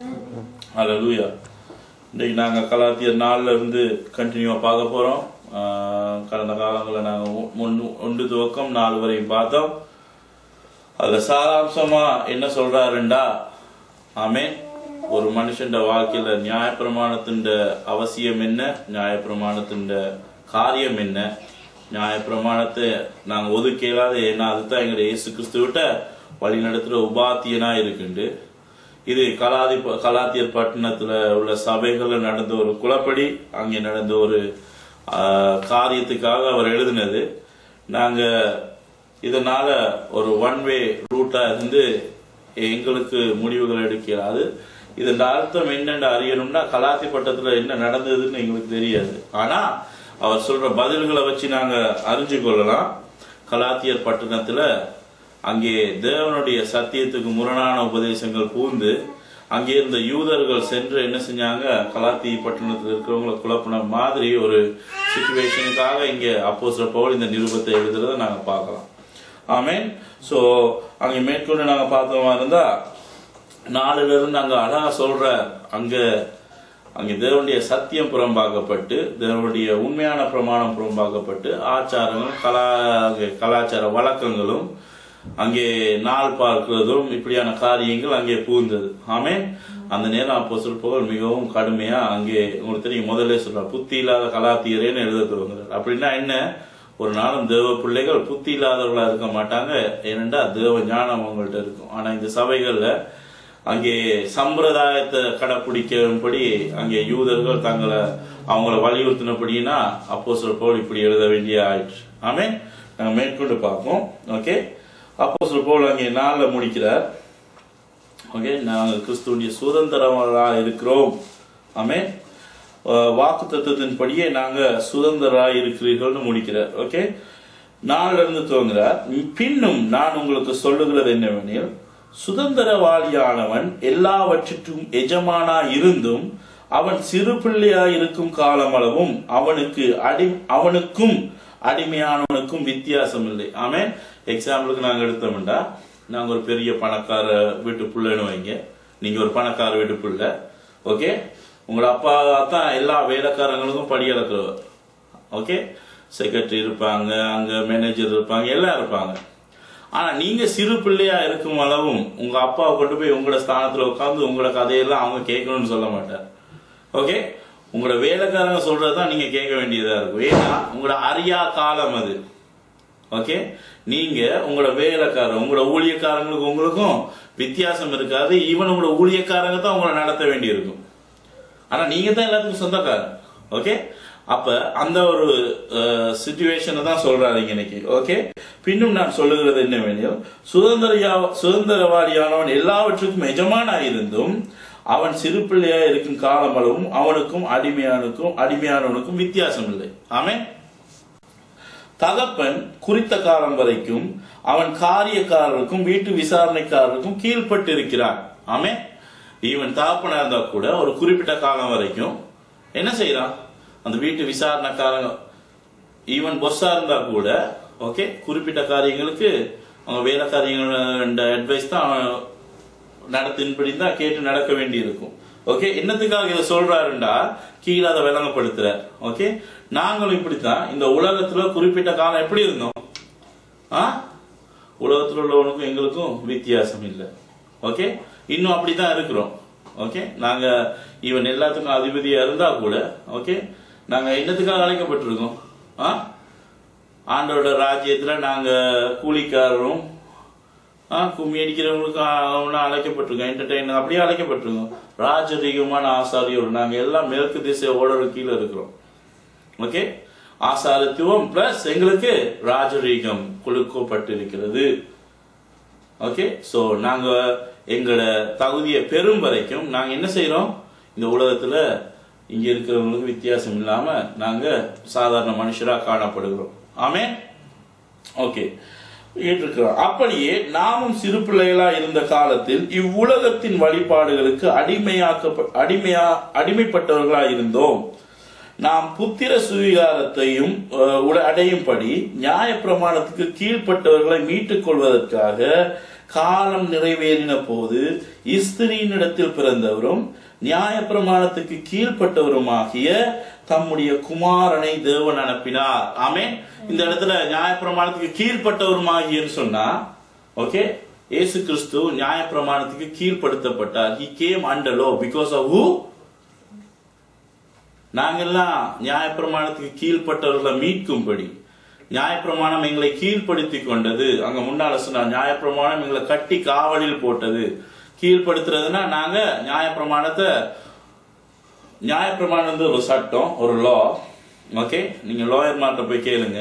ஹல்லேலூயா. இன்றைக்கு நாங்கள் கலாத்தியர் 4 இருந்து கண்டினியூவாக பார்க்க போகிறோம். கடந்த காலங்களில் நாங்கள் 1 துவக்கம் 4 வரையும் பார்த்தோம். அதில் சாராம்சமாக என்ன சொல்கிறாருண்டா, ஆமென், ஒரு மனுஷன் வாழ்க்கையில் நியாயப்பிரமாணத்தின் அவசியம் என்ன, நியாயப்பிரமாணத்தின் காரியம் என்ன, நியாயப்பிரமாணத்தை நாங்கள் ஒதுக்கலாத, ஏன்னா அதுதான் எங்களுடைய இயேசு கிறிஸ்துவிட்ட வழி நடத்துகிற உபாத்தியனா இருக்குண்டு. இது கலாத்தியர் பட்டணத்தில் உள்ள சபைகளில் நடந்த ஒரு குலப்படி, அங்கே நடந்த ஒரு காரியத்துக்காக அவர் எழுதினது. நாங்கள் இதனால ஒரு ஒன் வே ரூட்டா இருந்து எங்களுக்கு முடிவுகள் எடுக்கிறாது. இதன் அர்த்தம் என்னென்று அறியணும்னா, கலாத்தி பட்டத்தில் என்ன நடந்ததுன்னு எங்களுக்கு தெரியாது. ஆனா அவர் சொல்ற பதில்களை வச்சு நாங்க அறிஞ்சு கொள்ளலாம். கலாத்தியர் பட்டணத்துல அங்கே தேவனுடைய சத்தியத்துக்கு முரணான உபதேசங்கள் பூந்து அங்கே இருந்த யூதர்கள் சென்று என்ன செஞ்சாங்க, கலாத்தி பட்டணத்தில் இருக்கிறவங்களை குழப்பின மாதிரி ஒரு சிச்சுவேஷனுக்காக இங்க அப்போஸ்தலர் பவுல் இந்த நிருபத்தை எழுதுறத நாங்க பார்க்கலாம். ஆமென். சோ அங்க மேற்கொண்டு நாங்க பார்த்தோமா இருந்தா 4ல இருந்து அங்க அழகா சொல்ற, அங்கே தேவனுடைய சத்தியம் புறம்பாக்கப்பட்டு, தேவனுடைய உண்மையான பிரமாணம் புறம்பாக்கப்பட்டு, ஆச்சாரங்கள் கலாச்சார வழக்கங்களும் அங்கே நாள் பார்க்கிறதும் இப்படியான காரியங்கள் அங்கே பூந்தது. ஆமே. அந்த நேரம் அப்போஸ்தலர் பவுல் மிகவும் கடுமையா அங்கே, உங்களுக்கு தெரியும், முதல்ல சொல்ற புத்தி இல்லாத கலாத்தியரேன்னு எழுத துவங்குறார். அப்படின்னா என்ன, ஒரு நாளும் தேவ பிள்ளைகள் புத்தி இல்லாதவர்களா இருக்க மாட்டாங்க, ஏனென்றா தேவ ஞானம் அவங்கள்ட்ட இருக்கும். ஆனா இந்த சபைகள்ல அங்கே சம்பிரதாயத்தை கடைப்பிடிக்கும்படி அங்கே யூதர்கள் அவங்கள வலியுறுத்தினபடினா அப்போஸ்தலர் பவுல் இப்படி எழுத வேண்டிய ஆயிடுச்சு. ஆமே. நாங்க மேற்கொண்டு பார்ப்போம். ஓகே. அப்போஸ்தலர் பவுல் அங்கே 4ல முடிக்கிறார். ஓகே, நாங்கள் கிறிஸ்துவின் சுதந்திரராக இருக்கிறோம். ஆமே. வாக்கு தத்துவத்தின்படியே நாங்க சுதந்திரராக இருக்கிறீர்கள் முடிக்கிறார். ஓகே. 4ல இருந்து துவங்குறார். பின்னும் நான் உங்களுக்கு சொல்லுகிறது என்னவெனில், சுதந்திரவாளியானவன் எல்லாவற்றிற்கும் எஜமானா இருந்தும் அவன் சிறு பிள்ளையா இருக்கும் காலமளவும் அவனுக்கும் அடிமையானவனுக்கும் வித்தியாசம் இல்லை. ஆமே. எக்ஸாம்பிளுக்கு நாங்க எடுத்தோம்டா, நாங்க ஒரு பெரிய பணக்கார வீட்டு பிள்ளைன்னு வைங்க, நீங்க ஒரு பணக்கார வீட்டு பிள்ளை. ஓகே. உங்களோட அப்பா தான் எல்லா வேலைக்காரங்களுக்கும் படி அளக்கிறவர். ஓகே. செக்ரட்டரி இருப்பாங்க, அங்க மேனேஜர் இருப்பாங்க, எல்லாம் இருப்பாங்க. ஆனா நீங்க சிறு பிள்ளையா இருக்கும் அளவும் உங்க அப்பாவை கொண்டு போய் உங்களோட ஸ்தானத்துல உட்காந்து உங்களோட கதையெல்லாம் அவங்க கேட்கணும்னு சொல்ல மாட்டார். ஓகே. உங்களோட வேலைக்காரங்க சொல்றதுதான் நீங்க கேட்க வேண்டியதா இருக்கும். ஏன்னா உங்களோட அறியா காலம் அது. ஓகே. நீங்க உங்களோட வேலைக்காரங்க, உங்களோட ஊழியக்காரங்களுக்கு உங்களுக்கும் வித்தியாசம் இருக்காது. ஈவன் உங்களோட ஊழியக்காரங்க தான் உங்களை நடத்த வேண்டி இருக்கும். ஆனா நீங்க தான் எல்லாத்துக்கும் சொந்தக்காரன். ஓகே. அப்ப அந்த ஒரு சிச்சுவேஷனை தான் சொல்றாரு இன்னைக்கு. ஓகே. பின்னும் நான் சொல்லுகிறது என்னவெனில், சுதந்திரவாளியானவன் எல்லாவற்றுக்கும் எஜமானா இருந்தும் அவன் சிறு பிள்ளையா இருக்கும் காலமளவும் அவனுக்கும் அடிமையானவனுக்கும் வித்தியாசம் இல்லை. ஆமே. தகப்பன் குறித்த காலம் வரைக்கும் அவன் காரியக்காரருக்கும் வீட்டு விசாரணைக்காரருக்கும் கீழ்பட்டு இருக்கிறான். ஆமே. இவன் தகப்பனா இருந்தா கூட ஒரு குறிப்பிட்ட காலம் வரைக்கும் என்ன செய்யறான், அந்த வீட்டு விசாரணைக்காரங்க ஈவன் பொஸ்ஸா இருந்தா கூட, ஓகே, குறிப்பிட்ட காரியங்களுக்கு அவங்க வேலை காரியங்களோட அட்வைஸ் தான் நடத்தின்படி தான் கேட்டு நடக்க வேண்டி இருக்கும். ஓகே. என்னத்துக்காக இதை சொல்றாருண்டா, கீழே அதை விளங்கப்படுத்துறார். ஓகே. நாங்களும் இப்படித்தான் இந்த உலகத்துல குறிப்பிட்ட காலம் எப்படி இருந்தோம், உலகத்துல உள்ளவனுக்கும் எங்களுக்கும் வித்தியாசம் இல்லை. ஓகே. இன்னும் அப்படித்தான் இருக்கிறோம். ஓகே. நாங்க ஈவன் எல்லாத்துக்கும் அதிபதியா இருந்தா கூட, ஓகே, நாங்க என்னத்துக்காக அழைக்கப்பட்டிருக்கோம், ஆண்டோட ராஜ்யத்துல நாங்க கூலிக்காரரும் கும்மி அடிக்கிறவங்களுக்கு அழைக்கப்பட்டிருக்கோம், என்டர்டைனர் அப்படியே அழைக்கப்பட்டிருக்கோம். ராஜரீகமான ஆசாரியோடு நாங்க எல்லாம் மேற்கு திசை ஓடரு கீழே இருக்கிறோம். ஓகே. ஆசாரத்துவம் பிளஸ் எங்களுக்கு ராஜரீகம் கொடுக்கப்பட்டிருக்கிறது. ஓகே. சோ நாங்க எங்களோட தகுதியை பெறும் வரைக்கும் நாங்க என்ன செய்யறோம், இந்த உலகத்துல இங்க இருக்கிறவங்களுக்கு வித்தியாசம் இல்லாம நாங்க சாதாரண மனுஷரா காணப்படுகிறோம். ஆமே. ஓகே. அப்படியே நாமும் சிறு பிள்ளைகளா இருந்த காலத்தில் இவ்வுலகத்தின் வழிபாடுகளுக்கு அடிமைப்பட்டவர்களா இருந்தோம். நாம் புத்திர சுவீகாரத்தையும் அடையும்படி நியாய பிரமாணத்துக்கு கீழ்ப்பட்டவர்களை மீட்டுக் கொள்வதற்காக காலம் நிறைவேறின போது ஸ்திரீனிடத்தில் பிறந்தவரும் நியாயப்பிரமாணத்துக்கு கீழ்ப்பட்டவருமாகிய தம்முடைய குமாரனை தேவன் அனுப்பினார். ஆமென். இந்த இடத்துல நியாயப்பிரமாணத்துக்கு கீழ்ப்பட்டவருமாகியன்னு சொன்னா, ஓகே, இயேசு கிறிஸ்து நியாயப்பிரமாணத்துக்கு கீழ்ப்படுத்தப்பட்டார். He came under law because of who? நாங்கெல்லாம் நியாயப்பிரமாணத்துக்கு கீழ்ப்பட்டவர்களை மீட்கும்படி நியாயப்பிரமாணம் எங்களை கீழ்ப்படுத்தி கொண்டது. அங்க முன்னால சொன்னா நியாயப்பிரமாணம் எங்களை கட்டி காவலில் போட்டது. கீழ்படுத்துறதுன்னா நாங்க நியாயப்பிரமாணம் ஒரு சட்டம், ஒரு லா. ஓகே, நீங்க லாயர் மாட்ட போய் கேளுங்க.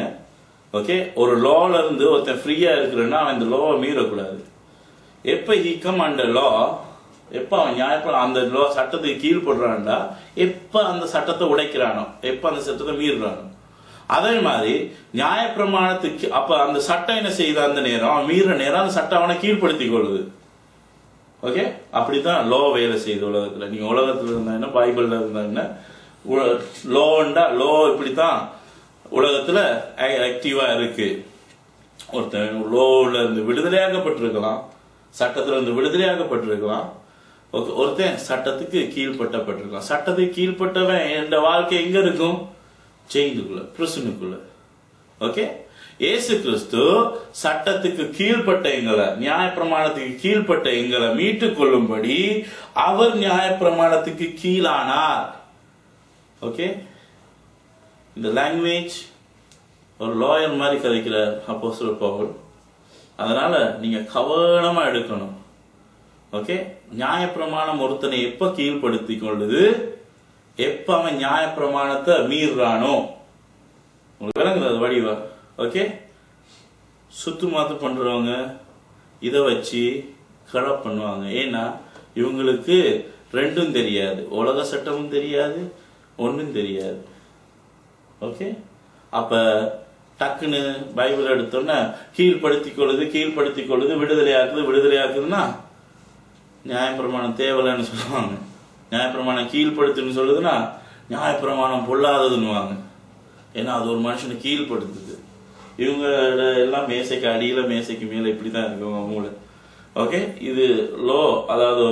ஓகே, ஒரு லால இருந்து ஒருத்தன் ஃப்ரீயா இருக்கிறன்னா அவன் இந்த லாவை மீறக்கூடாது. எப்ப he come under law, எப்ப அவன் அந்த லா சட்டத்துக்கு கீழ்படுறான்டா எப்ப அந்த சட்டத்தை உடைக்கிறானோ, எப்ப அந்த சட்டத்தை மீறுறானோ. அதே மாதிரி நியாயப்பிரமாணத்துக்கு அப்ப அந்த சட்டம் என்ன செய்யுது, அந்த நேரம் அவன் மீற நேரம் அந்த சட்டம் அவனை கீழ்படுத்தி கொள்ளுது. ஓகே, அப்படித்தான் லோ வேலை செய்யுது உலகத்துல. நீங்க உலகத்துல இருந்தா என்ன, பைபிள்ல இருந்தா என்ன, லோ இப்படித்தான் உலகத்துல ஆக்டிவா இருக்கு. ஒருத்தன் லோல இருந்து விடுதலையாகப்பட்டிருக்கலாம், சட்டத்துல இருந்து விடுதலையாகப்பட்டிருக்கலாம். ஒருத்தன் சட்டத்துக்கு கீழ்பட்டப்பட்டிருக்கலாம். சட்டத்துக்கு கீழ்பட்டவன் என் வாழ்க்கை எங்க இருக்கும், ஜெயிலுக்குள்ள, பிரிசனுக்குள்ள. ஓகே, இயேசு கிறிஸ்து சட்டத்துக்கு கீழ்பட்ட எங்களை, நியாயப்பிரமாணத்துக்கு கீழ்பட்ட எங்களை மீட்டுக் கொள்ளும்படி அவர் நியாயப்பிரமாணத்துக்கு கீழானார். ஓகே, இந்த லாங்குவேஜ் ஒரு லாயர் மாதிரி கதைக்கிறார் அப்போஸ்தலர் பவுல். அதனால நீங்க கவனமா எடுக்கணும். ஓகே, நியாயப்பிரமாணம் ஒருத்தனை எப்ப கீழ்படுத்தி கொள்ளுது, எப்ப அவன் நியாயப்பிரமாணத்தை மீறானோ. உங்களுக்கு விளங்குது வடிவா? ஓகே, சுத்து மாத்து பண்றவங்க இதை வச்சு கலப் பண்ணுவாங்க. ஏன்னா இவங்களுக்கு ரெண்டும் தெரியாது, உலக சட்டமும் தெரியாது, ஒன்றும் தெரியாது. ஓகே, அப்ப டக்குன்னு பைபிள் எடுத்தோன்னா கீழ்படுத்திக் கொள்ளுது, விடுதலையாக்குதுன்னா நியாயப்பிரமாணம் தேவையில்லைன்னு சொல்லுவாங்க. நியாயப்பிரமாணம் கீழ்படுத்துன்னு சொல்லுதுன்னா நியாயப்பிரமாணம் பொல்லாததுன்னுவாங்க. ஏன்னா அது ஒரு மனுஷனை கீழ்படுத்துது. இவங்க எல்லாம் மேசைக்கு அடியில மேசைக்கு மேல இப்படிதான் இருக்குங்க மூளை. ஓகே, இது லோ, அதாவது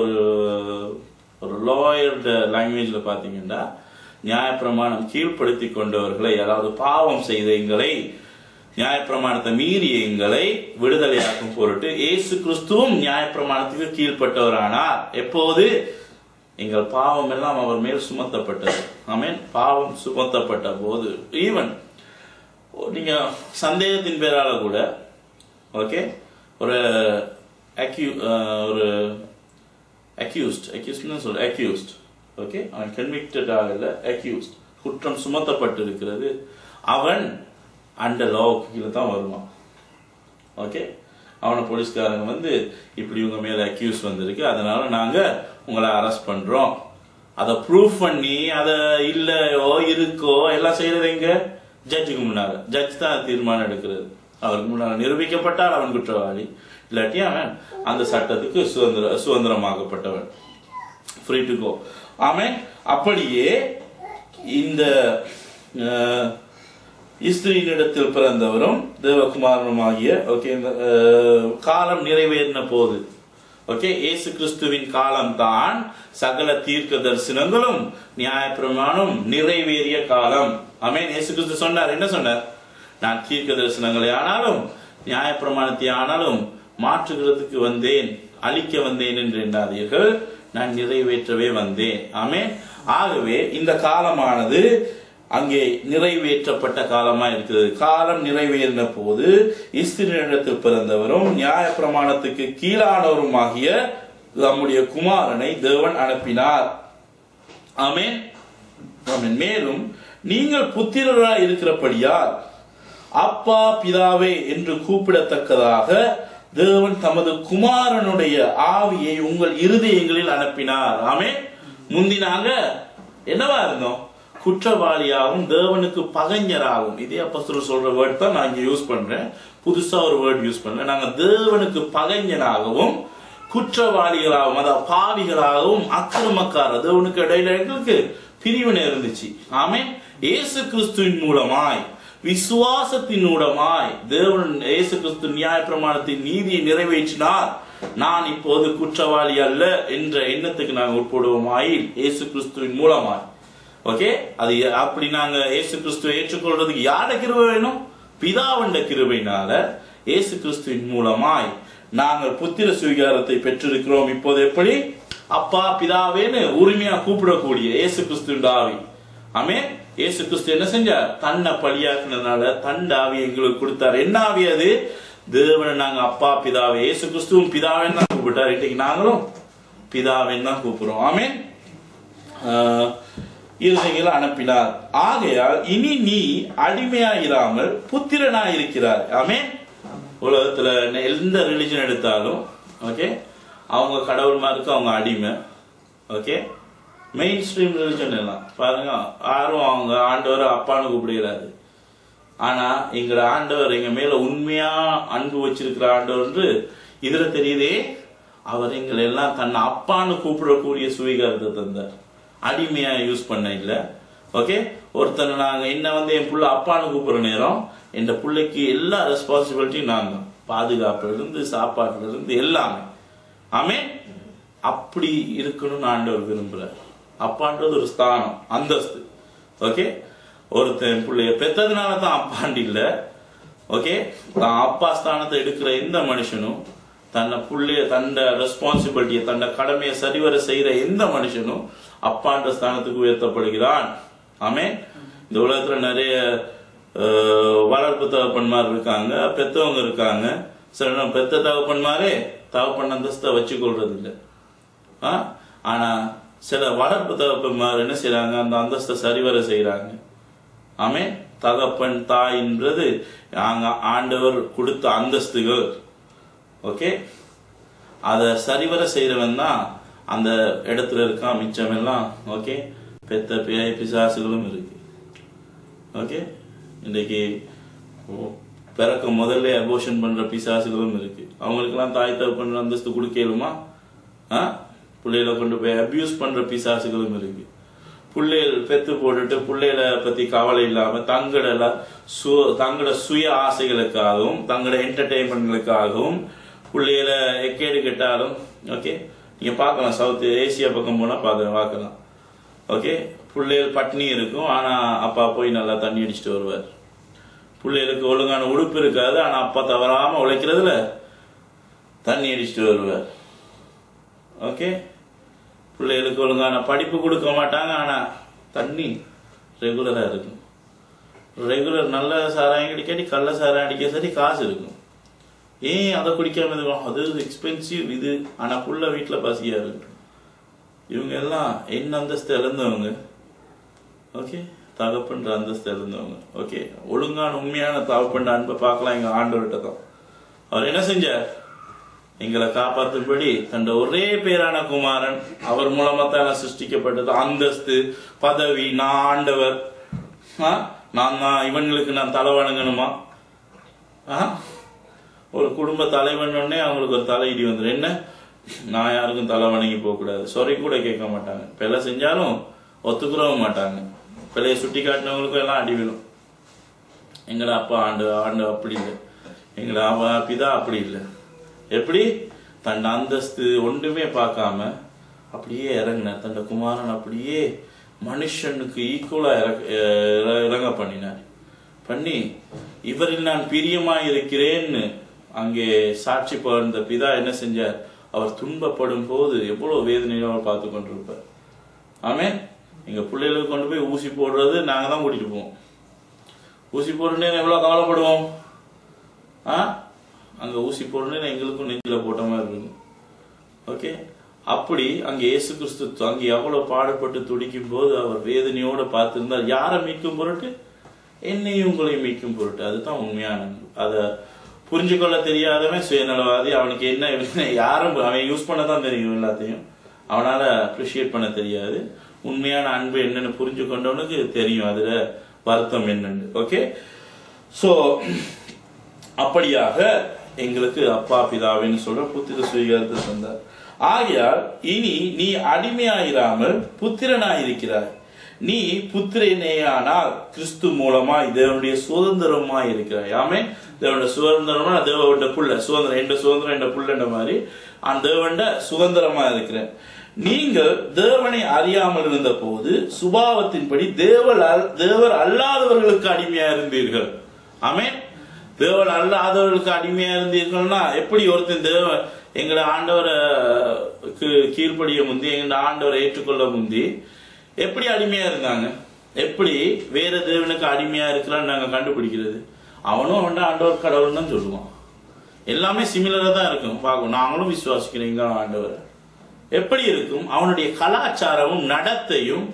ஒரு லாயர்ட லாங்குவேஜ்ல பாத்தீங்கன்னா நியாயப்பிரமாணம் கீழ்படுத்தி கொண்டவர்களை, அதாவது பாவம் செய்த எங்களை, நியாயப்பிரமாணத்தை மீறிய எங்களை விடுதலையாக்கும் பொருட்டு இயேசு கிறிஸ்துவும் நியாயப்பிரமாணத்துக்கு கீழ்பட்டவரானார். எப்போது எங்கள் பாவம் எல்லாம் அவர் மேல் சுமத்தப்பட்டது. ஆமென். பாவம் சுமத்தப்பட்ட போது, ஈவன் நீங்க சந்தேகத்தின் பேரால கூட, ஓகே, ஒரு அக்யூஸ்ட், ஓகே, அவன் கன்விக்டட் ஆகல, அக்யூஸ்ட், குற்றம் சுமத்தப்பட்டு இருக்கிறது, அவன் அந்த லாவுக்கு கீழே தான் வருவான். ஓகே, அவனை போலீஸ்காரங்க இப்படி உங்க மேல அக்யூஸ் வந்திருக்கு, அதனால நாங்க உங்களை அரெஸ்ட் பண்றோம், அதை ப்ரூஃப் பண்ணி அதை இல்லையோ இருக்கோ எல்லாம் செய்யறது எங்க, ஜட்ஜுக்கு முன்னால. ஜட்ஜ் தான் தீர்மானம் எடுக்கிறது. அவருக்கு முன்னால நிரூபிக்கப்பட்டால் அவன் குற்றவாளி, இல்லாட்டி அவன் அந்த சட்டத்துக்கு சுதந்திரமாகப்பட்டவன், ஃப்ரீ டு கோ. ஆமென். அப்படியே இந்த ஸ்திரீனிடத்தில் பிறந்தவரும் தேவகுமாரனும் ஆகிய, ஓகே, காலம் நிறைவேறின போது, ஓகே, இயேசு கிறிஸ்துவின் காலம் தான் சகல தீர்க்க தரிசனங்களும் நியாயப்பிரமாணம் நிறைவேறிய காலம். ஆமென். இயேசு கிறிஸ்து சொன்னார், என்ன சொன்னார்? நான் தீர்க்க தரிசனங்களை ஆனாலும் நியாயப்பிரமாணத்தை ஆனாலும் மாற்றுகிறதுக்கு வந்தேன், அழிக்க வந்தேன் என்று எண்ணாதீர்கள், நான் நிறைவேற்றவே வந்தேன். ஆமென். ஆகவே இந்த காலமானது அங்கே நிறைவேற்றப்பட்ட காலமா இருக்கிறது. காலம் நிறைவேறின போது ஸ்திரீனிடத்தில் பிறந்தவரும் நியாயப்பிரமாணத்துக்கு கீழானவருமாகிய நம்முடைய குமாரனை தேவன் அனுப்பினார். ஆமென். ஆமென். மேலும் நீங்கள் புத்திரராய் இருக்கிறபடியால் அப்பா பிதாவே என்று கூப்பிடத்தக்கதாக தேவன் தமது குமாரனுடைய ஆவியை உங்கள் இருதயங்களில் அனுப்பினார். ஆமென். முந்தினாங்க என்னவா இருந்தோம்? குற்றவாளியாகவும் தேவனுக்கு பகைஞராகவும். இதே அப்போஸ்தலர் சொல்ற வேர்ட் தான் நான் இங்க யூஸ் பண்றேன், புதுசா ஒரு வேர்ட் யூஸ் பண்றேன். நாங்க தேவனுக்கு பகைஞராகவும் குற்றவாளிகளாகவும், அதாவது பாவிகளாகவும், அக்கிரமக்கார தேவனுக்கு இடையில எங்களுக்கு பிரிவினை இருந்துச்சு. ஆமென். இயேசு கிறிஸ்துவின் மூலமாய், விசுவாசத்தின் மூலமாய் தேவன் இயேசு கிறிஸ்து நியாயப்பிரமாணத்தின் நீதியை நிறைவேற்றினார். நான் இப்போது குற்றவாளி அல்ல என்ற எண்ணத்துக்கு நாங்கள் உட்படுவோமாயில் இயேசு கிறிஸ்துவின் மூலமாய். ஓகே, அது அப்படி நாங்க இயேசு கிறிஸ்துவை ஏற்றுக்கொள்றதுக்கு யார கிருபை வேணும்? பிதாவண்ட கிருபையினால இயேசு கிறிஸ்துவின் மூலமாய் நாங்கள் புத்திர சுவீகாரத்தை பெற்றிருக்கிறோம். இப்போது எப்படி? அப்பா பிதாவேன்னு உரிமையா கூப்பிடக்கூடிய இயேசு கிறிஸ்துவின் ஆவி. ஆமென். இயேசு கிறிஸ்து என்ன செஞ்சார்? தன்னை பலியாக்குனதுனால தன் ஆவி எங்களுக்கு கொடுத்தார். என்ன ஆவி அது? தேவனை நாங்க அப்பா பிதாவே, இயேசு கிறிஸ்துவும் பிதாவேன்னு தான் கூப்பிட்டார். இன்னைக்கு நாங்களும் பிதாவேன்னு தான் கூப்பிடுறோம். ஆமென். இருதயங்களை அனுப்பினார். ஆகையால் இனி நீ அடிமையாயிராமல் புத்திரனாய் இருக்கிறார். ஆமென். உலகத்துல எந்த ரிலிஜன் எடுத்தாலும் ஓகே, அவங்க கடவுள்மாருக்கு அவங்க அடிமை. ஓகே, மெயின் ஸ்ட்ரீம் ரிலிஜன் எல்லாம் பாருங்க, யாரும் அவங்க ஆண்டவரை அப்பான்னு கூப்பிடுகிறாரு. ஆனா எங்க ஆண்டவர் எங்க மேல உண்மையா அன்பு வச்சிருக்கிற ஆண்டவர் இதுல தெரியுதே. அவர் எங்களை எல்லாம் தன்னை அப்பான்னு கூப்பிடக்கூடிய சுவீகாரத்தை தந்தார். அடிமையா யூஸ் பண்ண இல்ல. ஓகே, ஒருத்தனை நாங்க என்ன என் புள்ள அப்பான்னு கூப்பிடுற நேரம் என் பிள்ளைக்கு எல்லா ரெஸ்பான்சிபிலிட்டியும் நாங்க, பாதுகாப்புல இருந்து சாப்பாட்டுல இருந்து எல்லாமே. ஆமே, அப்படி இருக்கணும்னு ஆண்டவர் விரும்புறார். அப்பான்றது ஒரு ஸ்தானம், அந்தஸ்து. ஓகே, ஒருத்தன் பிள்ளைய பெற்றதுனால தான் அப்பாண்டி இல்ல. ஓகே, தான் அப்பா ஸ்தானத்தை எடுக்கிற எந்த மனுஷனும் தன்னை பிள்ளைய தன்னை ரெஸ்பான்சிபிலிட்டியை தன்னை கடமையை சரிவர செய்யற எந்த மனுஷனும் அப்பான்ற ஸ்தானத்துக்கு உயர்த்தப்படுகிறான். ஆமே, இந்த உலகத்துல நிறைய வளர்ப்பு தகப்பன்மார் இருக்காங்க, பெத்தவங்க இருக்காங்க. சில பெத்த தகப்பன்மாரே தகப்பன் அந்தஸ்தை வச்சுக்கொள்றது இல்லை. ஆனா சில வளர்ப்பு தகப்பன்மார் என்ன செய்யறாங்க? அந்த அந்தஸ்தை சரிவர செய்யறாங்க. ஆமே, தகப்பன் தாயின்றது ஆண்டவர் கொடுத்த அந்தஸ்துகள். ஓகே, அத சரிவர செய்யறவன் தான் அந்த இடத்துல இருக்கான். மிச்சம் எல்லாம் ஓகே பெத்த பேய் பிசாசுகளும் இருக்கு. ஓகே, இன்றைக்கு பிறக்க முதல்ல அபோஷன் பண்ற பிசாசுகளும் இருக்கு. அவங்களுக்கெல்லாம் தாய் தகப்பன் அந்தஸ்து கொடுக்கலுமா? பிள்ளைகளை கொண்டு போய் அபியூஸ் பண்ற பிசாசுகளும் இருக்கு. பிள்ளைகள் பெத்து போட்டுட்டு பிள்ளைகளை பத்தி கவலை இல்லாம தங்களோட சுய ஆசைகளுக்காகவும் தங்களோட என்டர்டெயின்மெண்ட்களுக்காகவும் பிள்ளைகளை எக்கேடு கெட்டாலும் ஓகே, நீங்க பார்க்கலாம், சவுத் ஏசியா பக்கம் போனா பார்க்கலாம். ஓகே, பிள்ளைகள் பட்னி இருக்கும், ஆனா அப்பா போய் நல்லா தண்ணி அடிச்சுட்டு வருவார். பிள்ளைகளுக்கு ஒழுங்கான உடுப்பு இருக்காது, ஆனா அப்பா தவறாம உழைக்கிறதுல தண்ணி அடிச்சுட்டு வருவார். ஓகே, பிள்ளைகளுக்கு ஒழுங்கான படிப்பு கொடுக்க மாட்டாங்க, ஆனா தண்ணி ரெகுலரா இருக்கும். ரெகுலர் நல்ல சாராயம் கிடைக்காட்டி கள்ள சாராயம் அடிக்க சரி காசு இருக்கும். ஏன் அதை குடிக்காம இருக்கும்? அது எக்ஸ்பென்சிவ் இது. ஆனா புள்ள வீட்டுல பசியா இருக்கு. இவங்க எல்லாம் என்ன அந்தஸ்து இழந்தவங்க? ஓகே, தகப்பன்ற அந்தஸ்து இழந்தவங்க. ஓகே, ஒழுங்கான உண்மையான தகப்பன்ற அன்பை பார்க்கலாம் எங்க ஆண்டவர்கிட்ட தான். அவர் என்ன செஞ்சார்? எங்களை காப்பாற்றும்படி தன் ஒரே பேரான குமாரன், அவர் மூலமா தான் சிருஷ்டிக்கப்பட்டது. அந்தஸ்து, பதவி, நான் ஆண்டவர், நான் தான் இவங்களுக்கு நான் தலை வணங்கணுமா? ஒரு குடும்ப தலைவன் அவங்களுக்கு ஒரு தலையிடி வந்துடும். என்ன, நான் யாருக்கும் தலை வணங்கி போக கூடாது, சொறை கூட கேட்க மாட்டாங்க. பிள்ளை செஞ்சாலும் ஒத்துக்கிறவும் மாட்டாங்க. பிள்ளைய சுட்டி காட்டினவங்களுக்கும் எல்லாம் அடி விழும். எங்கட அப்பா ஆண்டு அப்படி இல்லை, எங்கட பிதா அப்படி இல்லை. எப்படி? தன் அந்தஸ்து ஒன்றுமே பார்க்காம அப்படியே இறங்கினார். தன் குமாரன் அப்படியே மனுஷனுக்கு ஈக்குவலா இறங்க பண்ணி இவரில் நான் பிரியமாய் இருக்கிறேன்னு அங்கே சாட்சி பகிர்ந்த பிதா என்ன செஞ்சார்? அவர் துன்பப்படும் போது எவ்வளவு வேதனையில அவர் பார்த்து கொண்டிருப்பார். ஆமே, எங்க பிள்ளைகளுக்கு கொண்டு போய் ஊசி போடுறது நாங்க தான் கூட்டிட்டு போவோம். ஊசி போடுறேன்னு எவ்வளவு கவலைப்படுவோம். அங்க ஊசி போடுறேன்னு எங்களுக்கும் நெஞ்சில போட்ட மாதிரி இருக்கும். ஓகே, அப்படி அங்க இயேசு கிறிஸ்து அங்க எவ்வளவு பாடுபட்டு துடிக்கும் போது அவர் வேதனையோட பார்த்திருந்தார். யாரை மீட்கும் பொருட்டு? என்னையும் உங்களையும் மீட்கும் பொருட்டு. அதுதான் உண்மையான அன்பு. அத புரிஞ்சுக்கொள்ள தெரியாதவன் சுயநலவாதி. அவனுக்கு என்ன யாரும் அவன் யூஸ் பண்ணதான் தெரியும், எல்லாத்தையும் அவனால அப்ரிஷியேட் பண்ண தெரியாது. உண்மையான அன்பு என்னன்னு புரிஞ்சு கொண்டவனுக்கு தெரியும் அதுல வருத்தம் என்னன்னு. ஓகே, சோ அப்படியாக எங்களுக்கு அப்பா பிதாவின்னு சொல்ற புத்திர சுவீகாரத்தை தந்தார். ஆகையால் இனி நீ அடிமையாயிராமல் புத்திரனாயிருக்கிறாய். நீ புத்திரனேயானால் கிறிஸ்து மூலமா தேவனுடைய சுதந்திரமாய் இருக்கிறாய். ஆமே, தேவண்ட சுதந்திரமா தேவண்ட புள்ள சுதந்திரம் என்ற சுதந்திரம் என்ற புள்ளன்ற மாதிரி அந்த தேவண்ட சுதந்திரமா இருக்கிறேன். நீங்கள் தேவனை அறியாமல் இருந்த போது சுபாவத்தின்படி தேவர் அல்லாதவர்களுக்கு அடிமையா இருந்தீர்கள். ஆமென். தேவன் அல்லாதவர்களுக்கு அடிமையா இருந்தீர்கள்னா எப்படி ஒருத்தன் எங்களை ஆண்டவருக்கு கீழ்ப்படிய முந்தி எங்க ஆண்டவரை ஏற்றுக்கொள்ள முந்தி எப்படி அடிமையா இருந்தாங்க? எப்படி வேற தேவனுக்கு அடிமையா இருக்கிறான்னு நாங்க கண்டுபிடிக்கிறது? அவனும் அவன் ஆண்டவர் கடவுள் தான் சொல்லுவான். எல்லாமே சிமிலரா தான் இருக்கும். பார்க்கும் நாங்களும் விசுவாசிக்கிறீங்க ஆண்டவர் எப்படி இருக்கும். அவனுடைய கலாச்சாரமும் நடத்தையும்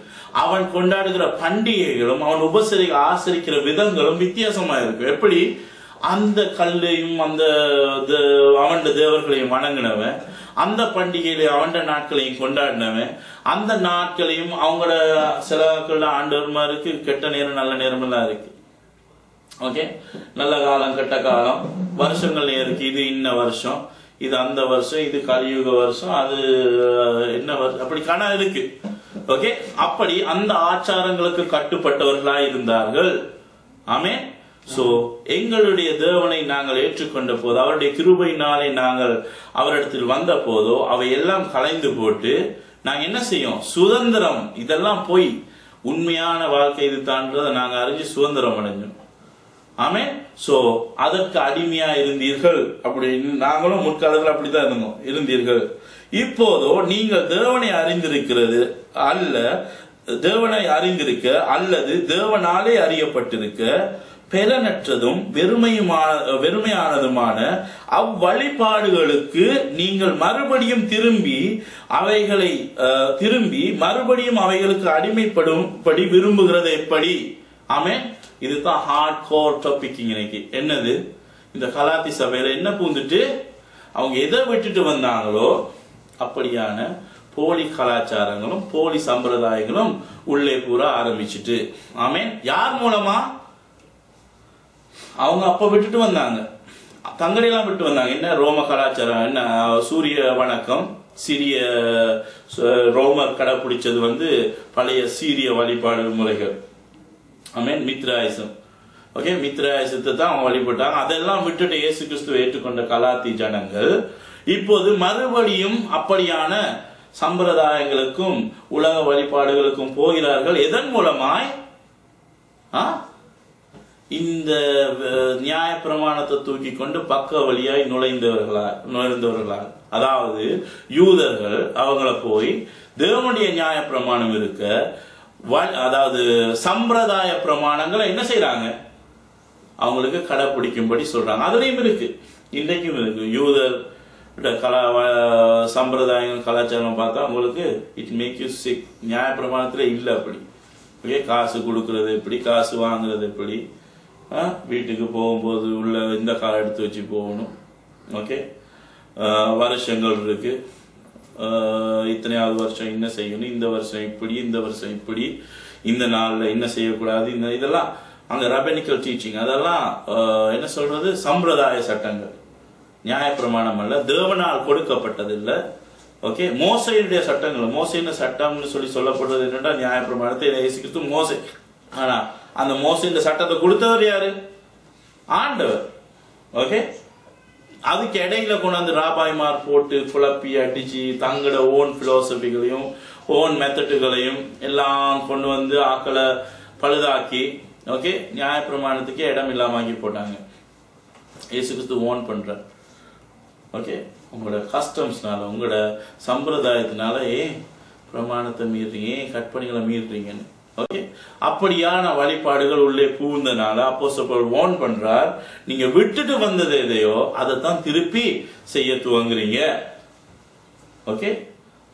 அவன் கொண்டாடுகிற பண்டிகைகளும் அவன் ஆசரிக்கிற விதங்களும் வித்தியாசமா இருக்கும். எப்படி அந்த கல்லையும் அந்த அவன் தேவர்களையும் வணங்கினவன், அந்த பண்டிகையில அவன் நாட்களையும் கொண்டாடினவன், அந்த நாட்களையும் அவங்களோட சில ஆண்டவர்மாருக்கு கெட்ட நேரம் நல்ல நேரம் எல்லாம் இருக்கு. ஓகே, நல்ல காலம் கெட்ட காலம் வருஷங்கள் இருக்கு. இது இன்ன வருஷம், இது அந்த வருஷம், இது கலியுக வருஷம், அது என்ன வருஷம், அப்படி கணா இருக்கு. ஓகே, அப்படி அந்த ஆச்சாரங்களுக்கு கட்டுப்பட்டவர்களா இருந்தார்கள். ஆமே. சோ எங்களுடைய தேவனை நாங்கள் ஏற்றுக்கொண்ட போது, அவருடைய கிருபையினாலே நாங்கள் அவரிடத்தில் வந்த போதோ அவை எல்லாம் கலைந்து போட்டு நாங்க என்ன செய்யும்? சுதந்திரம். இதெல்லாம் போய் உண்மையான வாழ்க்கை இது தான்றதை நாங்க அறிஞ்சு சுதந்திரம் அடைஞ்சோம். ஆமே. சோ அதற்கு அடிமையா இருந்தீர்கள். அப்படின்னு நாங்களும் முற்காலத்தில் அப்படித்தான் இருந்தீர்கள். இப்போதோ நீங்கள் தேவனை அறிந்திருக்கிறது அல்ல, தேவனை அறிந்திருக்க அல்லது தேவனாலே அறியப்பட்டிருக்க பெறனற்றதும் வெறுமையானதுமான அவ்வழிபாடுகளுக்கு நீங்கள் மறுபடியும் மறுபடியும் அவைகளுக்கு அடிமைப்படும்படி விரும்புகிறது எப்படி? ஆமே. இதுதான் ஹார்ட் கோர் டாபிக் இன்னைக்கு. என்னது? இந்த கலாத்தி சபையில என்ன பூந்துட்டு அவங்க எதை விட்டுட்டு வந்தாங்களோ அப்படியான போலி கலாச்சாரங்களும் போலி சம்பிரதாயங்களும் உள்ளே கூற ஆரம்பிச்சுட்டு. ஆமே. யார் மூலமா? அவங்க அப்ப விட்டுட்டு வந்தாங்க, தங்கடையெல்லாம் விட்டு வந்தாங்க. என்ன? ரோம கலாச்சாரம், என்ன சூரிய வணக்கம், சிறிய ரோமர் கடைபிடிச்சது பழைய சீரிய வழிபாடு முறைகள். ஆமென். மித்ராயசம். ஓகே, மித்ராயசத்தை தான் அவங்க வழிபட்டாங்க. அதெல்லாம் விட்டுட்டு இயேசு கிறிஸ்துவை ஏற்றுக்கொண்ட கலாத்தி ஜனங்கள் இப்போது மறுபடியும் அப்படியான சம்பிரதாயங்களுக்கும் உலக வழிபாடுகளுக்கும் போகிறார்கள். எதன் மூலமாய்? இந்த நியாய பிரமாணத்தை தூக்கி கொண்டு பக்க வழியாய் நுழைந்தவர்களால், அதாவது யூதர்கள் அவங்கள போய் தேவனுடைய நியாய பிரமாணம் இருக்க, அதாவது சம்பிரதாய பிரமாணங்களை என்ன செய்யறாங்க? அவங்களுக்கு கடைபிடிக்கும்படி சொல்றாங்க. அதுலயும் இருக்கு, இன்றைக்கும் இருக்கு. யூதர் சம்பிரதாயங்கள் கலாச்சாரம் பார்த்தா உங்களுக்கு இட் மேக் யூ சிக். நியாய பிரமாணத்துல இல்ல அப்படி. ஓகே, காசு கொடுக்கறது எப்படி, காசு வாங்குறது எப்படி, வீட்டுக்கு போகும்போது உள்ள இந்த காலை எடுத்து வச்சு போகணும். ஓகே, வருஷங்கள் இருக்கு, இத்தனையாவது வருஷம் என்ன செய்யணும், இந்த வருஷம் இப்படி, இந்த வருஷம் இப்படி, இந்த நாள்ல என்ன செய்யக்கூடாது, இதெல்லாம் அங்க ரபனிக்கல் டீச்சிங். அதெல்லாம் என்ன சொல்றது? சம்பிரதாய சட்டங்கள், நியாய பிரமாணம் அல்ல, தேவனால் கொடுக்கப்பட்டது இல்ல. ஓகே, மோசையுடைய சட்டங்கள். மோசையின் சட்டம்னு சொல்லப்படுறது என்னன்னா நியாய பிரமாணத்தை இயேசு கிறிஸ்து மோசை. ஆனா அந்த மோசையின் சட்டத்தை கொடுத்தவர் யாரு? ஆண்டவர். ஓகே, அதுக்கு இடையில கொண்டாந்து ராபாய்மார் போட்டு குழப்பி அடிச்சு தங்களோட ஓன் பிலோசபிகளையும் ஓன் மெத்தட்டுகளையும் எல்லாம் கொண்டு வந்து ஆக்களை பழுதாக்கி, ஓகே, நியாய பிரமாணத்துக்கே இடம் இல்லாம ஆக்கி போட்டாங்க. இயேசு கிறிஸ்து ஓன் பண்ற. ஓகே, உங்களோட கஸ்டம்ஸ்னால, உங்களோட சம்பிரதாயத்தினால ஏன் பிரமாணத்தை மீறீங்க, ஏன் கற்பனைகளை மீறீங்கன்னு. ஓகே, அப்படியான வழிபாடுகள் உள்ளே பூந்தனால அப்போஸ்தலர் வார்ன் பண்றார், நீங்க விட்டுட்டு வந்தது எதையோ அதைத்தான் திருப்பி செய்ய துவங்குறீங்க. ஓகே,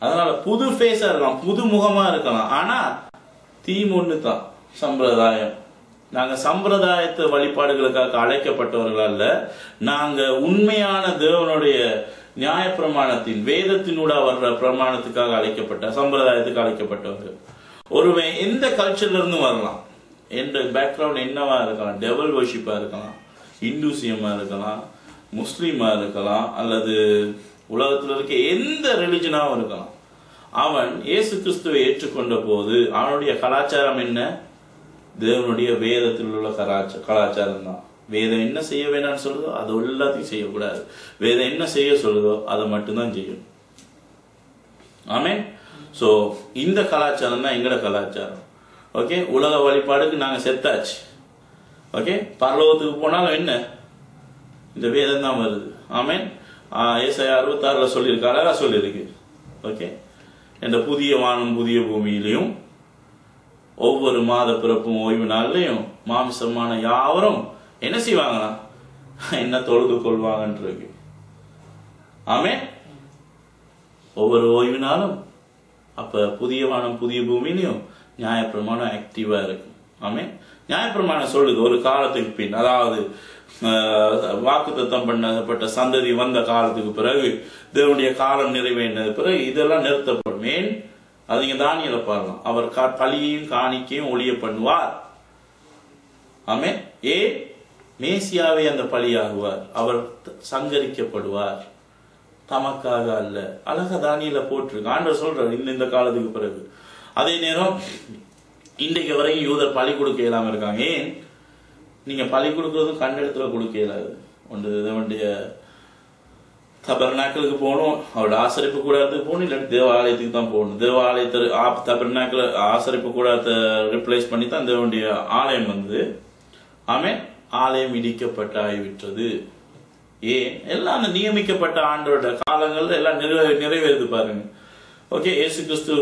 அதனால புது ஃபேஸா இருக்கலாம், புது முகமா இருக்கலாம், ஆனா தீம் ஒண்ணு தான், சம்பிரதாயம். நாங்க சம்பிரதாயத்து வழிபாடுகளுக்காக அழைக்கப்பட்டவர்கள் அல்ல, நாங்க உண்மையான தேவனுடைய நியாய பிரமாணத்தின் வேதத்தினூட வர்ற பிரமாணத்துக்காக அழைக்கப்பட்ட, சம்பிரதாயத்துக்கு அழைக்கப்பட்டவர்கள். ஒருவன் எந்த கல்ச்சர்ல இருந்து வரலாம், எந்த பேக்ரவுண்ட் என்னவா இருக்கலாம், டெவல் வர்ஷிப்பா இருக்கலாம், இந்துசியமா இருக்கலாம், முஸ்லீமா இருக்கலாம், அல்லது உலகத்தில் இருக்க எந்த ரிலிஜனாவும் இருக்கலாம். அவன் இயேசு கிறிஸ்துவை ஏற்றுக்கொண்ட போது அவனுடைய கலாச்சாரம் என்ன? தேவனுடைய வேதத்தில் உள்ள கலாச்சாரம் தான். வேதம் என்ன செய்ய வேணாம்னு சொல்லுதோ அது எல்லாத்தையும் செய்யக்கூடாது. வேதம் என்ன செய்ய சொல்லுதோ அதை மட்டும்தான் செய்யணும். ஆமென். சோ இந்த கலாச்சாரம் தான் எங்கட கலாச்சாரம். ஓகே, உலக வழிபாடுக்கு நாங்க செத்தாச்சு. ஓகே, பரலோகத்துக்கு போனாலும் என்ன இந்த வேதம் தான் வருது. ஆமென். ஏசாயா 66 சொல்லியிருக்கு, அழகா சொல்லியிருக்கு. ஓகே, இந்த புதிய வானம் புதிய பூமியிலையும் ஒவ்வொரு மாத பிறப்பும் ஓய்வு நாள்லையும் மாமிசமான யாவரும் என்ன செய்வாங்களா, என்ன தொழுது கொள்வாங்கன்றிருக்கு. ஆமென். ஒவ்வொரு ஓய்வு நாளும் அப்ப புதிய வானம் புதிய பூமியிலையும் நியாயப்பிரமாணம் ஆக்டிவா இருக்கு. ஆமென். நியாயப்பிரமாணம் சொல்லுது ஒரு காலத்துக்கு பின், அதாவது வாக்குத்தத்தம் பண்ணப்பட்ட சந்ததி வந்த காலத்துக்கு பிறகு, தேவனுடைய காலம் நிறைவேறினது பிறகு இதெல்லாம் நிறுத்தப்படும். ஏன்? அது நீங்க தானியேல பாருங்க, அவர் பலியையும் காணிக்கையும் ஒழிய பண்ணுவார். ஆமென். ஏன்? மேசியாவே அந்த பலியாகுவார், அவர் சங்கரிக்கப்படுவார், தமக்காக அல்ல. அழகா தானியேல போட்டிருக்கு. ஆண்டவர் சொல்றார் இந்த காலத்துக்கு பிறகு. அதே நேரம் இன்றைக்கு வரைக்கும் யூதர் பலி கொடுக்க இயலாம இருக்காங்க. ஏன்? நீங்க பலி கொடுக்கறதும் கண்டெடுத்துல கொடுக்க இயலாது. ஒன்றுடைய தபர்நாக்களுக்கு போகணும், அவரோட ஆசரிப்பு கூடாரத்துக்கு போகணும், இல்லாட்டி தேவாலயத்துக்கு தான் போகணும். தேவாலயத்தை தபர்நாக்கள் ஆசரிப்பு கூடாரத்தை ரிப்ளேஸ் பண்ணி தான் தேவனுடைய ஆலயம் வந்தது. ஆமென். ஆலயம் இடிக்கப்பட்ட ஆகிவிட்டது. ஏன்? எல்லாம் அந்த நியமிக்கப்பட்ட ஆண்டோட காலங்கள்ல எல்லாம் நிறைவேறுது பாருங்க. ஓகே, இயேசு கிறிஸ்து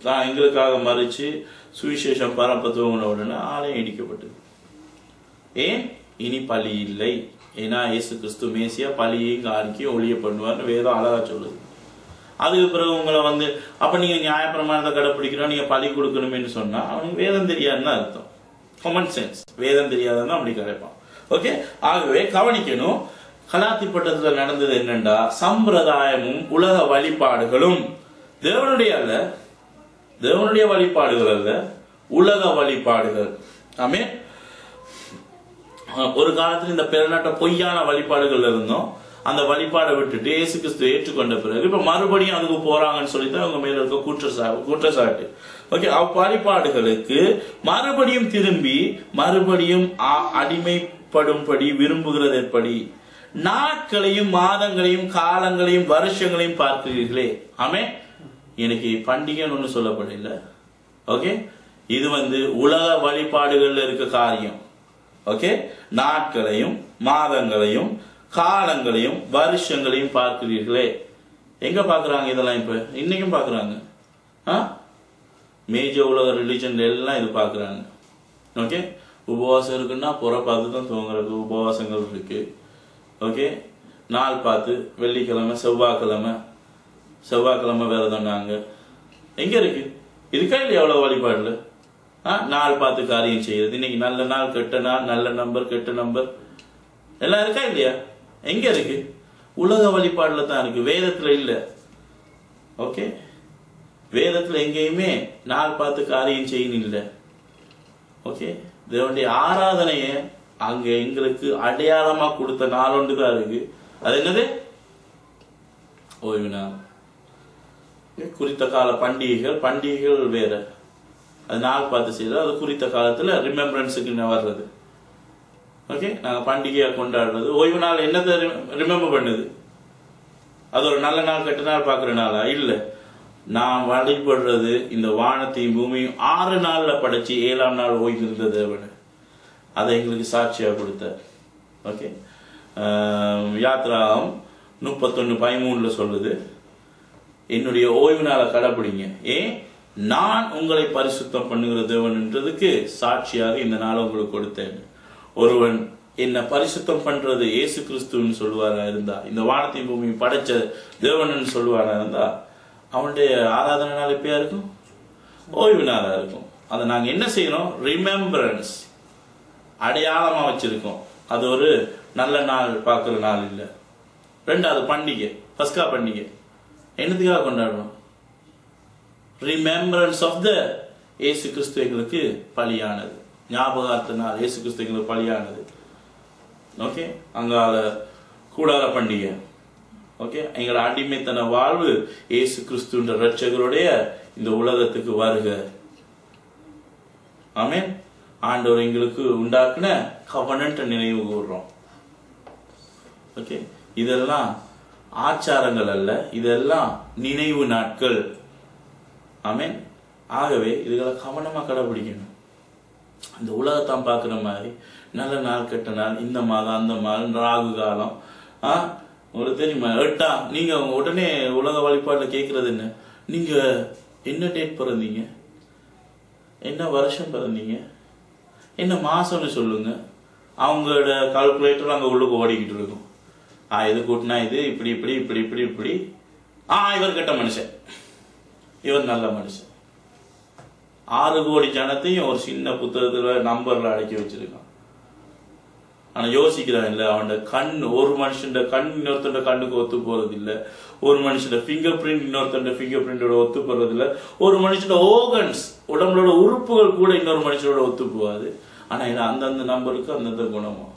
தான் எங்களுக்காக மறிச்சு சுவிசேஷம் பரப்ப துவங்கின உடனே ஆலயம் இடிக்கப்பட்டது. ஏன்? இனி பலி இல்லை. ஏன்னா இயேசு கிறிஸ்து மேசியா பலியையும் காணிக்கையும் ஒழிய பண்ணுவார்னு வேதம் அழகா சொல்லுது. அதுக்கு பிறகு உங்களை அப்ப நீங்க நியாயப்பிரமாணத்தை கடைப்பிடிக்கிறோம், நீங்க பலி கொடுக்கணும்னு சொன்னா அவனுக்கு வேதம் தெரியாதுன்னு அர்த்தம். Common sense. வேதம் தெரியாதுன்னு அப்படி கிடைப்பான். ஓகே, ஆகவே கவனிக்கணும். கலாத்தி பட்டத்துல நடந்தது என்னண்டா, சம்பிரதாயமும் உலக வழிபாடுகளும் தேவனுடைய அல்ல, தேவனுடைய வழிபாடுகள் அல்ல, உலக வழிபாடுகள். ஆமென். ஒரு காலத்துல இந்த பெருநாட்ட பொய்யான வழிபாடுகள் இருந்தோம். அந்த வழிபாடை விட்டுட்டு இயேசு கிறிஸ்து ஏற்றுக்கொண்ட பிறகு இப்ப மறுபடியும் அதுக்கு போறாங்கன்னு சொல்லித்தான் அவங்க மேல இருக்க குற்றச்சாட்டு. ஓகே, வழிபாடுகளுக்கு மறுபடியும் திரும்பி மறுபடியும் அடிமைப்படும்படி விரும்புகிறது எப்படி? நாட்களையும் மாதங்களையும் காலங்களையும் வருஷங்களையும் பார்க்கிறீர்களே. ஆமென். எனக்கு பண்டிகைன்னு ஒண்ணு சொல்லப்படல. ஓகே, இது உலக வழிபாடுகள்ல இருக்க காரியம். ஓகே, நாட்களையும் மாதங்களையும் காலங்களையும் வருஷங்களையும் பார்க்கிறீர்களே. எங்க பாக்குறாங்க இதெல்லாம்? இப்ப இன்னைக்கும் பாக்குறாங்க. மேஜர் உலக ரிலிஜன்ல எல்லாம் இது பாக்குறாங்க. ஓகே, உபவாசம் இருக்குன்னா புற பார்த்து தான் தூங்குறது உபவாசங்கள் இருக்கு. ஓகே, நாள் பார்த்து வெள்ளிக்கிழமை செவ்வாய்க்கிழமை விரதம் நாங்க எங்க இருக்கு? இருக்கா இல்லையா? எவ்வளவு வழிபாடுல நாள் பார்த்து காரியம் செய்யறது. இன்னைக்கு நல்ல நாள் கெட்ட நாள், நல்ல நம்பர் கெட்ட நம்பர் எல்லாம் இருக்கா இல்லையா? எங்க இருக்கு? உலக வழிபாடுல தான் இருக்கு, வேதத்துல இல்ல. ஓகே, வேதத்துல எங்கேயுமே நாள் பார்த்து காரியம் செய்யணும் இல்ல. ஓகே, தேவனுடைய ஆராதனைய அங்க எங்களுக்கு அடையாளமா கொடுத்த நாள் ஒன்றுதான் இருக்கு. அது என்னது? ஓய்வு நாள். குறித்த கால பண்டிகைகள் வேற. அது நாள் பார்த்து செய்யறது, அது குறித்த காலத்துல ரிமெம்பரன்ஸுக்கு வர்றது. ஓகே, நாங்க பண்டிகையா கொண்டாடுறது. ஓய்வு நாள் என்னத்தை ரிமெம்பர் பண்ணுது? அது ஒரு நல்ல நாள் கெட்ட நாள் பாக்குற நாளா? இல்ல. நான் வழிபடுறது இந்த வானத்தையும் பூமியும் 6 நாள்ல படைச்சு 7ஆம் நாள் ஓய்வு இருந்த தேவன். அதை எங்களுக்கு சாட்சியா கொடுத்தார். ஓகே, யாத்ராகம் 31:13 சொல்லுது, என்னுடைய ஓய்வு நாளை கடைப்பிடிங்க. ஏன்? நான் உங்களை பரிசுத்தம் பண்ணுகிற தேவன்ன்றதுக்கு சாட்சியாக இந்த நாளை உங்களுக்கு கொடுத்தேன். ஒருவன் என்ன பரிசுத்தம் பண்றது இயேசு கிறிஸ்துன்னு சொல்லுவாரா இருந்தா, இந்த வானத்தையும் பூமியும் படைச்ச தேவன் சொல்லுவாரா இருந்தா, அவனுடைய ஆராதனை நாள் எப்பயா இருக்கும்? ஓய்வு நாளா இருக்கும். அதை நாங்க என்ன செய்யணும்? ரிமெம்பரன்ஸ், அடையாளமா வச்சிருக்கோம். அது ஒரு நல்ல நாள் பார்க்கிற நாள் இல்ல. ரெண்டாவது பண்டிகை, பஸ்கா பண்டிகை என்னத்துக்காக கொண்டாடுறோம்? ரிமெம்பரன்ஸ் ஆஃப் த இயேசு கிறிஸ்து எங்களுக்கு பலியானது, ஞாபகார்த்த நாள் இயேசு கிறிஸ்து எங்களுக்கு பலியானது. ஓகே, அங்கால கூடார பண்டிகை. ஓகே, எங்களோட அடிமைத்தன வாழ்வு இயேசு கிறிஸ்துன்ற ரட்சகருடைய இந்த உலகத்துக்கு வருக. ஆமென். ஆண்டவர் எங்களுக்கு உண்டாக்குன கவனன்ட் நினைவு கூறுறோம். ஓகே, இதெல்லாம் ஆச்சாரங்கள் அல்ல, இதெல்லாம் நினைவு நாட்கள். ஆமென். ஆகவே இதுகளை கவனமா கடைபிடிக்கணும். அந்த உலகத்தான் பார்க்குற மாதிரி நல்ல நாள் கெட்ட நாள், இந்த மாதம் அந்த மாதம், ராகு காலம், உங்களுக்கு தெரியுமா? நீங்க உடனே உலக வழிபாட்டில் கேட்கறது என்ன? நீங்க என்ன டேட் பிறந்தீங்க, என்ன வருஷம் பிறந்தீங்க, என்ன மாசம்னு சொல்லுங்க. அவங்களோட கால்குலேட்டர் அங்கே உள்ளுக்கு ஓடிக்கிட்டு இருக்கும். இது கூட்டினா இது இப்படி இப்படி இப்படி இப்படி இப்படி. இவர் கெட்ட மனுஷன், இவர் நல்ல மனுஷன். 6 கோடி ஜனத்தையும் ஒரு சின்ன புத்தகத்துல நம்பர்ல அடக்கி வச்சிருக்கான். ஆனா யோசிக்கிறான் இல்ல, அவனோட கண், ஒரு மனுஷன் கண் இன்னொருத்தோட கண்ணுக்கு ஒத்து போறது இல்ல, ஒரு மனுஷன் ஃபிங்கர் பிரிண்ட் இன்னொருத்தோட ஃபிங்கர் பிரிண்டோட ஒத்து போறது இல்ல, ஒரு மனுஷனோட ஓர்கன்ஸ், உடம்புலோட உறுப்புகள் கூட இன்னொரு மனுஷனோட ஒத்து போகாது. ஆனா அந்தந்த நம்பருக்கு அந்தந்த குணமும்.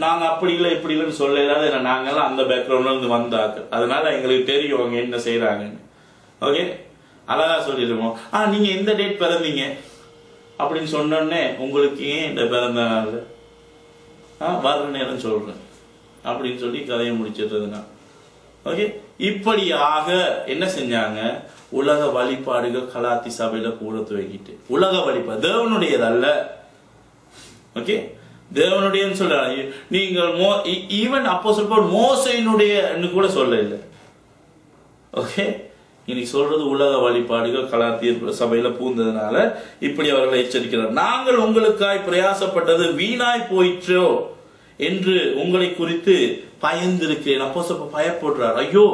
நாங்க அப்படி இல்லை இப்படி இல்லைன்னு சொல்லலாது. நாங்கெல்லாம் அந்த பேக்ரவுண்ட்ல இருந்து வந்தாக்க, அதனால எங்களுக்கு தெரியும் அவங்க என்ன செய்யறாங்கன்னு. ஓகே, அழகா சொல்லிடுவோம். நீங்க எந்த டேட் பிறந்தீங்க அப்படின்னு சொன்னோடனே உங்களுக்கு ஏன் இந்த பிறந்த நாள் வர்ற நேரம் சொல்றேன் அப்படின்னு சொல்லி கதையை முடிச்சிடுறதுனா. ஓகே, இப்படியாக என்ன செஞ்சாங்க? உலக வழிபாடுகள் கலாத்தி சபையில கூட துவங்கிட்டு, உலக வழிபாடு தேவனுடையது அல்ல. ஓகே, தேவனுடையன்னு சொல்றாங்க. நீங்கள் ஈவன் அப்போஸ்தலர் மோசேயினுடைய கூட சொல்ல இல்லை. ஓகே, இன்னைக்கு சொல்றது உலக வழிபாடுகள் கலாத்தியர் சபையில பூந்ததுனால இப்படி அவர்களை எச்சரிக்கிறார். நாங்கள் உங்களுக்காய் பிரயாசப்பட்டது வீணாய் போயிற்றோ என்று உங்களை குறித்து பயந்திருக்கிறேன். அப்போஸ்தலர் பயப்படுறார். ஐயோ,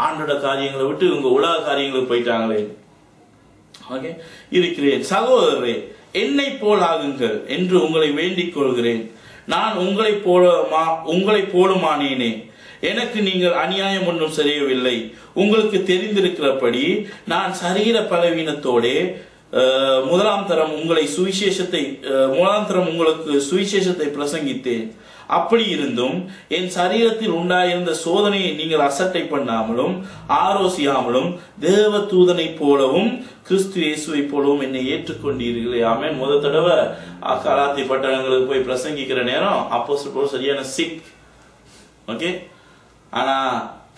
ஆண்டோட காரியங்களை விட்டு உங்க உலக காரியங்களுக்கு போயிட்டாங்களே. ஓகே, இருக்கிறேன். சகோதரரே, என்னை போல் ஆகுங்கள் என்று உங்களை வேண்டிக் கொள்கிறேன். நான் உங்களை போலுமானேனே. எனக்கு நீங்கள் அநியாயம் ஒன்றும் செய்யவில்லை. உங்களுக்கு தெரிந்திருக்கிறபடி நான் சரீர பலவீனத்தோட முதலாம் தரம் உங்களுக்கு சுவிசேஷத்தை பிரசங்கித்தேன். அப்படி இருந்தும் என் சரீரத்தில் உண்டாயிருந்த சோதனையை நீங்கள் அசட்டை பண்ணாமலும் ஆலோசியாமலும் தேவ தூதனை போலவும் கிறிஸ்து இயேசுவை போலவும் என்னை ஏற்றுக்கொண்டீர்களே. ஆமென். முதல் தடவை கலாத்தி பட்டணங்களுக்கு போய் பிரசங்கிக்கிற நேரம் அப்போஸ்தலர் சரியான சிக். ஓகே, ஆனா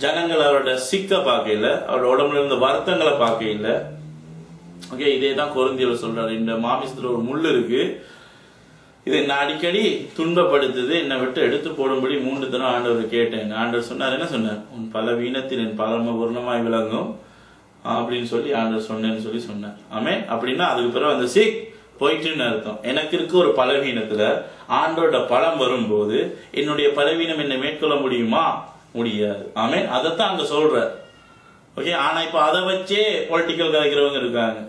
ஜனங்கள் அவரோட சிக்க பார்க்கல, அவரோட உடம்புல இருந்த வருத்தங்களை பார்க்கல. ஓகே, இதே தான் கொரிந்தியர் சொல்றாரு. இந்த மாமிசத்துல ஒரு முள் இருக்கு, இது என்ன அடிக்கடி துன்பப்படுத்துது, என்னை விட்டு எடுத்து போடும்படி 3 தினம் ஆண்டவர் கேட்டேன். ஆண்டவர் சொன்னார், என்ன சொன்னார்? உன் பலவீனத்தில் என் பரம பூர்ணமாய் விளங்கும் அப்படின்னு சொல்லி ஆண்டவர் சொன்னேன்னு சொல்லி சொன்னார். ஆமென். அப்படின்னா அதுக்கு பிறகு அந்த சிக் போயிட்டுன்னு அர்த்தம். எனக்கு இருக்க ஒரு பலவீனத்துல ஆண்டோட பலம் வரும்போது என்னுடைய பலவீனம் என்னை மேற்கொள்ள முடியுமா? முடியாது. ஆமென். அதைத்தான் அங்க சொல்ற. ஓகே, ஆனா இப்ப அதை வச்சே பொலிட்டிக்கல் கலைக்கிறவங்க இருக்காங்க.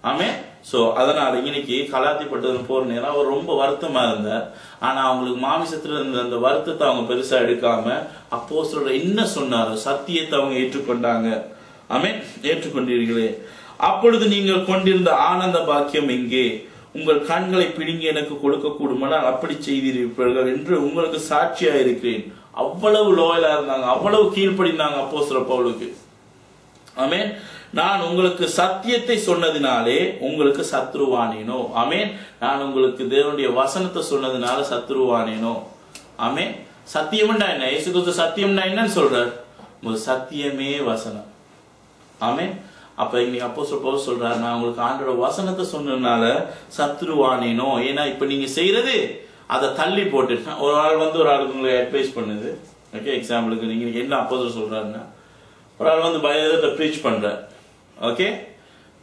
ஆமென். சோ அதனால இன்னைக்கு கலாத்தி பட்டதன் போற நேரம் அவர் ரொம்ப வருத்தமா இருந்தார். ஆனா அவங்களுக்கு மாமிசத்துல இருந்த அந்த வருத்தத்தை அவங்க பெருசா எடுக்காம அப்போஸ்தலர் என்ன சொன்னாரோ சத்தியத்தை அவங்க ஏற்றுக்கொண்டாங்க. ஆமென். ஏற்றுக்கொண்டீர்களே. அப்பொழுது நீங்கள் கொண்டிருந்த ஆனந்த பாக்கியம் எங்கே? உங்கள் கண்களை பிடுங்கி எனக்கு கொடுக்க கூடுமானால் அப்படி செய்திருப்பீர்கள் என்று உங்களுக்கு சாட்சியா இருக்கிறேன். அவ்வளவு லோயலா இருந்தாங்க, அவ்வளவு கீழ்ப்படிந்தாங்க அப்போஸ்தலர் பவுலுக்கு. ஆமென். நான் உங்களுக்கு சத்தியத்தை சொன்னதினாலே உங்களுக்கு சத்ருவானேனோ? ஆமென். நான் உங்களுக்கு தேவனுடைய வசனத்தை சொன்னதுனால சத்ருவானேனோ? ஆமென். சத்தியம்டா என்ன? இயேசு கிறிஸ்து சத்தியம்டா என்னன்னு சொல்றார்? சத்தியமே வசனம். ஆமென். அப்ப இன்னைக்கு அப்போஸ்தலர் பவுல் சொல்றாரு, நான் உங்களுக்கு ஆண்டோட வசனத்தை சொன்னதுனால சத்ருவானேனோ? ஏன்னா இப்ப நீங்க செய்யறது அதை தள்ளி போட்டு ஒரு ஆள் ஒரு ஆளுக்கு உங்களை அட்வைஸ் பண்ணுது. ஓகே, எக்ஸாம்பிளுக்கு நீங்க என்ன அப்போஸ்தலர் சொல்றாருன்னா, ஒரு ஆள் பைபிளை ப்ரீச் பண்ற. ஓகே,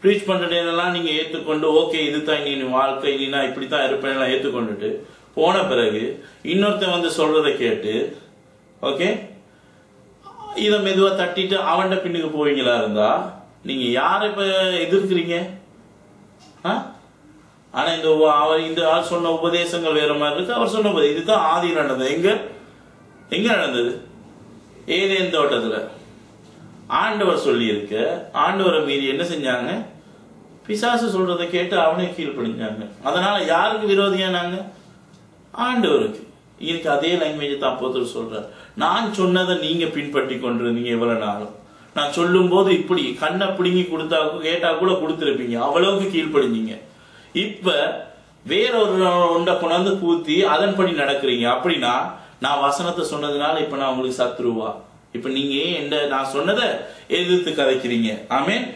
ப்ரீச் பண்றதெல்லாம் நீங்க ஏற்றுக்கொண்டு ஓகே இதுதான் நீ வாழ்க்கை, நீ நான் இப்படித்தான் இருப்பேன் ஏற்றுக்கொண்டுட்டு போன பிறகு இன்னொருத்தன் சொல்றதை கேட்டு ஓகே இதை மெதுவா தட்டிட்டு அவன்கிட்ட பின்னுக்கு போவீங்களா இருந்தா நீங்க யாரை இப்ப எதிர்க்கிறீங்க? ஆனா இந்த ஆள் சொன்ன உபதேசங்கள் வேற மாதிரி இருக்கு. அவர் சொன்ன இதுதான் ஆதியில் நடந்தது. எங்க நடந்தது? ஏதேன் தோட்டத்துல. ஆண்டவர் சொல்லி இருக்க, ஆண்டவரை மீறி என்ன செஞ்சாங்க? பிசாசு சொல்றதை கேட்டு அவனே கீழ்ப்படிஞ்சாங்க. அதனால யாருக்கு விரோதியானாங்க? ஆண்டவருக்கு. இன்னைக்கு அதே லாங்குவேஜ் தான் அப்போஸ்தலர் சொல்றார். நான் சொன்னதை நீங்க பின்பற்றி கொண்டிருந்தீங்க இவ்வளவு நாளும். நான் சொல்லும் போது இப்படி கண்ணை பிடுங்கி கொடுத்தா கேட்டா கூட கொடுத்துருப்பீங்க, அவ்வளவுக்கு கீழ்ப்படிஞ்சீங்க. இப்ப வேறொரு ஒன்றை கொண்டாந்து கூத்தி அதன்படி நடக்கிறீங்க. அப்படின்னா நான் வசனத்தை சொன்னதுனால இப்ப நான் உங்களுக்கு சத்ருவா? இப்ப நீங்க ஏன் நான் சொன்னதை எதிர்த்து கதைக்கிறீங்க? ஆமென்.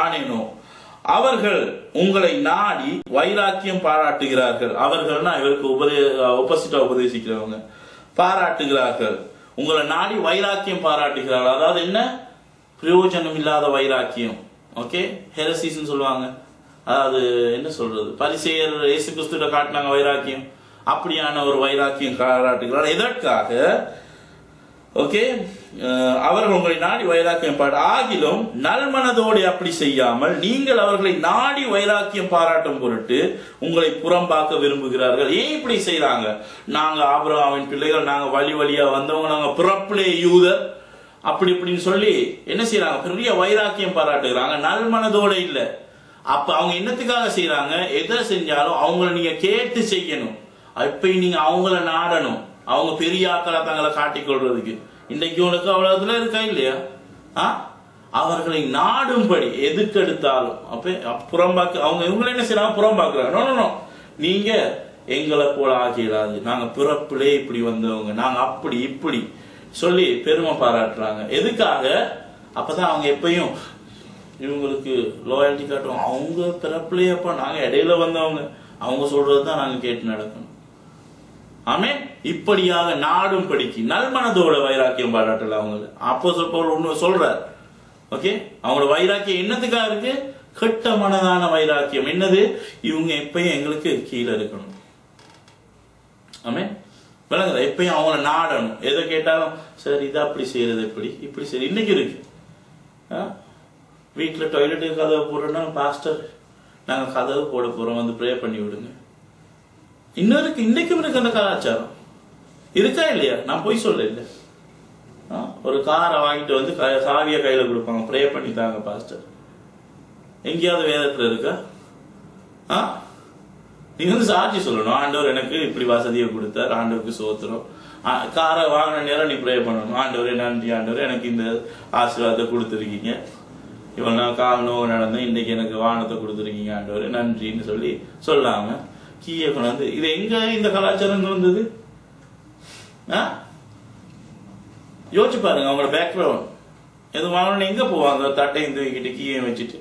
ஆனேனோ அவர்கள் உங்களை நாடி வைராக்கியம் பாராட்டுகிறார்கள். அவர்கள்னா இவருக்கு ஆப்போசிட்டா உபதேசிக்கிறவங்க. பாராட்டுகிறார்கள், உங்களை நாடி வைராக்கியம் பாராட்டுகிறார்கள். அதாவது என்ன? பிரயோஜனம் இல்லாத வைராக்கியம். ஓகே, ஹெரசிஸ் சொல்லுவாங்க. அதாவது என்ன சொல்றது, பரிசேயர் இயேசு கிறிஸ்துவிட்ட காட்டினாங்க வைராக்கியம், அப்படியான ஒரு வைராக்கியம் பாராட்டுகிறார். எதற்காக? ஓகே, அவர்கள் உங்களை நாடி வைராக்கியம் ஆகிலும் நல்மனதோடு அப்படி செய்யாமல் நீங்கள் அவர்களை நாடி வைராக்கியம் பாராட்டும் பொருட்டு உங்களை புறம்பாக்க விரும்புகிறார்கள். ஏன் இப்படி செய்யறாங்க? நாங்க ஆபிரகாமின் பிள்ளைகள், நாங்க வழி வழியா வந்தவங்க, நாங்க பிறப்பிலே யூதர், அப்படி இப்படின்னு சொல்லி என்ன செய்யறாங்க? பெரிய வைராக்கியம் பாராட்டுகிறாங்க, நல்மனதோட இல்ல. அப்ப அவங்க என்னத்துக்காக செய்யறாங்க? எதை செஞ்சாலும் அவங்களை நீங்க கேட்டு செய்யணும். இப்ப நீங்க அவங்கள நாடணும், அவங்க பெரிய ஆக்களா தங்களை காட்டிக்கொள்றதுக்கு. இன்றைக்கு உனக்கு அவ்வளவுல இருக்கா இல்லையா? அவர்களை நாடும்படி எதுக்கு எடுத்தாலும் அப்ப புறம்பாக்கு அவங்க இவங்களை என்ன செய்யறாங்க? புறம்பாக்குறாங்க. நீங்க எங்களை போல ஆகிடாது, நாங்க பிறப்பிலே இப்படி வந்தவங்க, நாங்க அப்படி இப்படி சொல்லி பெருமை பாராட்டுறாங்க. எதுக்காக? அப்பதான் அவங்க எப்பயும் இவங்களுக்கு லோயாலிட்டி காட்டுவோம். அவங்க பிறப்பிலே அப்ப நாங்க இடையில வந்தவங்க, அவங்க சொல்றதுதான் நாங்க கேட்டு நடக்கணும். ஆமே, இப்படியாக நாடும் படிக்கு நல்மனதோட வைராக்கியம் பாராட்டல அவங்க. அப்போ ஒண்ணு சொல்றார். ஓகே, அவங்களோட வைராக்கியம் என்னத்துக்காக இருக்கு? கெட்ட மனதான வைராக்கியம். என்னது? இவங்க எப்பயும் எங்களுக்கு கீழே இருக்கணும். ஆமே, விளங்குதா? எப்பயும் அவங்கள நாடணும். எதை கேட்டாலும் சரி இதை அப்படி செய்யறது, எப்படி இப்படி சரி. இன்னைக்கு இருக்கு வீட்டுல டாய்லெட்டுக்கு கதவை போடுறோம்னா, பாஸ்டர் நாங்க கதவு போட போறோம், வந்து ப்ரே பண்ணி விடுங்க. இன்னொருக்கு இன்னைக்கும் இருக்கு அந்த கலாச்சாரம். இருக்கா இல்லையா? நான் போய் சொல்ல இல்லை. ஒரு காரை வாங்கிட்டு வந்து சாவிய கையில கொடுப்பாங்க, ப்ரே பண்ணி தாங்க பாஸ்டர். எங்கேயாவது வேதத்துல இருக்கா? நீங்க வந்து சாட்சி சொல்லணும், ஆண்டவர் எனக்கு இப்படி வசதியை கொடுத்தார், ஆண்டவருக்கு சோத்திரம். காரை வாங்கின நேரம் நீ ப்ரே பண்ணணும், ஆண்டவரே நன்றி ஆண்டவரே எனக்கு இந்த ஆசீர்வாதத்தை கொடுத்துருக்கீங்க, இவன் நான் கால் நோவு நடந்தேன், இன்னைக்கு எனக்கு வாகனத்தை கொடுத்துருக்கீங்க ஆண்டவரே நன்றின்னு சொல்லி சொல்லாம கீழே கொண்டாந்து. இது எங்க இந்த கலாச்சாரம் வந்தது? யோசிச்சு பாருங்க. அவங்களோட பேக்ரவுண்ட் எது வாங்கணும், எங்க போவாங்க? தட்டையும் தூக்கிட்டு கீழே வச்சுட்டு.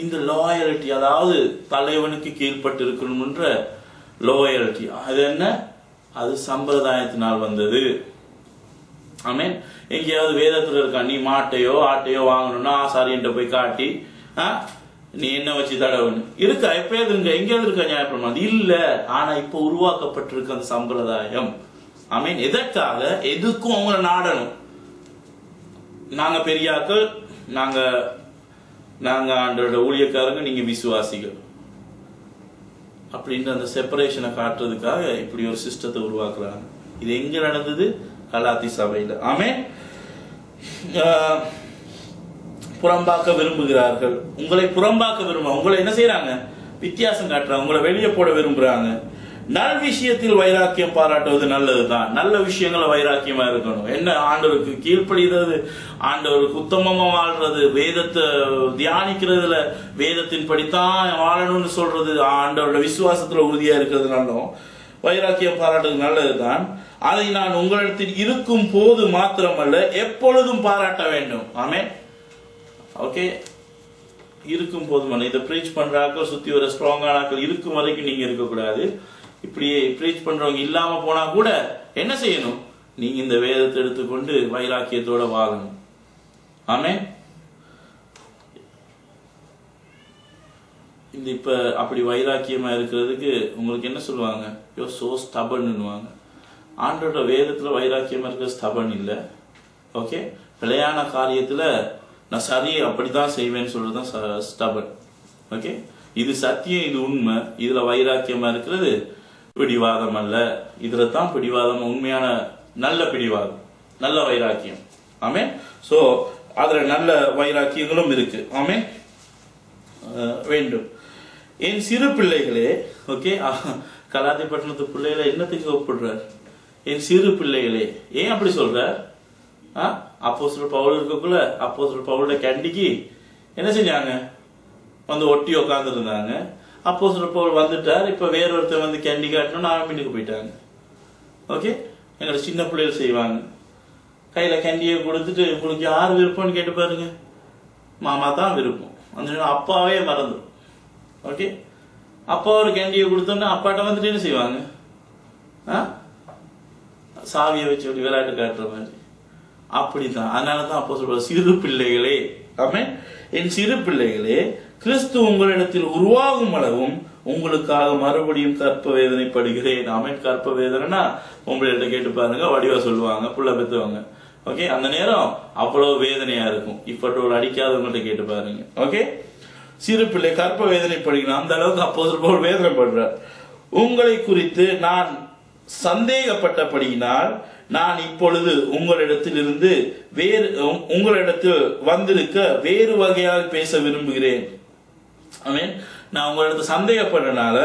இந்த லாயல்டி, அதாவது தலைவனுக்கு கீழ்பட்டு இருக்கணும்ன்ற லாயல்டி, அது என்ன? அது சம்பிரதாயத்தினால் வந்தது. ஆமேன். எங்கேயாவது வேதத்துல இருக்கா, நீ மாட்டையோ ஆட்டையோ வாங்கணும்னா ஆசாரியன்ட்ட போய் காட்டி நீ என்ன வச்சு தடவுன்னு இருக்கா? எப்பயாவது இருங்க, எங்கேயாவது இருக்கா நியாயப்பிரமாணம்? இல்ல. ஆனா இப்ப உருவாக்கப்பட்டிருக்க அந்த சம்பிரதாயம். ஆமீன். எதற்காக? எதுக்கும் அவங்கள நாடணும். நாங்க பெரியாக்கள், நாங்க ஆண்டோட ஊழியக்காரங்க, நீங்க விசுவாசிகள் அப்படின்ற அந்த செப்பரேஷனை காட்டுறதுக்காக இப்படி ஒரு சிஸ்டத்தை உருவாக்குறாங்க. இது எங்க நடந்தது? கலாத்தி சபையில. ஆமேன். புறம்பாக்க விரும்புகிறார்கள், உங்களை புறம்பாக்க விரும்ப, உங்களை என்ன செய்யறாங்க? வித்தியாசம் காட்டுறாங்க, உங்களை வெளியே போட விரும்புறாங்க. நல் விஷயத்தில் வைராக்கியம் பாராட்டுவது நல்லதுதான். நல்ல விஷயங்கள வைராக்கியமா இருக்கணும். என்ன? ஆண்டவருக்கு கீழ்ப்படிகிறது, ஆண்டவருக்கு உத்தமமா வாழ்றது, வேதத்தை தியானிக்கிறதுல வேதத்தின் படித்தான் வாழணும்னு சொல்றது, ஆண்டவரோட விசுவாசத்துல உறுதியா இருக்கிறதுனாலும் வைராக்கியம் பாராட்டுறது நல்லதுதான். அதை நான் உங்களிடத்தில் இருக்கும் போது மாத்திரமல்ல எப்பொழுதும் பாராட்ட வேண்டும். ஆமே. ஓகே, இருக்கும் போதும் இதை ப்ரீச் பண்றாக்கள் சுத்தி ஒரு ஸ்ட்ராங்கான ஆக்கள் இருக்கும் வரைக்கும் நீங்க இருக்கக்கூடாது. இப்படியே ப்ரீச் பண்றவங்க இல்லாம போனா கூட என்ன செய்யணும்? நீங்க இந்த வேதத்தை எடுத்துக்கொண்டு வைராக்கியத்தோட வாழணும். ஆமே. இந்த இப்ப அப்படி வைராக்கியமா இருக்கிறதுக்கு உங்களுக்கு என்ன சொல்லுவாங்க? யோ சோ ஸ்டபன்னுவாங்க. ஆண்டோட வேதத்துல வைராக்கியமா இருக்கிற ஸ்டபன் இல்ல. ஓகே, பிழையான காரியத்துல நான் சரியை அப்படித்தான் செய்வேன்னு சொல்றதுதான் ஸ்டபன். ஓகே, இது சத்தியம், இது உண்மை, இதுல வைராக்கியமா இருக்கிறது பிடிவாதம் அல்ல. இதுல தான் பிடிவாதம், உண்மையான நல்ல பிடிவாதம், நல்ல வைராக்கியம். ஆமே. சோ அதுல நல்ல வைராக்கியங்களும் இருக்கு. ஆமே, வேண்டும். என் சிறு பிள்ளைகளே, ஓகே, கலாத்தி பட்டணத்து பிள்ளைகளை என்னத்துக்கு ஒப்பிடுறார்? என் சிறு பிள்ளைகளே. ஏன் அப்படி சொல்ற? அப்போஸ்தலர் பவுல் இருக்கக்குள்ள அப்போஸ்தலர் பவுலோட கேண்டிக்கு என்ன செஞ்சாங்க? வந்து ஒட்டி உட்கார்ந்து இருந்தாங்க. அப்போஸ்தலர் பவுல் வந்துட்டார். இப்ப வேறொருத்தர் வந்து கேண்டி காட்டணும்னு அவன் பின்னுக்கு போயிட்டாங்க. ஓகே, எங்களோட சின்ன பிள்ளைகள் செய்வாங்க. கையில கேண்டியை கொடுத்துட்டு உங்களுக்கு யார் விருப்பம்னு கேட்டு பாருங்க. மாமா தான் விருப்பம். அந்த அப்பாவே மறந்துடும். ஓகே, அப்பா ஒரு கேண்டியை கொடுத்தோன்னா அப்பாட்ட வந்துட்டு என்ன செய்வாங்க? சாவியை வச்சு விளையாட்டு காட்டுற மாதிரி. அப்படித்தான். அதனாலதான் அப்போ சொல்ற சிறு பிள்ளைகளே, ஆமென், என் சிறு பிள்ளைகளே, கிறிஸ்து உங்களிடத்தில் உருவாகும் அளவும் உங்களுக்காக மறுபடியும் கற்ப வேதனைப்படுகிறேன். ஆமென். கற்ப வேதனைனா உங்கள்கிட்ட கேட்டு பாருங்க, வடிவா சொல்லுவாங்க புள்ள பெற்றவங்க. ஓகே, அந்த நேரம் அவ்வளவு வேதனையா இருக்கும். இப்ப அடிக்காதவங்கள்ட்ட கேட்டு பாருங்க. ஓகே, சிறு பிள்ளை கற்ப வேதனைப்படுகிறான். அந்த அளவுக்கு அப்போஸ்தலர் பவுல் வேதனைப்படுறார். உங்களை குறித்து நான் சந்தேகப்பட்டபடியினால் நான் இப்பொழுது உங்களிடத்தில் வந்திருக்க வேறு வகையாக பேச விரும்புகிறேன். ஆமென். நான் உங்களிடத்துல சந்தேகப்படுறதுனால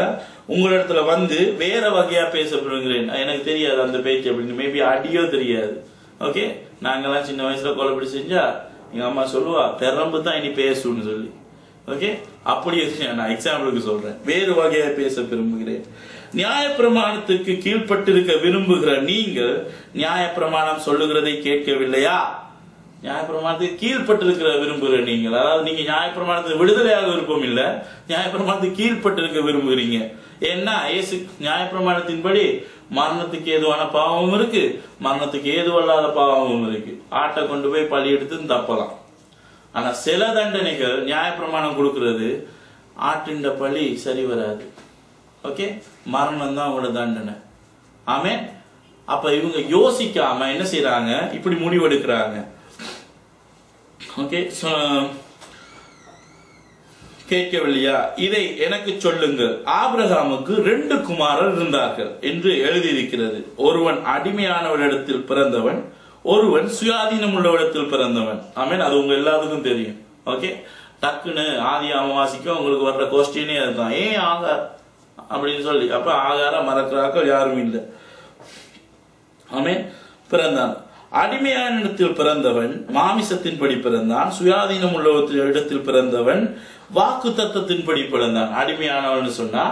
உங்களிடத்துல வந்து வேற வகையா பேச விரும்புகிறேன். எனக்கு தெரியாது அந்த பேச்சு அப்படின்னு, மேபி அடியோ தெரியாது. ஓகே, நாங்கெல்லாம் சின்ன வயசுல கொலைப்படி செஞ்சா எங்க அம்மா சொல்லுவா பெரம்பு தான் இனி பேசுன்னு சொல்லி. ஓகே, அப்படியே நான் எக்ஸாம்பிளுக்கு சொல்றேன். வேறு வகையா பேச விரும்புகிறேன். நியாயப்பிரமாணத்துக்கு கீழ்பட்டிருக்க விரும்புகிற நீங்கள் நியாயப்பிரமாணம் சொல்லுகிறதை கேட்கவில்லையா? நியாயப்பிரமாணத்துக்கு கீழ்பட்டிருக்கிற விரும்புகிற நீங்கள், அதாவது நீங்க நியாயப்பிரமாணத்துக்கு விடுதலையாக விருப்பம் இல்ல, நியாயப்பிரமாணத்துக்கு கீழ்பட்டிருக்க விரும்புகிறீங்க. ஏன்னா இயேசு நியாயப்பிரமாணத்தின்படி மரணத்துக்கு ஏதுவான பாவமும் இருக்கு, மரணத்துக்கு ஏதுவல்லாத பாவமும் இருக்கு. ஆட்டை கொண்டு போய் பழி எடுத்து தப்பலாம். ஆனா சில தண்டனைகள் நியாயப்பிரமாணம் கொடுக்கிறது, ஆட்டின் பழி சரி வராது. ஓகே, மரணம் தான் அவங்களோட தண்டனை. ஆமென். அப்ப இவங்க யோசிக்காம என்ன செய்யறாங்க? இப்படி முடிவெடுக்கிறாங்க. ஓகே, கேட்கவில்லையா? இதை எனக்கு சொல்லுங்கள். ஆபிரகாமுக்கு 2 குமாரர் இருந்தார்கள் என்று எழுதியிருக்கிறது. ஒருவன் அடிமையானவரிடத்தில் பிறந்தவன், ஒருவன் சுயாதீனம் உள்ளவரிடத்தில் பிறந்தவன். ஆமென். அது உங்க எல்லாத்துக்கும் தெரியும். ஓகே, டக்குன்னு ஆதி அமாவாசைக்கும் உங்களுக்கு வர்ற கொஸ்டினே அதுதான், ஏன் ஆகார் அப்படின்னு சொல்லி. அப்ப ஆகார மறக்கிறாக்கள் யாரும் இல்லை. ஆமென். பிறந்தான். அடிமையான இடத்தில் பிறந்தவன் மாமிசத்தின்படி பிறந்தான், சுயாதீனம் உள்ள இடத்தில் பிறந்தவன் வாக்கு தத்தத்தின்படி பிறந்தான். அடிமையானவன் சொன்னா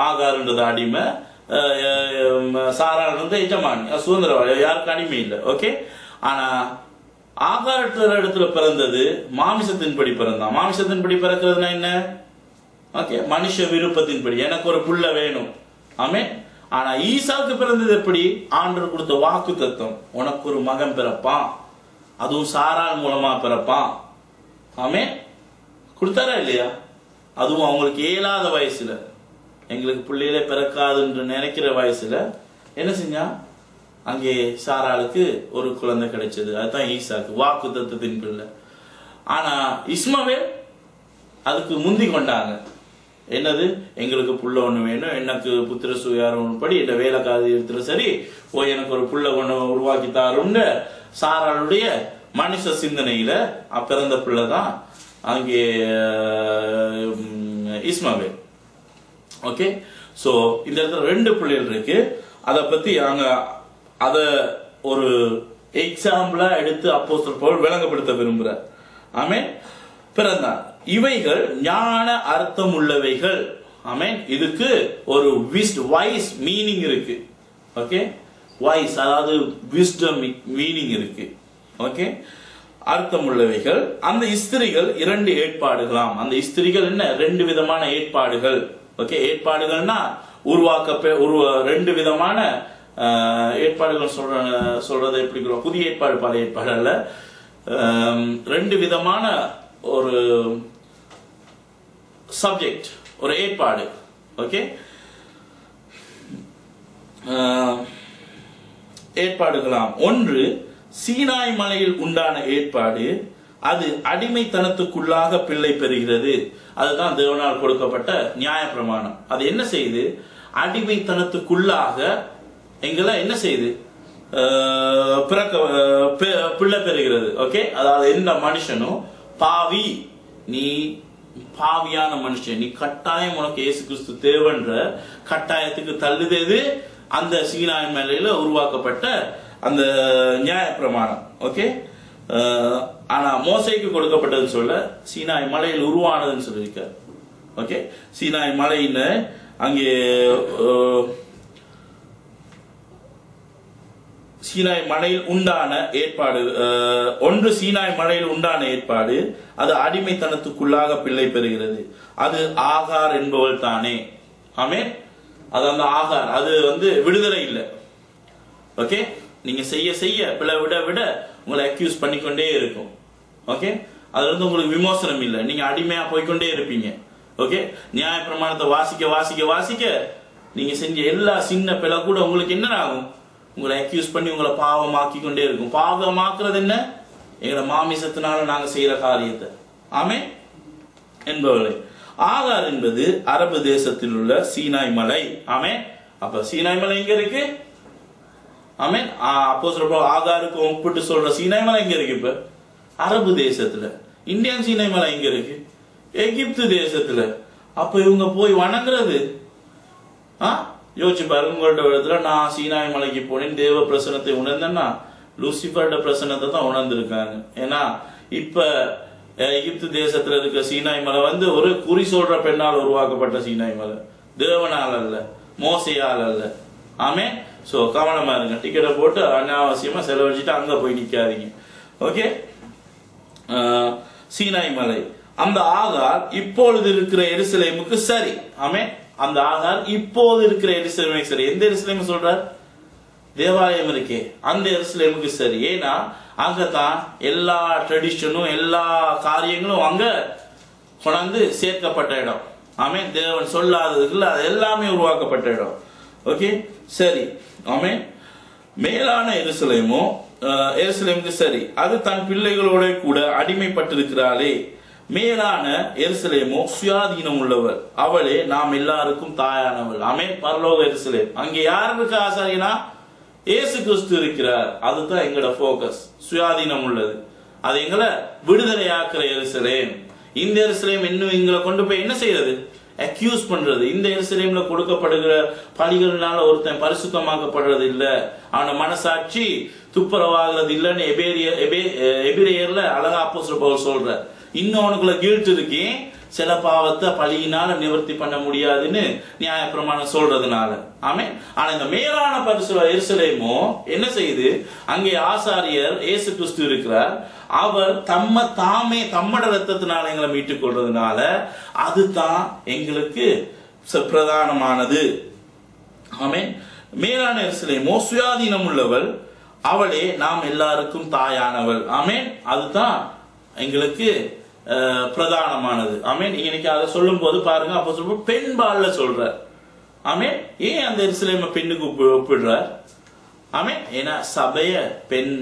ஆகார்ன்றது அடிமை, சாரான்றது எஜமானி, சுதந்திரவாதி, யாருக்கு அடிமை இல்லை. ஓகே, ஆனா ஆகார் இடத்துல பிறந்தது மாமிசத்தின்படி பிறந்தான். மாமிசத்தின்படி பிறக்கிறதுனா என்ன? ஓகே, மனுஷ விருப்பத்தின்படி எனக்கு ஒரு புள்ள வேணும். ஆமென். ஆனா ஈசாக்கு பிறந்தது எப்படி? ஆண்டவர் கொடுத்த வாக்கு தத்தம், உனக்கு ஒரு மகன் பிறப்பான், அதுவும் சாராள் மூலமா பிறப்பான். ஆமென். கொடுத்தாரா இல்லையா? அதுவும் அவங்களுக்கு இயலாத வயசுல, எங்களுக்கு பிள்ளைகளே பிறக்காதுன்னு நினைக்கிற வயசுல என்ன செஞ்சா? அங்கே சாராளுக்கு ஒரு குழந்தை கிடைச்சது. அதுதான் ஈசாக்கு, வாக்கு தத்தத்தின் பிள்ளை. ஆனா இஸ்மவேல் அதுக்கு முந்தி கொண்டாங்க. என்னது? எங்களுக்கு புள்ள ஒண்ணு வேணும், எனக்கு புத்திர சுயாரம் படி என் வேலைக்காரி இடத்துல சரி போய் எனக்கு ஒரு புள்ள ஒண்ணு உருவாக்கி தாருன்னு சாராளுடைய மனுஷ சிந்தனையில பிறந்த பிள்ளை தான் அங்கே இஸ்மவேல். ஓகே, சோ இந்த இடத்துல 2 பிள்ளைகள் இருக்கு. அதை பத்தி அத ஒரு எக்ஸாம்பிளா எடுத்து அப்போஸ்தலர் பவுல் விளங்கப்படுத்த விரும்புறார். ஆமென். பிறந்தான். இவைகள் ஞான அர்த்தம் உள்ளவைகள். ஆமென். இதுக்கு ஒரு வைஸ் மீனிங் இருக்கு. ஓகே, வைஸ் அதாவது விஸ்டம் மீனிங் இருக்கு. ஓகே, அர்த்தம் உள்ளவைகள். அந்த ஸ்திரிகள் 2 ஏற்பாடுகளாம். அந்த ஸ்திரிகள் என்ன? 2 விதமான ஏற்பாடுகள். ஓகே, ஏற்பாடுகள்னா 2 விதமான ஏற்பாடுகள் சொல்றது எப்படி? புதிய ஏற்பாடு பழைய ஏற்பாடு அல்ல, 2 விதமான ஒரு சப்ஜெக்ட், ஒரு ஏற்பாடு. ஓகே, ஏற்பாடுகளாம். ஒன்று சீனாய் மலையில் உண்டான ஏற்பாடு, அது அடிமைத்தனத்துக்குள்ளாக பிள்ளை பெறுகிறது. அதுதான் தேவனால் கொடுக்கப்பட்ட நியாயப்பிரமாணம். அது என்ன செய்யுது? அடிமைத்தனத்துக்குள்ளாக எங்களை என்ன செய்யுது? பிள்ளை பெறுகிறது. ஓகே, அதாவது எந்த மனுஷனும் பாவி, நீ பாவியான மனுஷன், நீ கட்டாயம் உனக்கு இயேசு கிறிஸ்து தேவன்ற கட்டாயத்துக்கு தள்ளுதேது அந்த சீனாய் மலையில உருவாக்கப்பட்ட அந்த நியாய பிரமாணம். ஓகே, ஆனா மோசைக்கு கொடுக்கப்பட்டதுன்னு சொல்ல சீனாய் மலையில் உருவானதுன்னு சொல்லியிருக்கார். ஓகே, சீனாய் மலைன்னு அங்கே சீனாய் மலையில் உண்டான ஏற்பாடு ஒன்று. சீனாய் மலையில் உண்டான ஏற்பாடு அது அடிமைத்தனத்துக்குள்ளாக பிள்ளை பெறுகிறது. அது ஆகார் என்பவள் தானே. ஆமென். அது அந்த ஆகார் அது விடுதலை இல்லை. ஓகே, நீங்க செய்ய செய்ய பிள்ளை விட விட உங்களை அக்யூஸ் பண்ணிக்கொண்டே இருக்கும். ஓகே, அதுல உங்களுக்கு விமோசனம் இல்லை. நீங்க அடிமையா போய்கொண்டே இருப்பீங்க. ஓகே, நியாய பிரமாணத்தை வாசிக்க வாசிக்க வாசிக்க நீங்க செஞ்ச எல்லா சின்ன பிள்ளை கூட உங்களுக்கு என்ன ஆகும்? உங்களை அக்யூஸ் பண்ணி உங்களை பாவமாக்கி கொண்டே இருக்கும். பாவமாக்குறது என்ன? எங்களோட மாமிசத்தினால நாங்க செய்யற காரியத்தை. ஆமென் என்பவர்களே, ஆகார் என்பது அரபு தேசத்தில் உள்ள சீனாய் மலை. ஆமென். அப்ப சீனாய் மலை எங்க இருக்கு? ஆமென். அப்போஸ்தலர் ஆகாருக்கு ஒப்பிட்டு சொல்ற சீனாய் மலை எங்க இருக்கு? இப்ப அரபு தேசத்துல. இந்தியன் சீனாய் மலை எங்க இருக்கு? எகிப்து தேசத்துல. அப்ப இவங்க போய் வணங்குறது யோசிச்சு பாருங்க. உங்கள்ட்ட இடத்துல நான் சீனாய் மலைக்கு போனேன், தேவ பிரசனத்தை உணர்ந்தேன்னா லூசிபரோட பிரசனத்தை தான் உணர்ந்திருக்காங்க. ஏன்னா இப்ப எகிப்து தேசத்துல இருக்க சீனாய் மலை ஒரு குறி சொல்ற பெண்ணால் உருவாக்கப்பட்ட சீனாய் மலை, தேவனால் அல்ல, மோசையால் அல்ல. ஆமே. சோ கவனமா இருங்க. டிக்கெட்டை போட்டு அனாவசியமா செலவழிச்சுட்டு அங்க போய் நிக்காதீங்க. ஓகே, சீனாய் மலை. அந்த ஆகார் இப்பொழுது இருக்கிற எருசலேமுக்கு சரி. ஆமே. அந்த ஆகார் இப்போது இருக்கிற எருசலேமுக்கு சரி. எந்த எருசலேம் சொல்றார்? தேவாலயம் இருக்கே அந்த எருசலேமுக்கு சரி. ஏன்னா அங்கதான் எல்லா ட்ரெடிஷனும் எல்லா காரியங்களும் அங்க கொண்டாந்து சேர்க்கப்பட்ட இடம். ஆமே. தேவன் சொல்லாததுக்குள்ள அது எல்லாமே உருவாக்கப்பட்ட இடம். ஓகே, சரி. ஆமே. மேலான எருசலேமுக்கு சரி. அது தன் பிள்ளைகளோட கூட அடிமைப்பட்டிருக்கிறாளே. மேலான எருசலேமோ சுயாதீனம் உள்ளவள், அவளே நாம் எல்லாருக்கும் தாயானவள். ஆமென். பரலோக எருசலேம். அங்கே யார் இருக்க ஆசாரியனா? இயேசு கிறிஸ்து இருக்கிறார். அதுதான் எங்களோட போக்கஸ். சுயாதீனம் உள்ளது. அது எங்களை விடுதலையாக்குற எருசலேம். இந்த எருசலேம் இன்னும் எங்களை கொண்டு போய் என்ன செய்யறது? அக்யூஸ் பண்றது. இந்த எருசலேம்ல கொடுக்கப்படுகிற பலிகள்னால ஒருத்தன் பரிசுத்தமாக்கப்படுறது இல்ல, அவன மனசாட்சி துப்புரவாகிறது இல்லன்னு எபிரேயர்ல அழகா அப்போஸ்தலர் பவுல் சொல்ற. இன்னும் அவனுக்குள்ள கில்ட் இருக்கு, சில பாவத்தை பலியினால நிவர்த்தி பண்ண முடியாதுன்னு நியாய பிரமாணம் சொல்றதுனால. ஆமே. ஆனா இந்த மேலான பரிசுத்த எருசலேமோ என்ன செய்யுது? அங்கே ஆசாரியர் இயேசு கிறிஸ்து இருக்கிறார். அவர் தாமே தம்மட ரத்தத்தினால எங்களை மீட்டுக் கொள்றதுனால அதுதான் எங்களுக்கு பிரதானமானது. ஆமே. மேலான எருசலேமோ சுயாதீனம் உள்ளவள், அவளே நாம் எல்லாருக்கும் தாயானவள். ஆமே. அதுதான் எங்களுக்கு பிரதானமானது. ஆமென். இன்னைக்கு அதை சொல்லும் போது பாருங்க, அப்போ சொல்ல பெண்பால்ல சொல்ற. ஆமென். ஏன் அந்த எருசலேம பெண்ணுக்கு ஒப்பிடுறார்? ஆமென். ஏன்னா சபைய பெண்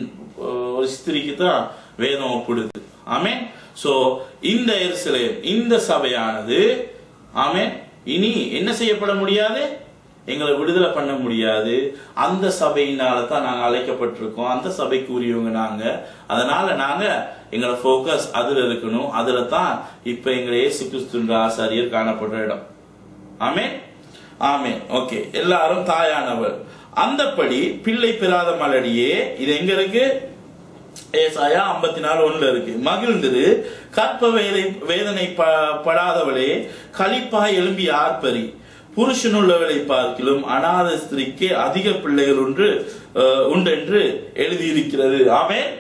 ஒரு ஸ்திரிக்கு தான் வேதம் ஒப்பிடுது. ஆமென். சோ இந்த எருசலேம், இந்த சபையானது ஆமென் இனி என்ன செய்யப்பட முடியாது? எங்களை விடுதலை பண்ண முடியாது. அந்த சபையினால தான் நாங்க அழைக்கப்பட்டிருக்கோம். அந்த சபைக்கு உரியவங்க நாங்க. அதனால நாங்க எங்களோட போக்கஸ் அதுல இருக்கணும். அதுல தான் இப்ப எங்க இயேசு கிறிஸ்து ஆசாரியர் காணப்படுற இடம். ஆமென். ஆமென். ஓகே, எல்லாரும் தாயானவர். அந்தப்படி பிள்ளை பெறாத மலடியே, இது எங்க இருக்கு? ஏசாயா 54:1 இருக்கு. மகிழ்ந்தது கற்ப வேதனை படாதவளே, களிப்பாய் எழும்பி ஆர்ப்பரி. புருஷனுள்ளவளை பார்க்கிலும் அநாத ஸ்திரீக்கு அதிக பிள்ளைகள் உண்டென்று எழுதியிருக்கிறது. ஆமென்.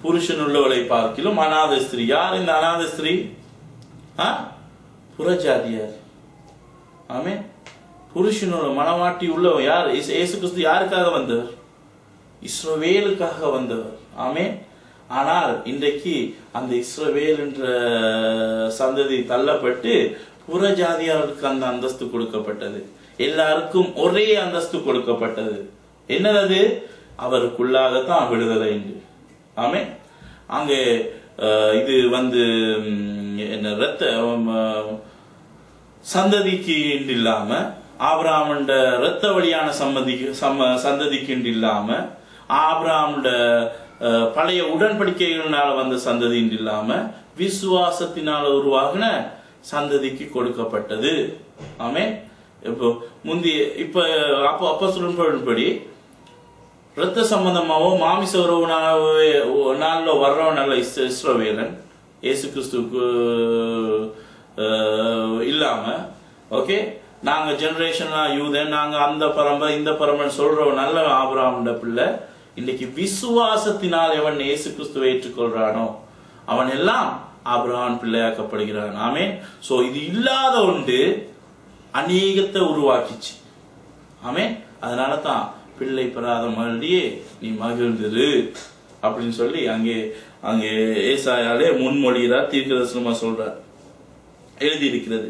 புருஷனுள்ளவளை பார்க்கிலும் அநாத ஸ்திரீ. யார் இந்த அநாத ஸ்திரீ? புறஜாதியார். ஆமென். புருஷனோட மனவாட்டி உள்ளவன் யார்? இயேசு கிறிஸ்து யாருக்காக வந்தவர்? இஸ்ரவேலுக்காக வந்தவர். ஆமென். ஆனால் இன்றைக்கு அந்த இஸ்ரவேல் என்ற சந்ததி தள்ளப்பட்டு புறஜாதியாருக்கு அந்த அந்தஸ்து கொடுக்கப்பட்டது. எல்லாருக்கும் ஒரே அந்தஸ்து கொடுக்கப்பட்டது. என்னது? அவருக்குள்ளாகத்தான் விடுதலை என்று. ஆமென். அங்கே இது என்ன ரத்த சந்ததிக்கு இல்லாம, ஆபிரகாமோட ரத்த வழியான சந்ததிக்கு இல்லாம, ஆபிரகாமோட பழைய உடன்படிக்கைகளால வந்த சந்ததி இல்லாம விசுவாசத்தினால உருவாகின சந்ததிக்கு கொடுக்கப்பட்டது. ஆமென். இப்போ முந்தி இப்ப அப்போஸ்தலன்படி இரத்த சம்பந்தமாவோ மாமிச உறவுனாவே நாள்ல வர்றவன் நல்ல இஸ்ரவேலன் இயேசு கிறிஸ்துவுக்கு இல்லாம ஓகே நாங்க ஜெனரேஷனா யூதன் நாங்க அந்த பரம்பரை இந்த பரம்பரை சொல்றவன் நல்ல ஆபிரகாமுடைய பிள்ளை. இன்னைக்கு விசுவாசத்தினால் எவன் இயேசு கிறிஸ்துவை ஏற்றுக்கொள்றானோ அவன் எல்லாம் ஆபிரகாம் பிள்ளையாக்கப்படுகிறான். ஆமென். சோ இது இல்லாத ஒன்று அநேகத்தை உருவாக்கிச்சு. ஆமென். அதனால தான் பிள்ளை பெறாத மகளியே நீ மகிழ்ந்திரு அப்படின்னு சொல்லி அங்கே ஏசாயாலே முன்மொழிகிறார், தீர்க்கதரிசனமா சொல்றார், எழுதி இருக்கிறது.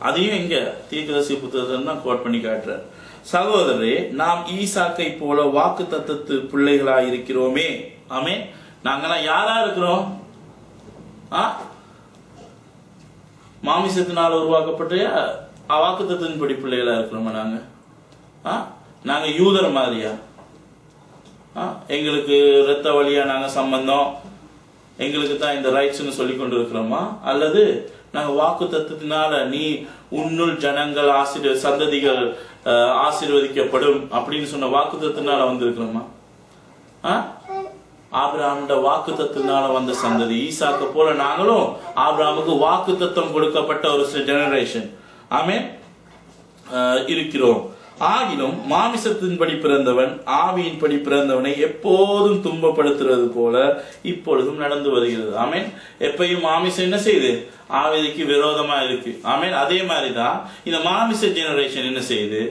அதையும் இங்க தீர்க்கதரிசி புத்தகத்தில் தான் கோட் பண்ணி காட்டுறார். சகோதரரே, நாம் ஈசாக்கை போல வாக்கு தத்தத்து பிள்ளைகளா இருக்கிறோமே. ஆமென். நாங்கெல்லாம் யாரா இருக்கிறோம்? மாமிசத்தினால் உருவாக்கப்பட்ட வாக்கு தத்தத்தின்படி பிள்ளைகளா இருக்கிறோமா? நாங்க யூதர் மாதிரியா? எங்களுக்கு இரத்த வழியா நாங்க சம்பந்தம், எங்களுக்கு தான் இந்த ரைட்ஸ் சொல்லி கொண்டு இருக்கிறோமா? அல்லது நாங்க வாக்கு தத்துவத்தினால நீ உன்னுள் ஜனங்கள் சந்ததிகள் ஆசீர்வதிக்கப்படும் அப்படின்னு சொன்ன வாக்கு தத்துவத்தினால வந்திருக்கிறோமா? ஆபிரகாமுடைய வாக்கு தத்துவத்தினால வந்த சந்ததி ஈசாக்க போல நாங்களும் ஆபிரகாமுக்கு வாக்கு தத்துவம் கொடுக்கப்பட்ட ஒரு ஜெனரேஷன் ஆமென் இருக்கிறோம். ஆகிலும் மாமிசத்தின்படி பிறந்தவன் ஆவியின்படி பிறந்தவனை எப்போதும் துன்பப்படுத்துறது போல இப்பொழுதும் நடந்து வருகிறது. ஆமென். எப்பயும் மாமிசம் என்ன செய்யுது? ஆவிக்கு விரோதமா இருக்கு. ஆமென். அதே மாதிரிதான் இந்த மாமிச ஜெனரேஷன் என்ன செய்யுது?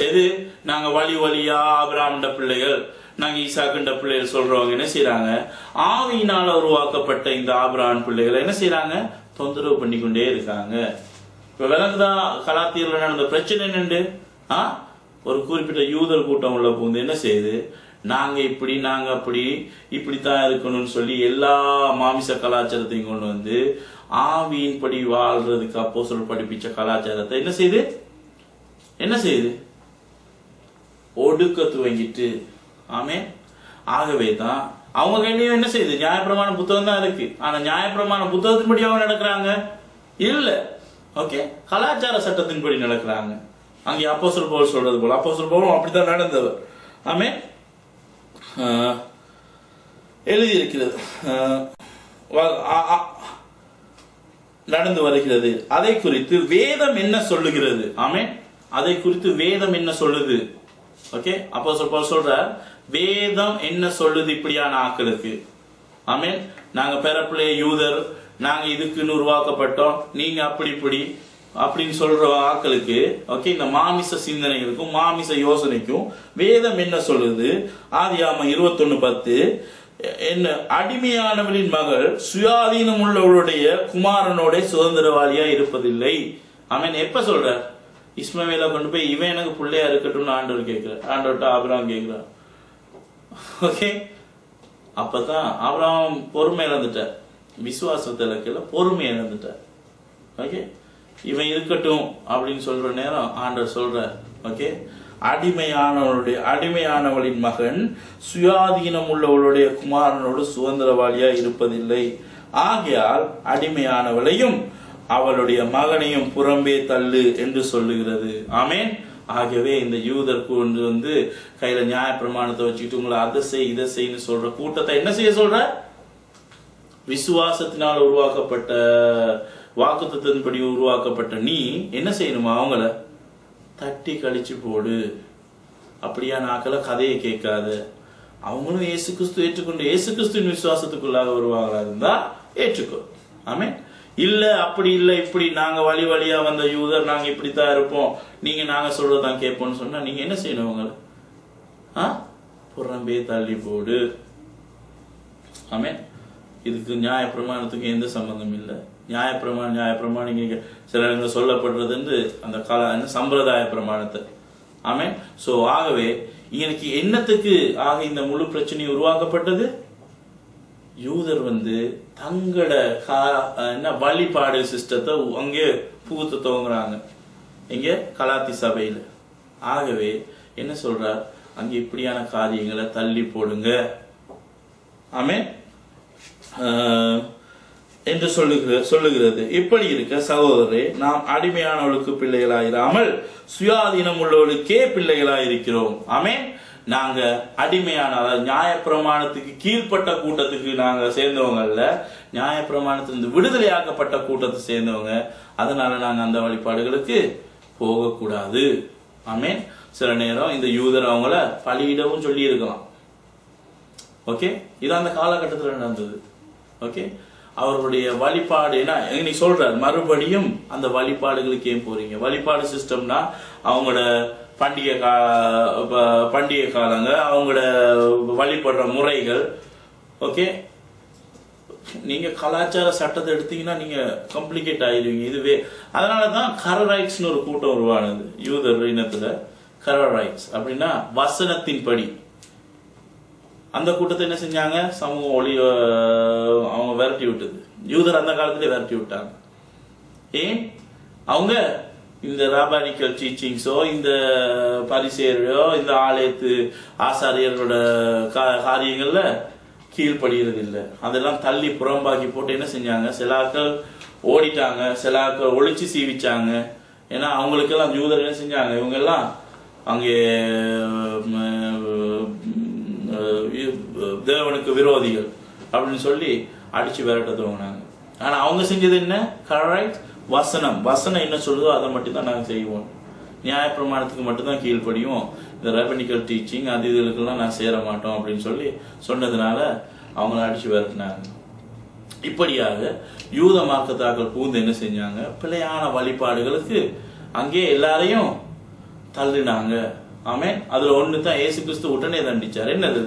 எது நாங்க வழியா ஆபிரகாமுடைய பிள்ளைகள், நாங்க ஈசாக்குண்ட பிள்ளைகள் சொல்றவங்க என்ன செய்யறாங்க? ஆவியினால உருவாக்கப்பட்ட இந்த ஆபிரகாம் பிள்ளைகளை என்ன செய்யறாங்க? தொந்தரவு பண்ணிக்கொண்டே இருக்காங்க. இப்ப விலங்குதான் கலாத்தியர்ல நடந்த பிரச்சனை என்னண்டு ஒரு குறிப்பிட்ட யூதர் கூட்டம் உள்ள போது என்ன செய்யுது? நாங்க இப்படி நாங்க அப்படி இப்படித்தான் இருக்கணும்னு சொல்லி எல்லா மாமிச கலாச்சாரத்தையும் கொண்டு வந்து ஆவியின்படி வாழ்றதுக்கு அப்போஸ்தலர் படிப்பிச்ச கலாச்சாரத்தை என்ன செய்யுது? ஒடுக்க துவங்கிட்டு. ஆமென். ஆகவே தான் அவங்க கையிலயும் என்ன செய்யுது? நியாயப்பிரமாண புத்தகம் தான் இருக்கு. ஆனா நியாயப்பிரமாண புத்தகத்தின்படி அவங்க நடக்கிறாங்க இல்ல. ஓகே, கலாச்சார சட்டத்தின்படி நடக்கிறாங்க. அங்கே அப்போஸ்தலர் பவுல் சொல்றது போல அப்போஸ்தலர் பவுலும் அப்படித்தான் நடந்தவர். ஆமென். எழுதி இருக்கிறது, நடந்து வருகிறது. அதை குறித்து வேதம் என்ன சொல்லுகிறது? ஆமென். அதை குறித்து வேதம் என்ன சொல்லுது? ஓகே, அப்போஸ்தலர் பவுல் சொல்றார், வேதம் என்ன சொல்லுது இப்படியான ஆக்களுக்கு? ஆமென். நாங்க பிறப்பிலே யூதர், நாங்க இதுக்குன்னு உருவாக்கப்பட்டோம், நீங்க அப்படி இப்படி அப்படின்னு சொல்ற ஆக்களுக்கு ஓகே, இந்த மாமிச சிந்தனைகளுக்கும் மாமிச யோசனைக்கும் வேதம் என்ன சொல்லுது? ஆதியாகமம் 21:10 என்ன? அடிமையானவரின் மகள் சுயாதீனம் உள்ளவருடைய குமாரனோட சுதந்திரவாளியா இருப்பதில்லை. ஆமென். எப்ப சொல்ற? இஸ்மவேலை கொண்டு போய் இவன் எனக்கு பிள்ளையா இருக்கட்டும்னு ஆண்டவர் கேட்கிறார். ஆண்டவர்கிட்ட ஆபிரகாம் கேட்கிறார். ஓகே, அப்பதான் ஆபிரகாம் பொறுமை இழந்துட்டார், விசுவாசத்தை இலக்கில பொறுமை இழந்துட்டார். ஓகே, இவன் இருக்கட்டும் அப்படின்னு சொல்ற நேரம் ஆண்டவர் சொல்ற ஓகே, அடிமையானவளின் மகன் சுயாதீனம் உள்ளவளுடைய குமாரனோடு சுதந்திரவாளியா இருப்பதில்லை. ஆகையால் அடிமையானவளையும் அவளுடைய மகனையும் புறம்பே தள்ளு என்று சொல்லுகிறது. ஆமென். ஆகவே இந்த யூதருக்கு வந்து கையில நியாய பிரமாணத்தை வச்சுக்கிட்டு உங்களை அதை செய் இதை செய்யு சொல்ற கூட்டத்தை என்ன செய்ய சொல்ற? விசுவாசத்தினால் உருவாக்கப்பட்ட வாக்குத்தத்தின்படி உருவாக்கப்பட்ட நீ என்ன செய்யணுமா? அவங்கள தட்டி கழிச்சு போடு. அப்படியா நாக்கள கதையை கேட்காத. அவங்களும் இயேசு கிறிஸ்து ஏற்றுக்கொண்டு இயேசு கிறிஸ்துவின் விசுவாசத்துக்குள்ளாக வருவாங்களா இருந்தா ஏற்றுக்கோ. ஆமென். இல்ல அப்படி இல்ல இப்படி நாங்க வழியா வந்த யூதர், நாங்க இப்படித்தான் இருப்போம், நீங்க நாங்க சொல்றதான் கேட்போம்னு சொன்னா நீங்க என்ன செய்யணும்? அவங்கள புறம்பே தள்ளி போடு. ஆமென். இதுக்கு நியாய பிரமாணத்துக்கு எந்த சம்பந்தம் இல்லை. நியாயப்பிரமாணம் இங்க சில இடங்கள் சொல்லப்படுறது அந்த கால சம்பிரதாய பிரமாணத்தை. ஆமென். சோ ஆகவே இன்னைக்கு என்னத்துக்கு இந்த முழு பிரச்சனை உருவாக்கப்பட்டது? யூதர் வந்து தங்களோட வழிபாடு சிஸ்டத்தை அங்கே புகுத்த துவங்குறாங்க, இங்க கலாத்தி சபையில. ஆகவே என்ன சொல்றார்? அங்க இப்படியான காரியங்களை தள்ளி போடுங்க. ஆமென். என்று சொல்லுகிறது. இப்படி இருக்க சகோதரரே, நாம் அடிமையானவர்களுக்கு பிள்ளைகளாயிராமல் சுயாதீனம் உள்ளவர்களுக்கே பிள்ளைகளாயிருக்கிறோம். ஆமென். நாங்க அடிமையான நியாயப்பிரமாணத்துக்கு கீழ்பட்ட கூட்டத்துக்கு நாங்க சேர்ந்தவங்க அல்ல, நியாயப்பிரமாணத்திலிருந்து விடுதலையாக்கப்பட்ட கூட்டத்தை சேர்ந்தவங்க. அதனால நாங்க அந்த வழிபாடுகளுக்கு போகக்கூடாது. ஆமென். சில நேரம் இந்த யூதர் அவங்கள பலியிடவும் சொல்லி இருக்கலாம். ஓகே, இது அந்த காலகட்டத்தில் நடந்தது. ஓகே, அவருடைய வழிபாடு என்ன சொல்றார், மறுபடியும் அந்த வழிபாடுகளுக்கு ஏன் போறீங்க? வழிபாடு சிஸ்டம்னா அவங்களோட பண்டிகை காலங்க, அவங்களோட வழிபடுற முறைகள். ஓகே, நீங்க கலாச்சார சட்டத்தை எடுத்தீங்கன்னா நீங்க காம்ப்ளிகேட் ஆயிருவீங்க. இதுவே அதனாலதான் கரரைட்ஸ் ஒரு கூட்டம் உருவானது யூதர் இனத்துல. கரரைட்ஸ் அப்படின்னா வசனத்தின் படி. அந்த கூட்டத்தை என்ன செஞ்சாங்க, சமூக ஒளி அவங்க விரட்டி விட்டது. யூதர் அந்த காலத்திலே விரட்டி விட்டாங்க. ஏன்? அவங்க இந்த ராபானிக்கல் டீச்சிங்ஸோ, இந்த பரிசேயரோ, இந்த ஆலயத்து ஆசாரியர்களோட காரியங்கள்ல கீழ்படுகிறது இல்லை. அதெல்லாம் தள்ளி புறம்பாக்கி போட்டு என்ன செஞ்சாங்க, சிலாக்கள் ஓடிட்டாங்க, சிலாக்கள் ஒழிச்சு சீவிச்சாங்க. ஏன்னா அவங்களுக்கெல்லாம் யூதர் என்ன செஞ்சாங்க, இவங்க எல்லாம் அங்கே தேவனுக்கு விரோதிகள் அப்படின்னு சொல்லி அடிச்சு விரட்ட துவங்கினாங்க. ஆனா அவங்க செஞ்சது என்ன, கரெக்ட் வசனம். வசனம் என்ன சொல்லுதோ அதை மட்டும் தான் நாங்க செய்வோம். நியாயப்பிரமாணத்துக்கு மட்டும்தான் கீழ்படியும். இந்த ராபினிக்கல் டீச்சிங் அது இதுக்கெல்லாம் நான் சேர மாட்டோம் அப்படின்னு சொல்லி சொன்னதுனால அவங்கள அடிச்சு விரட்டினாங்க. இப்படியாக யூத மார்க்கத்தாக்கள் பூந்து என்ன செஞ்சாங்க, பிழையான வழிபாடுகளுக்கு அங்கே எல்லாரையும் தள்ளினாங்க. ஆமென். அதுல ஒண்ணுதான் இயேசு கிறிஸ்து உடனே தண்டிச்சார். என்னது?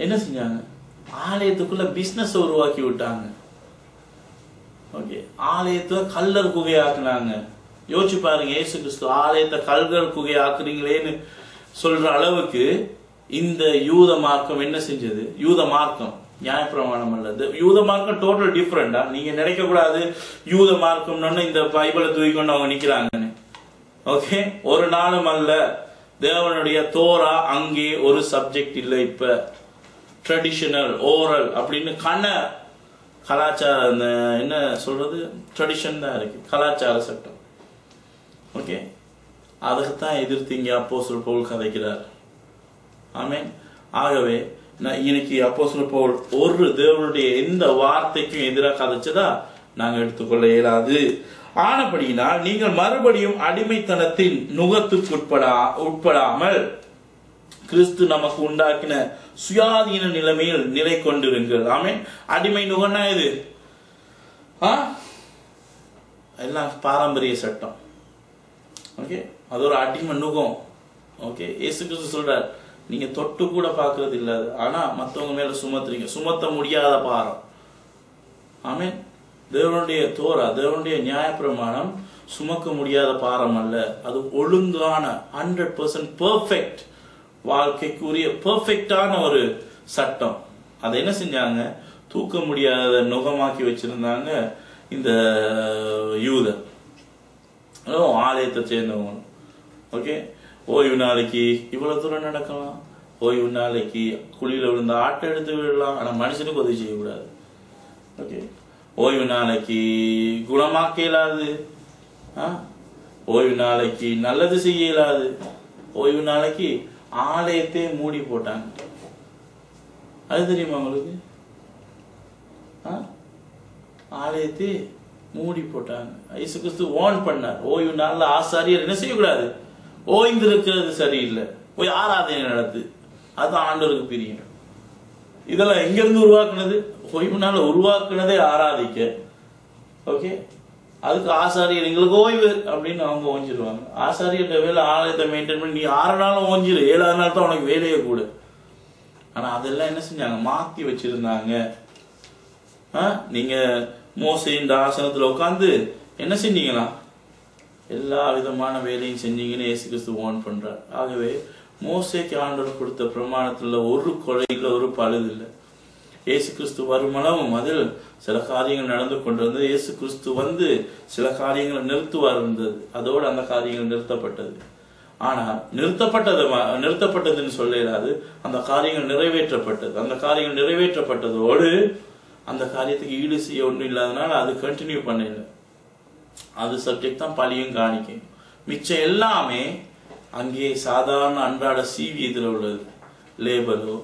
என்ன செஞ்சாங்க, ஆலயத்துக்குள்ள பிசினஸ் உருவாக்கி விட்டாங்க. ஓகே, ஆலயத்தை கல்லர் குகையாக்குனாங்க. யோசிச்சு பாருங்க, இயேசு கிறிஸ்து ஆலயத்தை கல்கர் குகையாக்குறீங்களேன்னு சொல்ற அளவுக்கு இந்த யூத மார்க்கம் என்ன செஞ்சது. யூத மார்க்கம் நியாயப்பிரமாணம் அல்லது யூத மார்க்கம் டோட்டல் டிஃபரெண்டா. நீங்க நினைக்க கூடாது யூத மார்க்கம்னு இந்த பைபிளை தூக்கி கொண்டு அவங்க நிக்கிறாங்கன்னு. ஓகே, ஒரு நாளும் அல்ல. தேவனுடைய தோரா அங்கே ஒரு சப்ஜெக்ட் இல்லை. இப்ப ட்ரெடிஷனல் ஓரல் அப்படின்னு கலாச்சார என்ன சொல்றது, ட்ரெடிஷன் தான் இருக்கு, கலாச்சார சட்டம். ஓகே, அதுக்குத்தான் எதிர்த்து இங்க அப்போஸ்தலர் பவுல் கதைக்கிறார். ஆமென். ஆகவே இன்னைக்கு அப்போஸ்தலர் பவுல் ஒரு தேவனுடைய எந்த வார்த்தைக்கும் எதிராக கதைச்சதா நாங்க எடுத்துக்கொள்ள இயலாது. ஆனபடியினால் நீங்கள் மறுபடியும் அடிமைத்தனத்தின் நுகத்துக்கு உட்படாமல் கிறிஸ்து நமக்கு உண்டாக்கின சுயாதீன நிலைமையில் நிலை கொண்டிருங்கள். ஆமென். அடிமை நுகன்னா இது எல்லாம் பாரம்பரிய சட்டம். ஓகே, அது ஒரு அடிமை நுகம். ஓகே, இயேசு கிறிஸ்து சொல்றார், நீங்க தொட்டு கூட பாக்குறது இல்ல, ஆனா மத்தவங்க மேல சுமத்துறீங்க. சுமத்த முடியாத பாரம். ஆமென். தேவனுடைய தோரா, தேவனுடைய நியாயப்பிரமாணம் சுமக்க முடியாத பாரம் அல்ல. அது ஒழுங்கான 100% பெர்ஃபெக்ட் வாழ்க்கைக்குரிய பெர்ஃபெக்டான ஒரு சட்டம். அதை என்ன செஞ்சாங்க, தூக்க முடியாத நுகமாக்கி வச்சிருந்தாங்க இந்த யூதர் ஆலயத்தை சேர்ந்தவங்க. ஓகே, ஓய்வு நாளைக்கு இவ்வளவு தூரம் நடக்கலாம், ஓய்வு நாளைக்கு குழியில விழுந்த ஆட்டை எடுத்து விடலாம், ஆனா மனுஷனுக்கு உதவி செய்யக்கூடாது. ஓகே, ஓய்வு நாளைக்கு குணமாக்க இயலாது, ஓய்வு நாளைக்கு நல்லது செய்ய இயலாது, ஓய்வு நாளைக்கு ஆலயத்தை மூடி போட்டாங்க. அது தெரியுமா உங்களுக்கு? ஆலயத்தை மூடி போட்டாங்க. இயேசு கிறிஸ்து வார்ன் பண்ணார், ஓய்வு நாள்ல ஆசாரியர் என்ன செய்யக்கூடாது, ஓய்ந்து இருக்கிறது சரியில்லை, போய் ஆராதனை நடத்து. அதுதான் ஆண்டவருக்கு பிரியும். இதெல்லாம் எங்க இருந்து உருவாக்குனது? ஓய்வு நாள் உருவாக்குனதே ஆராதிக்க. ஓகே, அதுக்கு ஆசாரியர் எங்களுக்கு ஓய்வு அப்படின்னு அவங்க ஓஞ்சிருவாங்க. ஆசாரியர் வேலை ஆலயத்தை மெயின்டைன் பண்ணி நீ 6 நாளும் ஓஞ்சிரு, 7ஆவது நாள் தான் உனக்கு வேலையே கூட. ஆனா அதெல்லாம் என்ன செஞ்சாங்க, மாத்தி வச்சிருந்தாங்க. நீங்க மோசேயின் ஆசனத்துல உட்காந்து என்ன செஞ்சீங்களா, எல்லா விதமான வேலையும் செஞ்சீங்கன்னு இயேசு கிறிஸ்து வார்ன் பண்றார். ஆகவே மோசேக்கு ஆண்டவர் கொடுத்த பிரமாணத்துல ஒரு கொலை இல்ல, ஒரு பழுது இல்லை. இயேசு கிறிஸ்து வருமளவும் அதில் சில காரியங்கள் நடந்து கொண்டிருந்தது. இயேசு கிறிஸ்து வந்து சில காரியங்களை நிறுத்துவார் இருந்தது, அதோடு அந்த காரியங்கள் நிறுத்தப்பட்டது. ஆனால் நிறுத்தப்பட்டதுன்னு சொல்லிடாது. அந்த காரியங்கள் நிறைவேற்றப்பட்டது. அந்த காரியங்கள் நிறைவேற்றப்பட்டதோடு அந்த காரியத்துக்கு ஈடு செய்ய ஒன்றும் இல்லாதனால அது கண்டினியூ பண்ணல. அது சப்ஜெக்ட் தான் பழியும் காணிக்கையும். மிச்சம் எல்லாமே அங்கே சாதாரண அன்றாட சிவி இதில் உள்ளது. லேபரோ,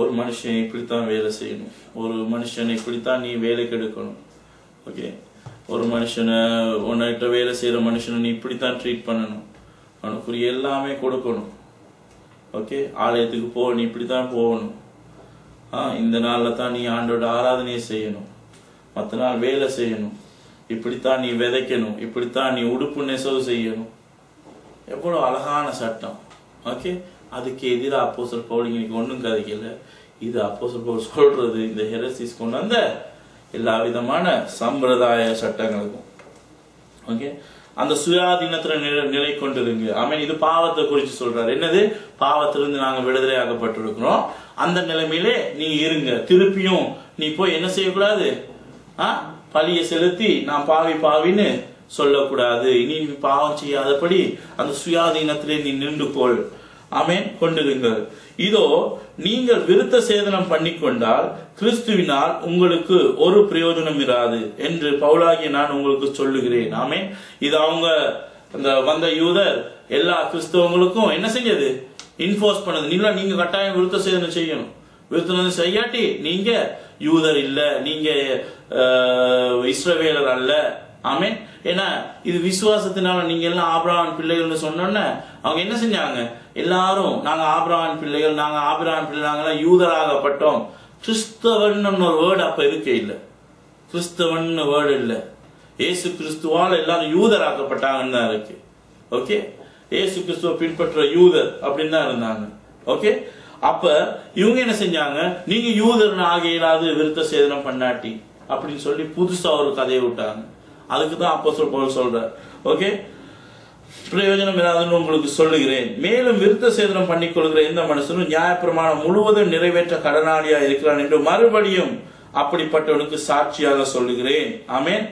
ஒரு மனுஷன் இப்படித்தான் வேலை செய்யணும், ஒரு மனுஷனை இப்படித்தான் நீ வேலைக்கு எடுக்கணும், ஓகே, ஒரு மனுஷனை உன்னிட்ட வேலை செய்யற மனுஷனை நீ இப்படித்தான் ட்ரீட் பண்ணணும், அவனுக்குரிய எல்லாமே கொடுக்கணும், ஓகே, ஆலயத்துக்கு போ, நீ இப்படித்தான் போகணும், இந்த நாளில் தான் நீ ஆண்டோட ஆராதனையை செய்யணும், மற்ற நாள் வேலை செய்யணும், இப்படித்தான் நீ விதைக்கணும், இப்படித்தான் நீ உடுப்பு நெசவு செய்யணும். எவ்வளவு அழகான சட்டம். ஓகே, அதுக்கு எதிராக அப்போஸ்தலர் பவுல் இன்னைக்கு ஒன்றும் கதைக்கல. இது அப்போஸ்தலர் பவுல் சொல்றது இந்த ஹெரசிஸ் கொண்டு வந்த எல்லா விதமான சம்பிரதாய சட்டங்களுக்கும். ஓகே, அந்த சுயாதீனத்துல நிலை கொண்டிருங்க. ஆமென். இது பாவத்தை குறித்து சொல்றாரு. என்னது? பாவத்திலிருந்து நாங்க விடுதலையாக்கப்பட்டிருக்கிறோம். அந்த நிலைமையிலே நீ இருங்க. திருப்பியும் நீ போய் என்ன செய்யக்கூடாது? பழியை செலுத்தி நான் பாவின்னு சொல்லக்கூடாது. இனி நீ பாவம் செய்யாதபடி அந்த சுயாதீனத்திலே நீ நின்றுகொள். ஆமென். கொண்டிருங்கள். இதோ நீங்கள் விருத்த சேதனம் பண்ணிக்கொண்டால் கிறிஸ்துவினால் உங்களுக்கு ஒரு பிரயோஜனம் இராது என்று பவுலாகிய நான் உங்களுக்கு சொல்லுகிறேன். ஆமென். இது அவங்க அந்த வந்த யூதர் எல்லா கிறிஸ்தவங்களுக்கும் என்ன செஞ்சது? இன்ஃபோர்ஸ் பண்ணது. நீங்க கட்டாயம் விருத்த சேதனம் செய்யணும். விருத்த செய்யாட்டி நீங்க யூதர் இல்ல, நீங்க இஸ்ரவேலர் அல்ல. ஆமென். ஏன்னா இது விசுவாசத்தினால நீங்க எல்லாம் ஆபிரகாம் பிள்ளைகள்னு சொன்னோன்னு அவங்க என்ன செஞ்சாங்க? எல்லாரும் நாங்க ஆபிரகாம் பிள்ளைகள், நாங்க ஆபிரகாம் பிள்ளை, நாங்கெல்லாம் யூதராகப்பட்டோம். கிறிஸ்தவன் ஒரு வேர்டு அப்ப இருக்கே இல்லை. கிறிஸ்தவன் வேர்டு இல்லை. ஏசு கிறிஸ்துவால் எல்லாரும் யூதராக்கப்பட்டாங்கன்னு தான் இருக்கு. ஓகே, ஏசு கிறிஸ்துவ பின்பற்ற யூதர் அப்படின்னு தான் இருந்தாங்க. ஓகே, அப்ப இவங்க என்ன செஞ்சாங்க? நீங்க யூதர் ஆகையிலாது விருத்த சேதனம் பண்ணாட்டி அப்படின்னு சொல்லி புதுசா ஒரு கதையை விட்டாங்க. அதுக்குதான் அப்போஸ்தலர் பவுல் சொல்றார். ஓகே, பிரயோஜனம் இல்லாதன்னு உங்களுக்கு சொல்லுகிறேன். மேலும் விருத்த சேதனம் பண்ணிக்கொள்கிற எந்த மனுஷனும் நியாயப்பிரமாணம் முழுவதும் நிறைவேற்ற கடனாளியா இருக்கிறான் என்று மறுபடியும் அப்படிப்பட்டவனுக்கு சாட்சியாக சொல்லுகிறேன். ஆமென்.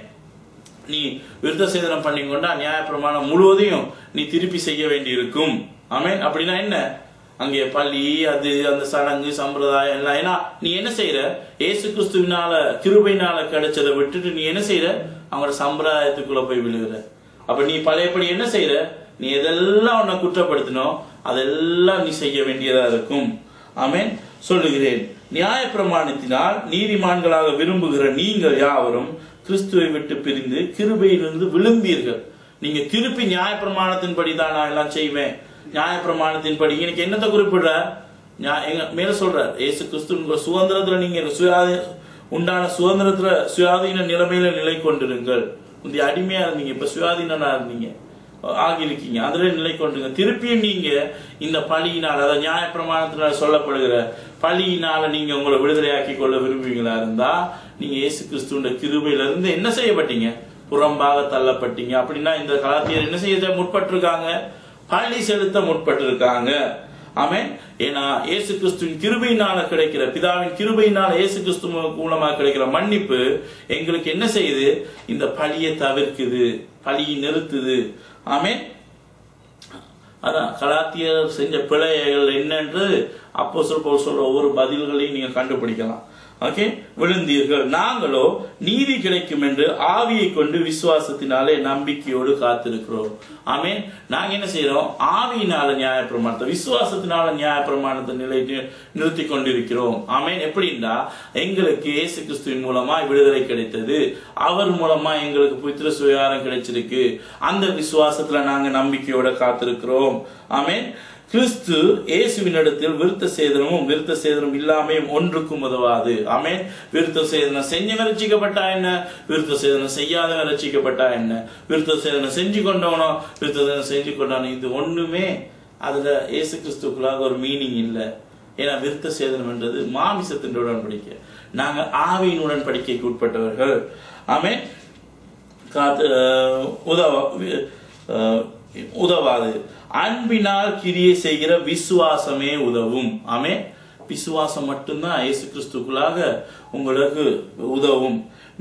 நீ விருத்த சேதனம் பண்ணிக்கொண்டா நியாயப்பிரமாணம் முழுவதையும் நீ திருப்பி செய்ய வேண்டி இருக்கும். ஆமென். அப்படின்னா என்ன? அங்கே பள்ளி, அது அந்த சடங்கு சம்பிரதாயம் எல்லாம். ஏன்னா நீ என்ன செய்யற? ஏசு கிறிஸ்துவினால கிருபையினால கிடைச்சதை விட்டுட்டு நீ என்ன செய்யற? அவங்களோட சம்பிரதாயத்துக்குள்ள போய் விழுகிற. அப்ப நீ பழையபடி என்ன செய்யற? நீ எதெல்லாம் உன்னை குற்றப்படுத்தணும் அதெல்லாம் நீ செய்ய வேண்டியதா இருக்கும். ஆமென். சொல்லுகிறேன், நியாய பிரமாணத்தினால் நீதிமான்களாக விரும்புகிற நீங்கள் யாவரும் கிறிஸ்துவை விட்டு பிரிந்து கிருபையிலிருந்து விழுந்தீர்கள். நீங்க திருப்பி நியாய பிரமாணத்தின்படி தான் நான் எல்லாம் செய்வேன், நியாய பிரமாணத்தின்படி. எனக்கு என்னத்தை குறிப்பிடுற? மேல சொல்ற ஏசு கிறிஸ்து சுதந்திரத்துல நீங்க உண்டான சுதந்திரத்துல சுயாதீன நிலைமையில நிலை கொண்டிருங்கள். முந்தைய அடிமையா இருந்தீங்க, இப்ப சுயாதீனா இருந்தீங்க, ஆகியிருக்கீங்க, அதுல நிலை கொண்டுங்க. திருப்பியும் நீங்க இந்த பழியினால், அதாவது நியாய பிரமாணத்தினால சொல்லப்படுகிற பழியினால நீங்க உங்களை விடுதலையாக்கி கொள்ள விரும்புவீங்களா இருந்தா நீங்க இயேசு கிறிஸ்துவோட கிருபையில இருந்து என்ன செய்யப்பட்டீங்க? புறம்பாக தள்ளப்பட்டீங்க. அப்படின்னா இந்த கலாத்தியர் என்ன செய்ய முற்பட்டிருக்காங்க? பழி செலுத்த முற்பட்டிருக்காங்க. ஆமென். ஏன்னா இயேசு கிறிஸ்துவின் கிருபையினால கிடைக்கிற, பிதாவின் கிருபையினால இயேசு கிறிஸ்து மூலமாக கிடைக்கிற மன்னிப்பு எங்களுக்கு என்ன செய்யுது? இந்த பழியை தவிர்க்குது, பழியை நிறுத்துது. ஆமென். அதான் கலாத்தியர் செஞ்ச பிழைகள் என்னன்று அப்போஸ்தலர் பவுல் சொல்ற ஒவ்வொரு பதில்களையும் நீங்க கண்டுபிடிக்கலாம். ஓகே, விழுந்தீர்கள், நாங்களோ நீதி கிடைக்கும் என்று ஆவியை கொண்டு விசுவாசத்தினாலே நம்பிக்கையோடு காத்திருக்கிறோம். ஆமென். நாங்க என்ன செய்யறோம்? ஆவியினால நியாய பிரமாணத்தை, விசுவாசத்தினால நியாய பிரமாணத்தை நிறுத்தி கொண்டிருக்கிறோம். ஆமென். எப்படின்னா எங்களுக்கு இயேசு கிறிஸ்துவின் மூலமா விடுதலை கிடைத்தது, அவர் மூலமா எங்களுக்கு புத்திர சுயாரம் கிடைச்சிருக்கு. அந்த விசுவாசத்துல நாங்க நம்பிக்கையோட காத்திருக்கிறோம். ஆமென். கிறிஸ்து இயேசுவினிடத்தில் விருத்த சேதனமும் விருத்த சேதனம் இல்லாமையும் ஒன்றுக்கும் உதவாது. ஆமென். விருத்த சேதனம் செஞ்சவன் ரட்சிக்கப்பட்டா என்ன? விருத்த சேதனம் செய்யாதவன் ரட்சிக்கப்பட்டா என்ன? விருத்த சேதனம் செஞ்சு கொண்டவனோ விருத்த சேதனம் செஞ்சு கொண்டானோ இது ஒண்ணுமே அதுல இயேசு கிறிஸ்துக்குள்ளாக ஒரு மீனிங் இல்லை. ஏன்னா விருத்த சேதனம் என்றது மாமிசத்தின் உடன்படிக்கை, நாங்க ஆவியின் உடன்படிக்கைக்கு உட்பட்டவர்கள். ஆமென். உதவாது. அன்பினால் கிரியை செய்கிற விசுவாசமே உதவும். ஆமென். விசுவாசம் மட்டும்தான் இயேசு கிறிஸ்துக்குள்ளாக உங்களுக்கு உதவும்.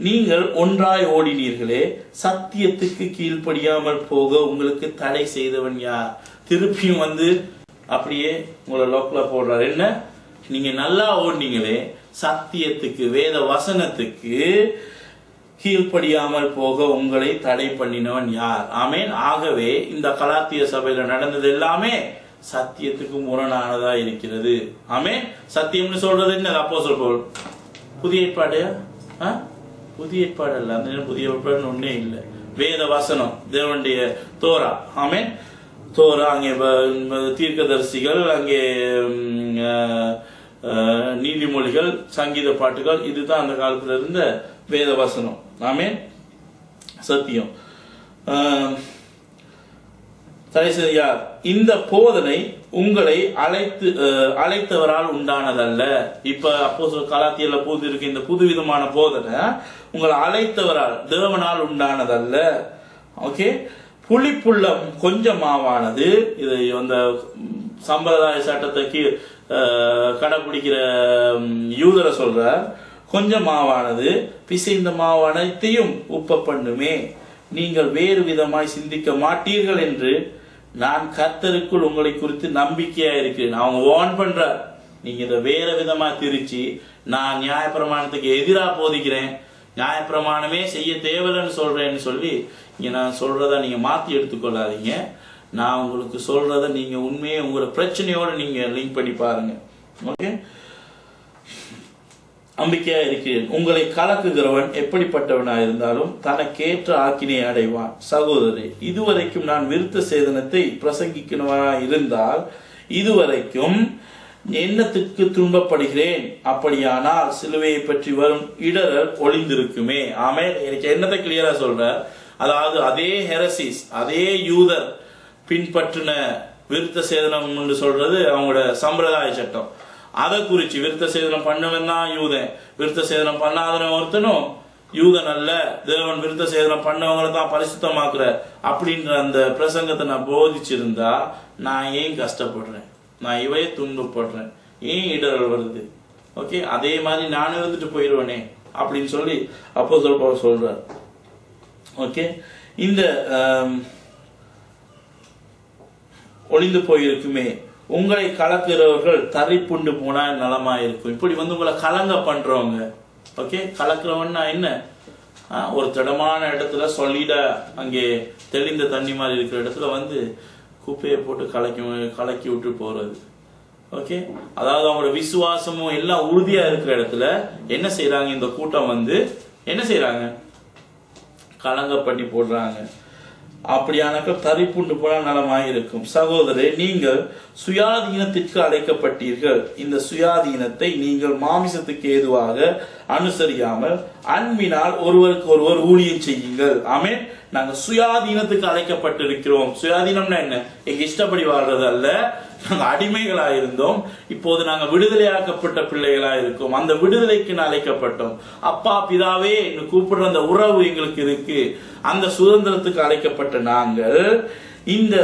நீங்கள் ஒன்றாய் ஓடினீர்களே, சத்தியத்துக்கு கீழ்ப்படியாமல் போக உங்களுக்கு தடை செய்தவன் யார்? திருப்பியும் அப்படியே உங்களை லோக்கலா போடுறாரு. என்ன, நீங்க நல்லா ஓடினீங்களே, சத்தியத்துக்கு வேத வசனத்துக்கு கீழ்ப்படியாமல் போக உங்களை தடை பண்ணினவன் யார்? ஆமேன். ஆகவே இந்த கலாத்திய சபையில நடந்தது எல்லாமே சத்தியத்துக்கு முரணானதா இருக்கிறது. ஆமேன். சத்தியம்னு சொல்றது என்ன? அப்போஸ்தலர் பவுல் புதிய ஏற்பாடு, புதிய ஏற்பாடு அல்ல, அந்த புதிய ஏற்பாடுன்னு ஒன்னே இல்லை. வேத வசனம், தேவனுடைய தோரா. ஆமேன். தோரா, அங்கே தீர்க்கதரிசிகள், அங்கே நீதிமொழிகள், சங்கீத பாட்டுகள், இதுதான் அந்த காலத்துல இருந்த வேத வசனம். ஆமேன். சத்தியம். யார்? இந்த போதனை உங்களை அழைத்தவரால் உண்டானதல்ல. இப்ப அப்போஸ்தலர் கலாத்தியர்ல புது இருக்கு, இந்த புதுவிதமான போதனை உங்களை அழைத்தவரால், தேவனால் உண்டானதல்ல. ஓகே. புளிப்புள்ளம் கொஞ்சமாவானது, இது அந்த சம்பிரதாய சட்டத்தை கடைபிடிக்கிற யூதரை சொல்ற, கொஞ்சம் மாவானது பிசைந்த மாவானத்தையும் உப்ப பண்ணுமே. நீங்கள் வேறு விதமாய் சிந்திக்க மாட்டீர்கள் என்று நான் கர்த்தருக்குள் உங்களை குறித்து நம்பிக்கையா இருக்கிறேன். அவங்க வார்ன் பண்ற, நீங்க இதை வேற விதமா திரிச்சு, நான் நியாயப்பிரமாணத்துக்கு எதிராக போதிக்கிறேன், நியாயப்பிரமாணமே செய்ய தேவைன்னு சொல்றேன்னு சொல்லி இங்க நான் சொல்றத நீங்க மாத்தி எடுத்துக்கொள்ளாதீங்க. நான் உங்களுக்கு சொல்றத நீங்க உண்மையை உங்களோட பிரச்சனையோட நீங்க லிங்க் பண்ணி பாருங்க. ஓகே. நம்பிக்கையா இருக்கிறேன். உங்களை கலக்குகிறவன் எப்படிப்பட்டவனா இருந்தாலும் தனக்கேற்ற ஆக்கினை அடைவான். சகோதரரே, இதுவரைக்கும் நான் விருத்த சேதனத்தை பிரசங்கிக்கிறவனா இருந்தால் இதுவரைக்கும் என்னத்துக்கு துன்பப்படுகிறேன்? அப்படியானால் சிலுவையை பற்றி வரும் இடரல் ஒளிந்திருக்குமே. ஆமே. எனக்கு என்னத்தை கிளியரா சொல்ற, அதாவது அதே ஹெரசிஸ், அதே யூதர் பின்பற்றின விருத்த சேதனம் என்று சொல்றது அவங்களோட சம்பிரதாய சட்டம். அதை குறிச்சு விருத்த சேதனம் பண்ணவன் தான் யூதன், விருத்த சேதனம் பண்ணாதவன் ஒருத்தனும் யூதன் அல்ல, தேவன் விருத்த சேதனம் பண்ணவங்களை தான் பரிசுத்தமாக்குற அப்படின்ற அந்த பிரசங்கத்தை நான் போதிச்சிருந்தா நான் ஏன் கஷ்டப்படுறேன், நான் இவையே துன்பப்படுறேன், ஏன் இடரல் வருது? ஓகே. அதே மாதிரி நான் இருந்துட்டு போயிடுவேனே அப்படின்னு சொல்லி அப்போஸ்தலர் சொல்றார். ஓகே. இந்த ஒளிந்து போயிருக்குமே, உங்களை கலக்கிறவர்கள் தரிப்புண்டு போனா நலமா இருக்கும். இப்படி உங்களை கலங்க பண்றவங்க. ஓகே. கலக்கிறவன்னா என்ன? ஒரு திடமான இடத்துல சொல்லிட, அங்கே தெளிந்த தண்ணி மாதிரி இருக்கிற இடத்துல குப்பையை போட்டு கலக்கி விட்டு போறது. ஓகே. அதாவது அவங்களோட விசுவாசமும் எல்லாம் உறுதியா இருக்கிற இடத்துல என்ன செய்யறாங்க? இந்த கூட்டம் என்ன செய்யறாங்க? கலங்க பண்ணி போடுறாங்க. அப்படியானாக்க தரிப்புண்டு போல நலமாய் இருக்கும். சகோதரே, நீங்கள் சுயாதீனத்திற்கு அழைக்கப்பட்டீர்கள். இந்த சுயாதீனத்தை நீங்கள் மாமிசத்துக்கு ஏதுவாக அனுசரியாமல் அன்பினால் ஒருவருக்கு ஒருவர் ஊழியம் செய்யுங்கள். ஆமென். நாங்க சுயாதீனத்துக்கு அழைக்கப்பட்டிருக்கிறோம். சுயாதீனம்னா என்ன? எங்க இஷ்டப்படி வாழ்றது அல்ல. நாங்க அடிமைகளா இருந்தோம், இப்போது நாங்க விடுதலையாக்கப்பட்ட பிள்ளைகளா இருக்கோம். அந்த விடுதலைக்கு அழைக்கப்பட்டோம். அப்பா பிதாவே என்று கூப்பிடுற அந்த உறவு எங்களுக்கு இருக்கு. அந்த சுதந்திரத்துக்கு அழைக்கப்பட்ட நாங்கள் இந்த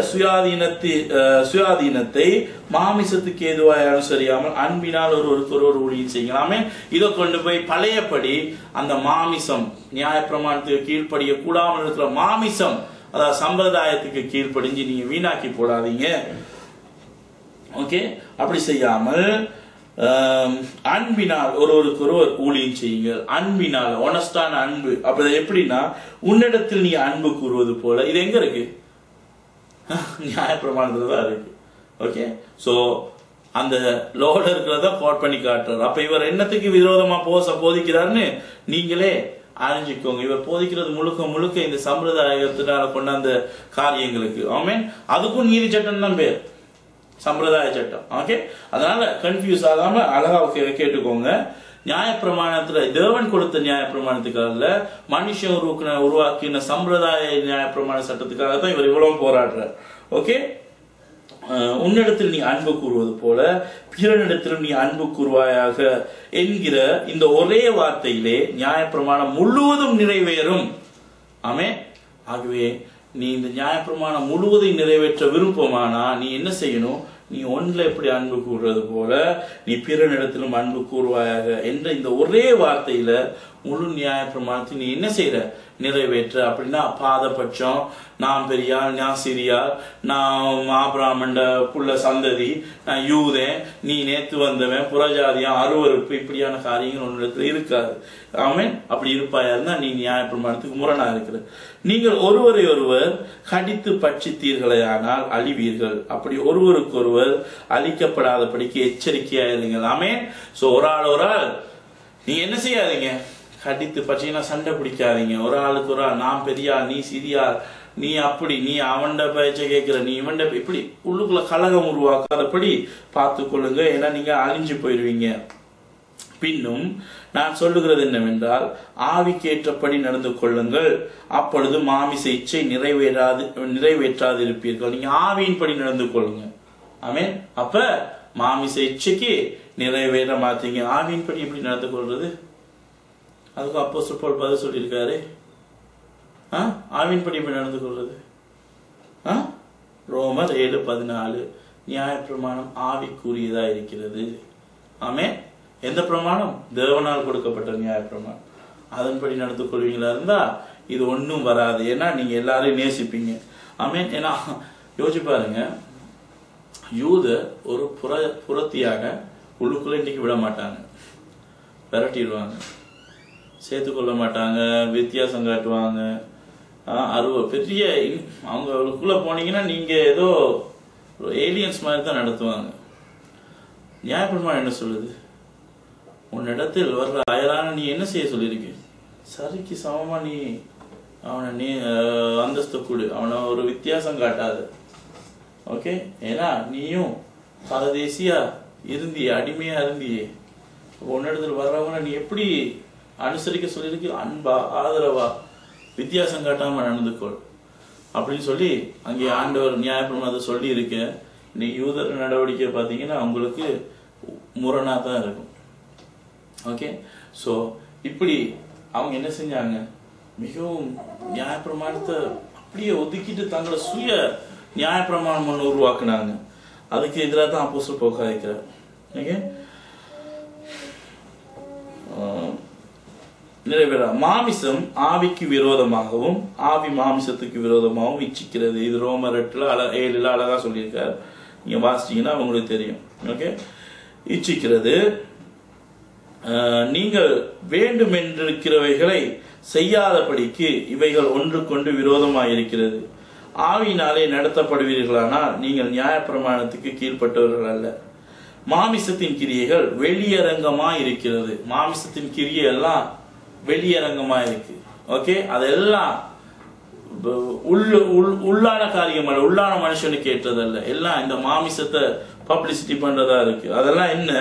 சுயாதீனத்தை மாமிசத்துக்கு ஏதுவாய் அனுசரியாமல் அன்பினால் ஒருவருக்கு ஒரு ஊழியம் செய்யலாமே. இதை கொண்டு போய் பழையபடி அந்த மாமிசம், நியாயப்பிரமாணத்துக்கு கீழ்ப்படிய கூடாமல் இருக்கிற மாமிசம், அதாவது சம்பிரதாயத்துக்கு கீழ்ப்படிஞ்சு நீங்க வீணாக்கி போடாதீங்க. ஓகே. அப்படி செய்யாமல் அன்பினால் ஒருவருக்கு ஒருவர் ஊழியம் செய்யுங்கள். அன்பினால், ஒனஸ்டான அன்பு. அப்படி எப்படின்னா, உன்னிடத்தில் நீ அன்பு கூறுவது போல. இது எங்க இருக்கு? நியாயப்பிரமாணத்துல தான் இருக்கு. ஓகே. சோ அந்த லோட இருக்கிறத கோட் பண்ணி காட்டுறாரு. அப்ப இவர் என்னத்துக்கு விரோதமா போதிக்கிறாருன்னு நீங்களே அறிஞ்சுக்கோங்க. இவர் போதிக்கிறது முழுக்க முழுக்க இந்த சம்பிரதாயத்தினால கொண்டாந்த காரியங்களுக்கு. ஆமென். அதுக்கும் நீதி சட்டம் தான் பேர், சம்பிரதாய சட்டம். ஓகே. அதனால கன்ஃபியூஸ் ஆகாம அழகா கேட்டுக்கோங்க. நியாயப்பிரமாணத்துல தேவன் கொடுத்த நியாயப்பிரமாணத்துக்காக, மனுஷன் உருவாக்கின சம்பிரதாய நியாயப்பிரமாண சட்டத்துக்காக தான் இவர் இவ்வளவு போராடுறார். ஓகே. உன்னிடத்தில் நீ அன்பு கூறுவது போல பிறனிடத்தில் நீ அன்பு கூறுவாயாக என்கிற இந்த ஒரே வார்த்தையிலே நியாயப்பிரமாணம் முழுவதும் நிறைவேறும். ஆமே. ஆகவே நீ இந்த நியாயப்பிரமாணம் முழுவதையும் நிறைவேற்ற விருப்பமானா நீ என்ன செய்யணும்? நீ ஒன்றில் எப்படி அன்பு கூறுறது போல நீ பிறனிடத்திலும் அன்பு கூறுவாயாக என்ற இந்த ஒரே வார்த்தையில முழு நியாயப்பிரமாணத்தை நீ என்ன செய்யற நிறைவேற்ற. அப்படின்னா பாதபட்சம், நான் பெரியார், நான் சிறியார், நான் ஆபிரகாமண்ட புள்ள சந்ததி, நான் யூதன், நீ நேத்து வந்தவன், புறஜாதியா, அருவருப்பு, இப்படியான காரியங்கள் ஒன்றிடத்துல இருக்காது. ஆமென். அப்படி இருப்பாயா இருந்தா நீ நியாயப்பிரமாணத்துக்கு முரணா இருக்கிற. நீங்கள் ஒருவரை ஒருவர் கடித்து பட்சித்தீர்களே ஆனால் அழிவீர்கள். அப்படி ஒருவருக்கு ஒருவர் அழிக்கப்படாதபடிக்கு எச்சரிக்கையா இருங்கள். ஆமென். சோ ஒரு ஆள் நீங்க என்ன செய்யாதீங்க, கடித்து பற்றினா சண்டை பிடிக்காதீங்க. ஒரு ஆளுக்கு ஒரு ஆள், நான் பெரியார், நீ சிறியார், நீ அப்படி, நீ அவன்ட பேச்ச கேட்கிற, நீ இவன்ட இப்படி உள்ளுக்குள்ள கலகம் உருவாக்காதபடி பார்த்து கொள்ளுங்க. ஏன்னா நீங்க அழிஞ்சு போயிடுவீங்க. பின்னும் நான் சொல்லுகிறது என்னவென்றால், ஆவிக்கேற்றபடி நடந்து கொள்ளுங்கள், அப்பொழுது மாமிச இச்சை நிறைவேற்றாது இருப்பீர்கள். நீங்க ஆவியின்படி நடந்து கொள்ளுங்க. ஆமென். அப்ப மாமிச இச்சைக்கு நிறைவேற மாத்தீங்க. ஆவியின்படி எப்படி நடந்து கொள்றது? அதுக்கு அப்போஸ்தலர் பவுல் பதில் சொல்லியிருக்காரு. ஆவியின்படி எப்படி நடந்து கொள்றது? ரோமர் 7:14 நியாயப்பிரமாணம் ஆவிக்குரியதா இருக்கிறது. ஆமென். எந்த பிரமாணம்? தேவனால் கொடுக்கப்பட்ட நியாயப்பிரமாணம். அதன்படி நடந்து கொள்வீங்களா இருந்தா இது ஒன்னும் வராது. ஏன்னா நீங்க எல்லாரையும் நேசிப்பீங்க. ஆமென். ஏன்னா யோசிச்சு பாருங்க, யூத ஒரு புறத்தியாக உள்ளுக்குள்ள இன்னைக்கு விட மாட்டாங்க, விரட்டிடுவாங்க, சேர்த்துக்கொள்ள மாட்டாங்க, வித்தியாசம் காட்டுவாங்க. பெரிய அவங்களுக்குள்ள போனீங்கன்னா நீங்க ஏதோ ஏலியன்ஸ் மாதிரி தான் நடத்துவாங்க. நியாயப்பிரமாணம் என்ன சொல்லுது? உன்னிடத்தில் வர்ற அயலான நீ என்ன செய்ய சொல்லியிருக்கு? சரிக்கு சமமா நீ அவனை நீ அந்தஸ்து கூடு, அவனை ஒரு வித்தியாசம் காட்டாது. ஓகே. ஏன்னா நீயும் பரதேசியா இருந்தியே, அடிமையா இருந்தியே. உன்னிடத்தில் வர்றவங்க நீ எப்படி அனுசரிக்க சொல்லியிருக்கு? அன்பா, ஆதரவா, வித்தியாசம் காட்டாம நடந்துக்கொள் அப்படின்னு சொல்லி அங்கே ஆண்டவர் நியாயப்பிரமாணத்தை சொல்லி இருக்க. நீ யூதர் நடவடிக்கை பார்த்தீங்கன்னா உங்களுக்கு முரணா தான் இருக்கும். ஓகே. ஸோ இப்படி அவங்க என்ன செஞ்சாங்க? மிகவும் நியாயப்பிரமாணத்தை அப்படியே ஒதுக்கிட்டு தங்களை சுய நியாயப்பிரமாணம் ஒன்று உருவாக்குனாங்க. அதுக்கு எதிராக தான் அப்போஸ்தலர் பவுல் கதைக்கிறார். ஓகே. நிறைவேற மாமிசம் ஆவிக்கு விரோதமாகவும் ஆவி மாமிசத்துக்கு விரோதமாகவும் இச்சிக்கிறது. இது ரோமர் 8:7 அழகா சொல்லியிருக்காரு. நீங்க வாசிச்சீங்கன்னா உங்களுக்கு தெரியும். ஓகே. இச்சிக்கிறது, நீங்கள் வேண்டுமென்றிருக்கிறவைகளை செய்யாதபடிக்கு இவைகள் ஒன்றுக்கொண்டு விரோதமாக இருக்கிறது. ஆவியினாலே நடத்தப்படுவீர்களானால் நீங்கள் நியாயப்பிரமாணத்துக்கு கீழ்பட்டவர்கள் அல்ல. மாமிசத்தின் கிரியைகள் வெளியரங்கமா இருக்கிறது. மாமிசத்தின் கிரியை எல்லாம் வெளியரங்கமா இருக்கு. ஓகே. அதெல்லாம் உள்ளான காரியம் அல்ல, உள்ளான மனுஷனுக்கு ஏற்றதல்ல. எல்லாம் இந்த மாமிசத்தை பப்ளிசிட்டி பண்றதா இருக்கு. அதெல்லாம் என்ன?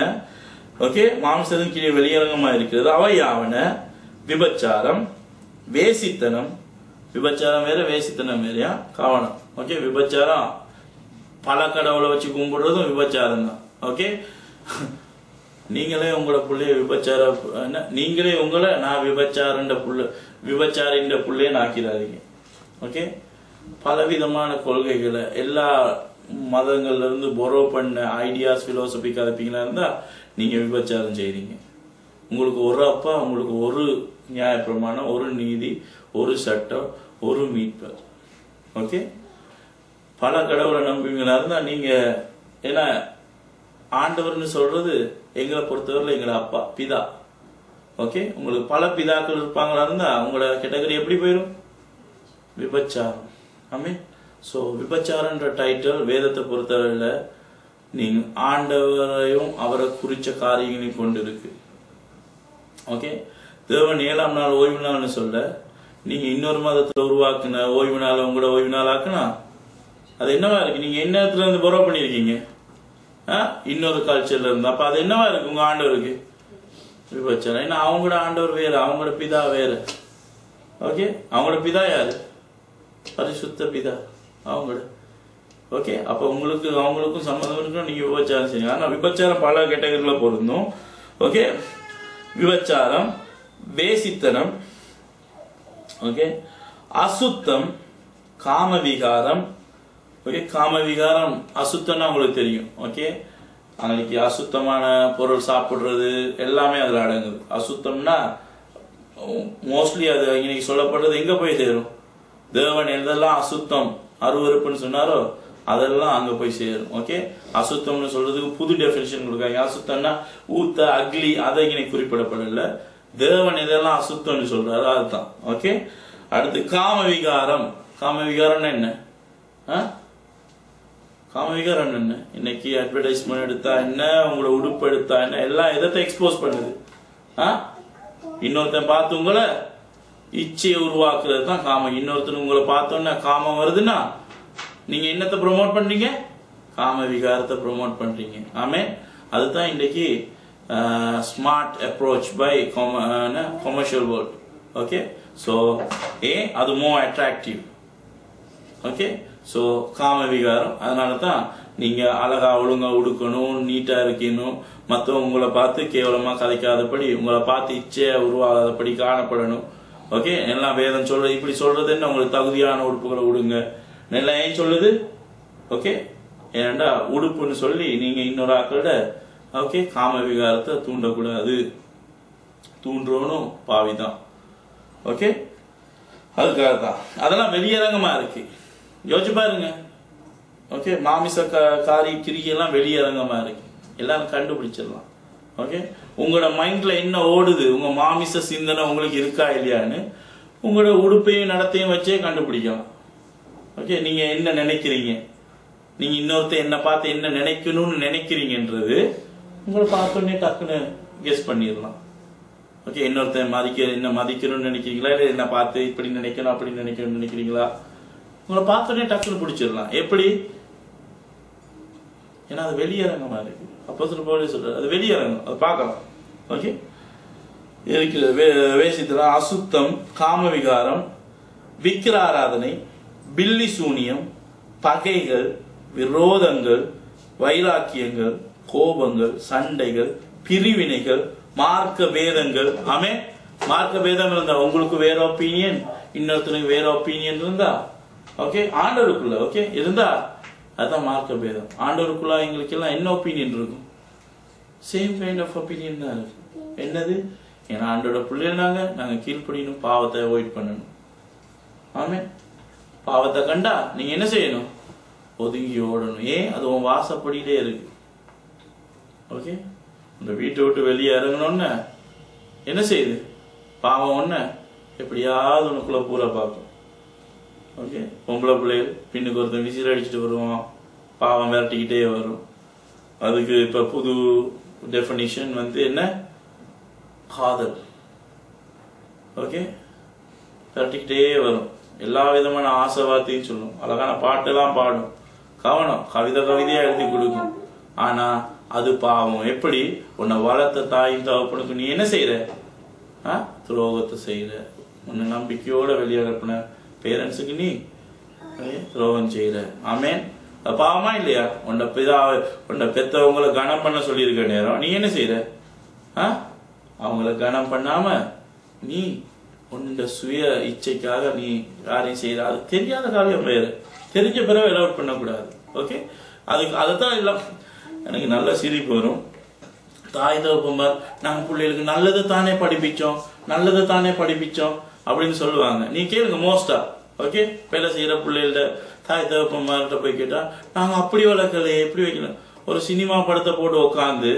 ஓகே. மாமிசத்தின் கிரியை வெளியரங்கமா இருக்கிறது. அவையாவன விபச்சாரம், வேசித்தனம். விபச்சாரம் வேற, வேசித்தனம் வேறையா? கவனம். ஓகே. விபச்சாரம் பல கடவுளை வச்சு கும்பிடுறதும் விபச்சாரம் தான். ஓகே. நீங்களே உங்களோட பிள்ளைய விபச்சார, நீங்களே உங்களை நான் விபச்சாரின்ற பிள்ளைய நாக்கிறாதீங்க. ஓகே. பலவிதமான கொள்கைகளை எல்லா மதங்கள்ல இருந்து பொரோ பண்ண ஐடியாஸ், பிலோசபி கதைப்பீங்களா இருந்தா நீங்க விபச்சாரம் செய்றீங்க. உங்களுக்கு ஒரு அப்பா, உங்களுக்கு ஒரு நியாயப்பிரமாணம், ஒரு நீதி, ஒரு சட்டம், ஒரு மீட்பர். ஓகே. பல கடவுளை நம்புவீங்களா இருந்தா நீங்க, ஏன்னா ஆண்டவர்னு சொல்றது எங்களை பொறுத்தவரையில எங்களை அப்பா, பிதா. ஓகே. உங்களுக்கு பல பிதாக்கள் இருப்பாங்களா இருந்தா உங்களோட கேட்டகரி எப்படி போயிடும்? விபச்சாரம். ஆமென். சோ விபச்சாரன்ற டைட்டில் வேதத்தை பொறுத்தவரையில நீங்க ஆண்டவரையும் அவரை குறிச்ச காரியங்களையும் கொண்டு இருக்கு. ஓகே. தேவன் 7ஆம் நாள் ஓய்வு நாள்னு சொல்ல, நீங்க இன்னொரு மதத்துல உருவாக்குன ஓய்வு நாள் உங்களோட ஓய்வு நாள் ஆக்குனா அது என்னவா இருக்கு? நீங்க என்ன இடத்துல இருந்து பொரோ பண்ணிருக்கீங்க? இன்னொரு கல்ச்சர்ல இருந்து. அப்ப அது என்னவா இருக்கு உங்க ஆண்டவருக்கு? விபச்சாரம். ஏன்னா அவங்களோட ஆண்டவர் வேற, அவங்களோட பிதா வேற. ஓகே. அவங்களோட பிதா யாரு? பரிசுத்த பிதா அவங்களோட. ஓகே. அப்ப உங்களுக்கு அவங்களுக்கும் சம்மதம் இருக்கணும், நீங்க விபச்சாரம் செய்யுங்க. ஆனா விபச்சாரம் பல கேட்டகரியில பொருந்தும். ஓகே. விபச்சாரம், வேசித்தனம், ஓகே, அசுத்தம், காமவிகாரம், ஓகே, காம விகாரம் அசுத்தம்னா உங்களுக்கு தெரியும். ஓகே, அன்னைக்கு அசுத்தமான பொருள் சாப்பிடுறது எல்லாமே அதுல அடங்குது. அசுத்தம்னா மோஸ்ட்லி அது இன்னைக்கு சொல்லப்படுறது எங்க போய் சேரும்? தேவன் எதெல்லாம் அசுத்தம் அருவருப்புன்னு சொன்னாரோ அதெல்லாம் அங்க போய் சேரும். ஓகே, அசுத்தம்னு சொல்றதுக்கு புது டெபினிஷன் கொடுக்காங்க. அசுத்தம்னா ஊத்த அக்லி அதை இன்னைக்கு குறிப்பிடப்படல. தேவன் எதெல்லாம் அசுத்தம்னு சொல்றாரு அதுதான். ஓகே, அடுத்து காம விகாரம். காம விகாரம்னா என்ன? காம விகாரம் என்ன? இன்னைக்கு அட்வர்டைஸ்மெண்ட் எடுத்தா என்ன, உங்களை உடுப்பு எடுத்தா என்ன, எல்லாம் எதை எக்ஸ்போஸ் பண்ணுது? இன்னொருத்தன் பார்த்து உங்களை இச்சையை உருவாக்குறது தான் காமம். இன்னொருத்தன் உங்களை பார்த்தோன்னா காமம் வருதுன்னா நீங்க என்னத்தை ப்ரொமோட் பண்றீங்க? காம விகாரத்தை ப்ரொமோட் பண்றீங்க. ஆமே, அதுதான் இன்னைக்கு smart approach by commercial world. Okay, so அது மோர் அட்ராக்டிவ். ஓகே, சோ காம விகாரம். அதனால தான் நீங்க அழகா ஒழுங்கா உடுக்கணும், நீட்டா இருக்கணும், மற்றவங்க உங்களை பார்த்து கேவலமா கதைக்காதபடி, உங்களை பார்த்து இச்சையா உருவாகாதபடி காணப்படணும். ஓகே, எல்லாம் வேதம் சொல்றது. இப்படி சொல்றது என்ன? உங்களுக்கு தகுதியான உடுப்புகளை உடுங்க நல்லா. ஏன் சொல்லுது? ஓகே, ஏன்டா உடுப்புன்னு சொல்லி நீங்க இன்னொரு ஆக்களோட ஓகே காம விகாரத்தை தூண்டக்கூடாது. தூண்டுறவனும் பாவிதான். ஓகே, அதுக்காக தான் அதெல்லாம் வெளியரங்கமா இருக்கு. யோசிச்சு பாருங்க. ஓகே, மாமிச காரி கிரியெல்லாம் வெளியரங்கமா இருக்கு, எல்லாரும் கண்டுபிடிச்சிடலாம். ஓகே, உங்களோட மைண்ட்ல என்ன ஓடுது, உங்க மாமிச சிந்தனை உங்களுக்கு இருக்கா இல்லையான்னு உங்களோட உடுப்பையும் நடத்தையும் வச்சே கண்டுபிடிக்கலாம். ஓகே, நீங்க என்ன நினைக்கிறீங்க, நீங்க இன்னொருத்த என்ன பார்த்து என்ன நினைக்கணும்னு நினைக்கிறீங்கன்றது உங்களை பார்த்தோன்னே டக்குன்னு கெஸ் பண்ணிடலாம். ஓகே, இன்னொருத்த என்ன மதிக்கணும்னு நினைக்கிறீங்களா, இல்லை என்ன பார்த்து இப்படி நினைக்கணும் அப்படி நினைக்கணும்னு நினைக்கிறீங்களா, உங்களை பார்த்தோன்னே டக்குன்னு பிடிச்சிடலாம். எப்படி? ஏன்னா அது வெளியரங்கமா இருக்கு. அப்போஸ்தலர் பவுல் சொல்றாரு அது வெளியரங்கம், அது பார்க்கலாம். ஓகே, வேசித்தனம், அசுத்தம், காம விகாரம், விக்கிர ஆராதனை, பில்லி சூனியம், பகைகள், விரோதங்கள், வைராக்கியங்கள், கோபங்கள், சண்டைகள், பிரிவினைகள், மார்க்க பேதங்கள். ஆமே, மார்க்க பேதம் இருந்தா உங்களுக்கு வேற ஒப்பீனியன், இன்னொருத்தனுக்கு வேற ஒப்பீனியன் இருந்தா ஓகே ஆண்டவருக்குள்ள ஓகே இருந்தா அதான் மார்க்க பேதம். ஆண்டவருக்குள்ள எங்களுக்கு எல்லாம் என்ன ஒப்பீனியன் இருக்கும்? சேம் கைண்ட் ஆஃப் ஒப்பீனியன் தான் இருக்கு. என்னது? ஏன்னா ஆண்டோட பிள்ளைனாங்க நாங்க கீழ்ப்படியணும், பாவத்தை அவாய்ட் பண்ணணும். ஆமே, பாவத்தை கண்டா நீங்க என்ன செய்யணும்? ஒதுங்கி ஓடணும். ஏன்? அது உன் வாசப்படியிலே இருக்கு. ஓகே, இந்த வீட்டை விட்டு வெளியே இறங்கணும்னு என்ன செய்யுது? பாவம் ஒண்ணு எப்படியாவது உனக்குள்ள பூரா பார்க்கும். ஓகே, பொம்பளை பிள்ளைகள் பின்னுக்கு ஒருத்தன் விசில் அடிச்சுட்டு வருவான், பாவம் விரட்டிக்கிட்டே வரும். அதுக்கு இப்ப புது டெஃபினிஷன் என்ன? காதல். ஓகே, விரட்டிக்கிட்டே வரும், எல்லா விதமான ஆசைவார்த்தையும் சொல்லும், அழகான பாட்டெல்லாம் பாடும், கவனம் கவிதையா எழுதி கொடுக்கும். ஆனா அது பாவம். எப்படி? உன்னை வளர்த்த தாயின் தகப்பனுக்கு நீ என்ன செய்யற? துரோகத்தை செய்யற. உன்னை நம்பிக்கையோட வெளியே அனுப்பின பேரண்ட்ஸுக்கு நீ துரோகம் செய்யற. ஆமேன், பாவமா இல்லையா? உன்னை பெத்தவங்களை கனம் பண்ண சொல்லியிருக்க நேரம் நீ என்ன செய்யற? அவங்கள கனம் பண்ணாம நீ உன்னுடைய சுய இச்சைக்காக நீ யாரையும் செய்யற. அது தெரியாத காரியம் வேறு, தெரிஞ்ச பிறகு அலோட் பண்ணக்கூடாது. ஓகே, அதுக்கு அதைத்தான் எல்லாம் எனக்கு நல்ல சிரிப்பு வரும். தாய் தகப்பன்மார் நாங்க பிள்ளைகளுக்கு நல்லது தானே படிப்பிச்சோம், நல்லது தானே படிப்பிச்சோம் அப்படின்னு சொல்லுவாங்க. நீ கேளுங்க மோஸ்டா. ஓகே, வேலை செய்யற பிள்ளைகள தாய் தகப்பன்மார்கிட்ட போய் கேட்டா நாங்க அப்படி வளர்க்கலையே எப்படி வைக்கணும். ஒரு சினிமா படத்தை போட்டு உக்காந்து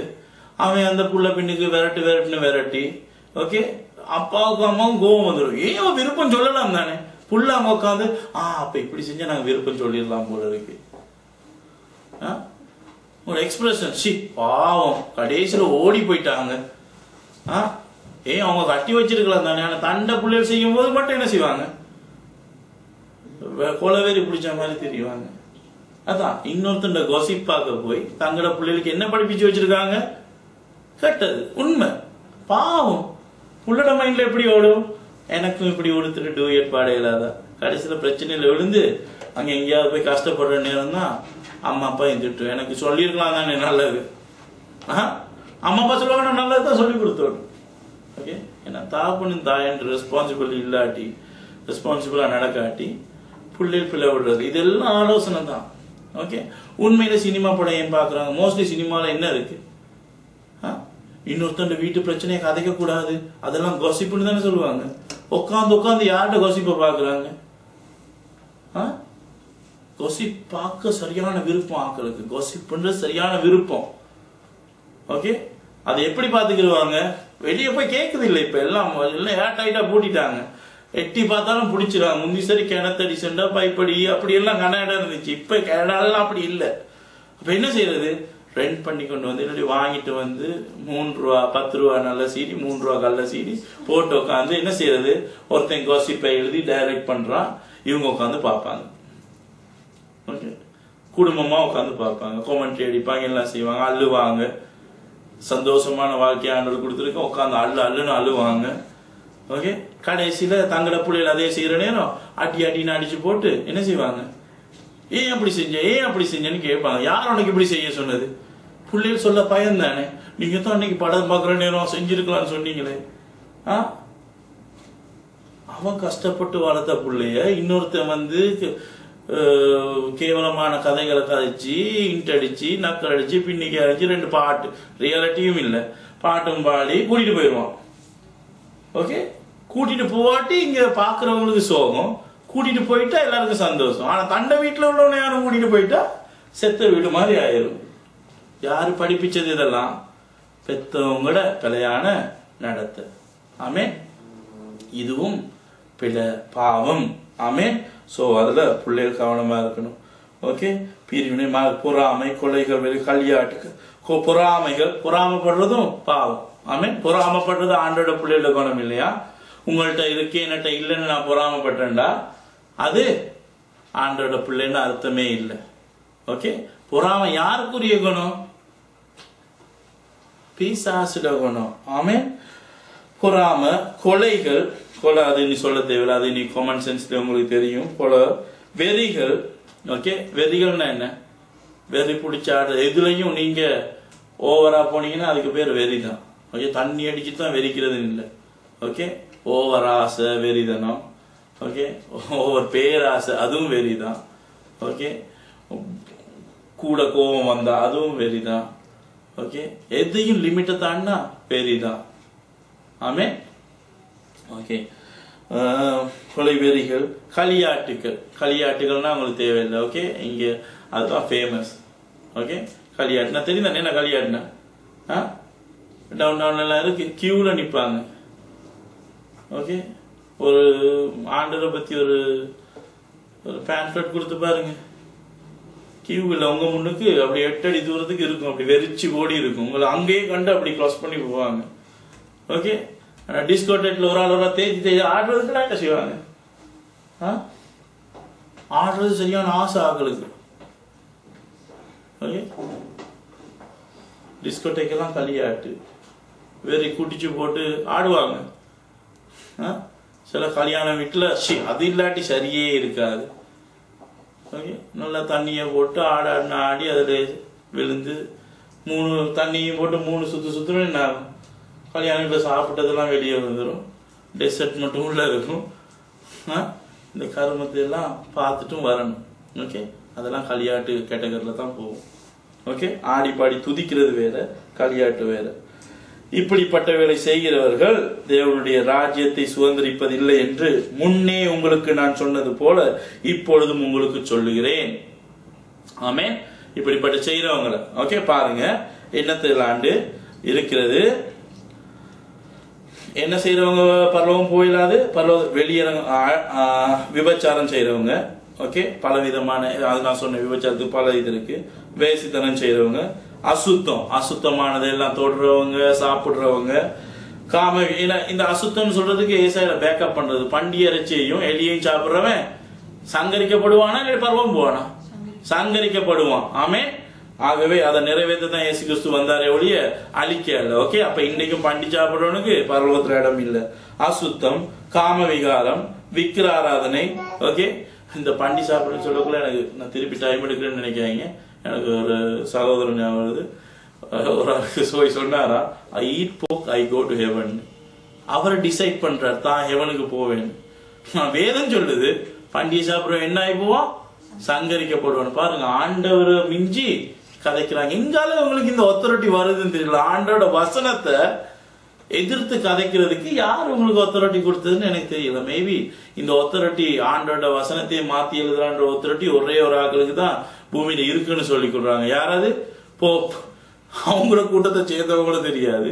அவன் அந்த புள்ள பின்னுக்கு விரட்டி ஓகே அப்பாவுக்கு அம்மாவும் கோவம் வந்துடும். ஏன் விருப்பம் சொல்லலாம் தானே, புள்ள அவங்க உட்காந்து அப்ப இப்படி செஞ்சா நாங்க விருப்பம் சொல்லிடலாம் போல இருக்கு. ஒரு எக்ஸ்பிரஷன், சி பாவம் கடைசியில ஓடி போயிட்டாங்க. ஏன் அவங்க கட்டி வச்சிருக்கலாம் தானே. ஆனா தண்டை பிள்ளைகள் செய்யும் போது மட்டும் என்ன செய்வாங்க? கொலவேரி பிடிச்ச மாதிரி தெரியுவாங்க. அதான் இன்னொருத்த கொசிப்பாக்க போய் தங்களோட பிள்ளைகளுக்கு என்ன படிப்பிச்சு வச்சிருக்காங்க? கெட்டது. உண்மை. பாவம் புள்ளட மைண்ட்ல எப்படி ஓடும்? எனக்கும் இப்படி உடுத்துட்டு டூயட் பாட இல்லாத கடைசியில பிரச்சனையில விழுந்து அங்க எங்கேயாவது போய் கஷ்டப்படுற நேரம் தான் அம்மா அப்பா திட்டு. எனக்கு சொல்லிருக்கலாம் தானே நல்லது. அம்மா அப்பா சொல்லுவாங்க நல்லதுதான் சொல்லி கொடுத்தோம். ஓகே, ஏன்னா தாப்பனும் தாயன்ற ரெஸ்பான்சிபிள் இல்லாட்டி ரெஸ்பான்சிபிளா நடக்காட்டி பிள்ளை விடுறது இதெல்லாம் ஆலோசனை தான். ஓகே, உண்மையில சினிமா படம் ஏன் பாக்குறாங்க? மோஸ்ட்லி சினிமால என்ன இருக்கு? இன்னொருத்தன் வீட்டு பிரச்சனையை கதைக்க கூடாது, அதெல்லாம் காசிப்னு தானே சொல்லுவாங்க. உட்காந்து யார்கிட்ட காசிப்பை பாக்குறாங்க? காசிப் பார்க்க சரியான விருப்பம் ஆக்களுக்கு, காசிப் பண்றது சரியான விருப்பம். ஓகே, அதை எப்படி பாத்துக்கிடுவாங்க? வெளியே போய் கேக்குது இல்லை, இப்ப எல்லாம் ஏர் டைட்டா பூட்டிட்டாங்க, எட்டி பார்த்தாலும் பிடிச்சிடாங்க. முந்தி சரி கிணத்தடி செண்டா பைப்படி அப்படி எல்லாம் கனடா இருந்துச்சு, இப்ப கனடாலாம் அப்படி இல்லை. அப்ப என்ன செய்யறது? ரெண்ட் பண்ணி கொண்டு வந்து என்னுடைய வாங்கிட்டு வந்து 3 ரூபா 10 ரூபா நல்ல சீடி 3 ரூபா கல்ல சீடி போட்டு உட்காந்து என்ன செய்யறது? ஒருத்தன் காசிப்பை எழுதி டைரக்ட் பண்றான், இவங்க உட்காந்து பார்ப்பாங்க. ஓகே, குடும்பமா உட்காந்து பார்ப்பாங்க, காமெண்ட்ரி அடிப்பாங்க, எல்லாம் செய்வாங்க, அள்ளுவாங்க. சந்தோஷமான வாழ்க்கை ஆண்டவர் கொடுத்துருக்க, உட்காந்து அள்ளுன்னு அள்ளுவாங்க. ஓகே, கடைசியில தங்கட புள்ளையில அதே செய்யற நேரம் அடின்னு அடிச்சு போட்டு என்ன செய்வாங்க? ஏன் அப்படி செஞ்சேன்னு கேட்பாங்க. யார் உனக்கு இப்படி செய்ய சொன்னது? பிள்ளைகள் சொல்ல பயம் தானே. நீங்க தான் அன்னைக்கு படம் பாக்குற நேரம் செஞ்சிருக்கலாம்னு சொன்னீங்களே. அவன் கஷ்டப்பட்டு வளர்த்த பிள்ளைய இன்னொருத்தன் வந்து கேவலமான கதைகளை கதைச்சு இன்டடிச்சு நக்கல் அடிச்சு பின்னிக்கு அடிச்சு 2 பாட்டு, ரியாலிட்டியும் இல்லை, பாட்டும் பாடி கூட்டிட்டு போயிடுவான். ஓகே, கூட்டிட்டு போவாட்டி இங்க பாக்குறவங்களுக்கு சோகம், கூட்டிட்டு போயிட்டா எல்லாருக்கும் சந்தோஷம். ஆனா தண்டை வீட்டுல உள்ளவன யாரும் கூட்டிட்டு போயிட்டா செத்த வீடு மாதிரி ஆயிரும். யாரு படிப்பிச்சது இதெல்லாம்? பெத்தவங்களோட பிழையான நடத்த. ஆமென். இதுவும் பிழை, பாவம். ஆமென். சோ அதுல பிள்ளைகள் கவனமா இருக்கணும். ஓகே, பிரிவினை, பொறாமை, கொலைகள், களியாட்டுக்கு பொறாமைப்படுறதும் பாவம். ஆமென். பொறாமப்படுறது ஆண்டோட பிள்ளையோட குணம் இல்லையா? உங்கள்கிட்ட இருக்கு என்கிட்ட இல்லைன்னு நான் பொறாமப்பட்டேன்டா, அது ஆண்டோட பிள்ளைன்னு அர்த்தமே இல்லை. ஓகே, பொறாமை யாருக்குரிய குணம்? பிசாசுட குணம். ஆமென். பொறாமை, கொலைகள், கொலை அது நீ சொல்ல தேவையில்லை, அது நீ காமன் சென்ஸ்ல உங்களுக்கு தெரியும். கொலை, வெறிகள். ஓகே, வெறிகள்னா என்ன? வெறி பிடிச்சாடு. எதுலையும் நீங்க ஓவரா போனீங்கன்னா அதுக்கு பேர் வெறி தான். ஓகே, தண்ணி அடிச்சுதான் வெறிக்கிறது இல்லை. ஓகே, ஓவர் ஆசை வெறிதனம். ஓகே, ஓவர் பேராசை அதுவும் வெறிதான். ஓகே, கூட கோபம் வந்தா அதுவும் வெறிதான். ஓகே, எதையும் லிமிட்டை தாண்டா வெறிதான். ஆமென். ஓகே, கொலை வெறிகள், களியாட்டுகள்னா உங்களுக்கு தேவையில்லை. ஓகே, இங்க அதுதான் ஃபேமஸ். ஓகே, களியாட்டுனா தெரியும் தானே? என்ன களியாட்டுனா? டவுன் டவுன்ல இருக்கு, கியூல நிப்பாங்க. ஓகே, ஒரு ஆண்டரை பத்தி ஒரு பேம்ப்ளெட் கொடுத்து பாருங்க, கியூ இல்லை உங்க முன்னுக்கு அப்படி 8 அடி தூரத்துக்கு இருக்கும், அப்படி வெறிச்சு ஓடி இருக்கும், உங்களை அங்கேயே கண்டு அப்படி கிராஸ் பண்ணி போவாங்க. ஓகே, டிஸ்கோடேட்ல ஒரு ஆள் தேய்ச்சி ஆடுறதுக்குலாம் என்ன செய்வாங்க? ஆடுறது சரியான ஆசை ஆக்களுக்கு. ஓகே, டிஸ்கோடேக்கெல்லாம் களியாட்டு வெறி குட்டிச்சு போட்டு ஆடுவாங்க. சில கல்யாண வீட்டுல அது இல்லாட்டி சரியே இருக்காது. ஓகே, நல்லா தண்ணியை போட்டு ஆடி அதுல விழுந்து 3 தண்ணியும் போட்டு 3 சுத்து என்ன ஆகும்? கல்யாண வீட்டுல சாப்பிட்டதெல்லாம் வெளியே வந்துடும், டெசர்ட் மட்டும் உள்ள இருக்கும். இந்த கருமத்தை எல்லாம் பார்த்துட்டும் வரணும். ஓகே, அதெல்லாம் களியாட்டு கேட்டகரியில தான் போகும். ஓகே, ஆடி பாடி துதிக்கிறது வேற, களியாட்டு வேற. இப்படிப்பட்ட வேலை செய்கிறவர்கள் தேவனுடைய ராஜ்யத்தை சுதந்திரிப்பதில்லை என்று முன்னே உங்களுக்கு நான் சொன்னது போல இப்பொழுதும் உங்களுக்கு சொல்லுகிறேன். ஆமென். இப்படிப்பட்ட செய்யறவங்களை ஓகே பாருங்க, எண்ணத்திலாண்டு இருக்கிறது. என்ன செய்யறவங்க பரலோகம் போயிடாது, பரலோகம் வெளியிறங்க விபச்சாரம் செய்யறவங்க. ஓகே, பலவிதமான அது நான் சொன்ன விபச்சாரத்துக்கு பல இது இருக்கு. வேசித்தனம் செய்யறவங்க, அசுத்தமானது எல்லாம் தொடுறவங்க, சாப்பிடுறவங்க, காம. இந்த அசுத்தம் சொல்றதுக்கு ஏசாயில பேக்கப் பண்றது, பண்டி இறைச்சியையும் எலியையும் சாப்பிடுறவன் சங்கரிக்கப்படுவானா இல்லை பருவம் போவானா? சங்கரிக்கப்படுவான். ஆமே. ஆகவே அதை நிறைவேற்றதான் இயேசு கிறிஸ்து வந்தாரே ஒழிய அழிக்க இல்ல. ஓகே, அப்ப இன்னைக்கும் பண்டி சாப்பிடுறவனுக்கு பரலோகத்துல இடம் இல்லை. அசுத்தம், காம விகாரம், விக்கிர ஆராதனை. ஓகே, இந்த பண்டி சாப்பிடுன்னு சொல்லக்குள்ள எனக்கு நான் திருப்பி டைம் எடுக்கிறேன்னு நினைக்காங்க. எனக்கு ஒரு சகோதரன் வருது, ஒரு சொன்னாரா, I eat pork I go to heaven. அவரை டிசைட் பண்றார் தான் ஹெவனுக்கு போவேன். வேதம் சொல்லுது பண்டிகை சாப்பிடுவேன் என்ன ஆகி போவான்? சங்கரிக்கப்படுவான். பாருங்க, ஆண்டவரை மிஞ்சி கதைக்கிறாங்க. எங்கால உங்களுக்கு இந்த ஒத்தரட்டி வருதுன்னு தெரியல. ஆண்டோட வசனத்தை எதிர்த்து கதைக்கிறதுக்கு யார் உங்களுக்கு ஒத்தரட்டி கொடுத்ததுன்னு எனக்கு தெரியல. மேபி இந்த ஒத்தரட்டி ஆண்டோட வசனத்தையே மாத்தி எழுதுறான்ற ஒத்தரட்டி ஒரே ஒரு ஆக்களுக்கு தான் பூமியில இருக்குன்னு சொல்லி கொடுறாங்க. யாராவது போப், அவங்கள கூட்டத்தை சேர்ந்தவங்கள தெரியாது.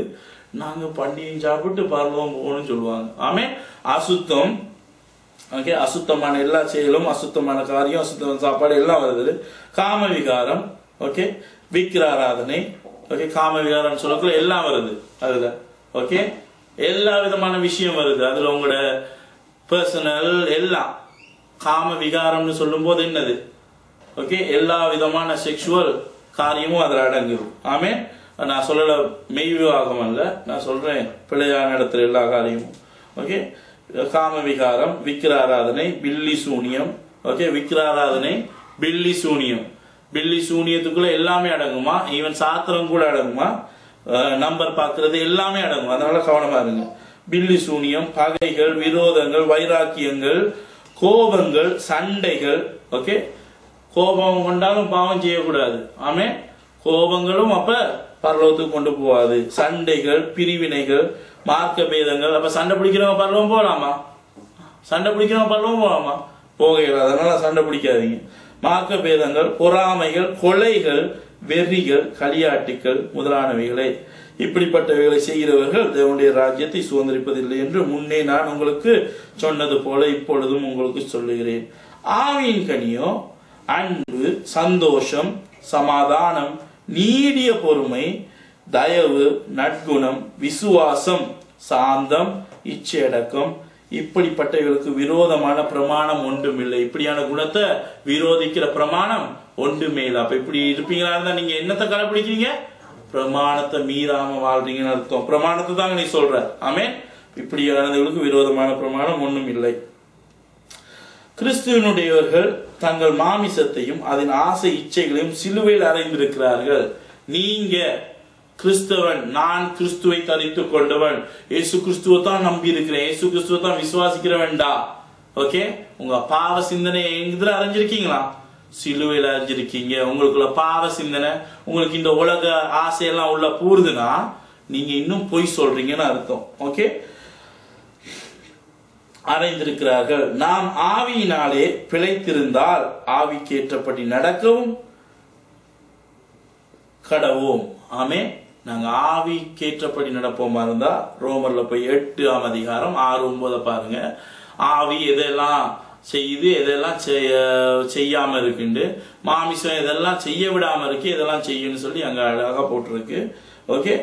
நாங்க பண்டிகையும் சாப்பிட்டு பரலோகம் போகணும்னு சொல்லுவாங்க. ஆமே, அசுத்தம், ஓகே, அசுத்தமான எல்லா செயலும், அசுத்தமான காரியம், அசுத்தமான சாப்பாடு எல்லாம் வருது. காம விகாரம், ஓகே, விக்கிராராதனை, ஓகே, காம விகாரம் சொல்லக்குள்ள எல்லாம் வருது அதுல. ஓகே, எல்லா விதமான விஷயம் வருது அதுல. உங்களோட பர்சனல் எல்லாம் காம விகாரம்னு சொல்லும் போது என்னது, ஓகே, எல்லா விதமான செக்ஷுவல் காரியமும் அதுல அடங்குது. ஆமே, நான் சொல்லல மெய் விவாகம் அல்ல, நான் சொல்றேன் பிள்ளையான இடத்துல எல்லா காரியமும். ஓகே, காம விகாரம், விக்கிராராதனை, பில்லி சூனியம். ஓகே, விக்கிராராதனை, பில்லி சூனியம். பில்லி சூனியத்துக்குள்ள எல்லாமே அடங்குமா? ஈவன் சாத்திரம் கூட அடங்குமா? நம்பர் பார்க்கறது எல்லாமே அடங்கும். அதனால கவனமா இருங்க. பில்லி சூனியம், பகைகள், விரோதங்கள், வைராக்கியங்கள், கோபங்கள், சண்டைகள். ஓகே, கோபம் கொண்டாலும் பாவம் செய்யக்கூடாது. ஆமே, கோபங்களும் அப்ப பரலோகத்துக்கு கொண்டு போகாது. சண்டைகள், பிரிவினைகள், மார்க்க பேதங்கள். அப்ப சண்டை பிடிக்கிறவங்க பரலோகம் போகலாமா? சண்டை பிடிக்கிறவங்க பரலோகம் போகலாமா? போகல. அதனால சண்டை பிடிக்காதீங்க. மார்க்க பேதங்கள், பொறாமைகள், கொலைகள், வெறிகள், களியாட்டுக்கள் முதலானவைகளை, இப்படிப்பட்டவைகளை செய்கிறவர்கள் தேவனுடைய ராஜ்யத்தை சுதந்திரிப்பதில்லை என்று முன்னே நான் உங்களுக்கு சொன்னது போல இப்பொழுதும் உங்களுக்கு சொல்லுகிறேன். ஆவியின் கனியோ அன்பு, சந்தோஷம், சமாதானம், நீடிய பொறுமை, தயவு, நற்குணம், விசுவாசம், சாந்தம், இச்சையடக்கம். இப்படிப்பட்டவர்களுக்கு விரோதமான பிரமாணம் ஒன்றுமில்லை. இப்படியான குணத்தை விரோதிக்கிற பிரமாணம் ஒன்றுமே இல்லை. அப்ப இப்படி இருப்பீங்களா இருந்தா நீங்க என்னத்தை கடைபிடிக்கிறீங்க? பிரமாணத்தை மீறாம வாழ்றீங்கன்னு அர்த்தம். பிரமாணத்தை தாங்க நீ சொல்ற. ஆமே, இப்படியானவர்களுக்கு விரோதமான பிரமாணம் ஒன்றும் இல்லை. கிறிஸ்துவனுடையவர்கள் தங்கள் மாமிசத்தையும் அதன் ஆசை இச்சைகளையும் சிலுவையில் அறைந்திருக்கிறார்கள். நீங்க கிறிஸ்தவன், நான் கிறிஸ்துவை தரித்துக் கொண்டவன், இயேசு கிறிஸ்துவை தான் நம்பி இருக்கிறேன், இயேசு கிறிஸ்துவை தான் விசுவாசிக்கிற வேண்டா. ஓகே, உங்க பாவ சிந்தனை எங்க அறிஞ்சிருக்கீங்களா? சிலுவையில் அறிஞ்சிருக்கீங்க. உங்களுக்குள்ள பாவ சிந்தனை, உங்களுக்கு இந்த உலக ஆசையெல்லாம் உள்ள பூருதுன்னா நீங்க இன்னும் பொய் சொல்றீங்கன்னு அர்த்தம். ஓகே, அறைந்திருக்கிறார்கள். நாம் ஆவியினாலே பிழைத்திருந்தால் ஆவிக்கேற்றபடி நடக்கவும் கடவோம். ஆமே, நாங்க ஆவிக்கேற்றபடி நடப்போமா இருந்தா ரோமர்ல போய் 8ஆம் அதிகாரம் 6-9 பாருங்க. ஆவி எதெல்லாம் செய்யுது, எதெல்லாம் செய்யாம இருக்குண்டு, மாமிசம் எதெல்லாம் செய்ய விடாம இருக்கு, எதெல்லாம் செய்யும்னு சொல்லி அங்க அழகா போட்டிருக்கு. ஓகே,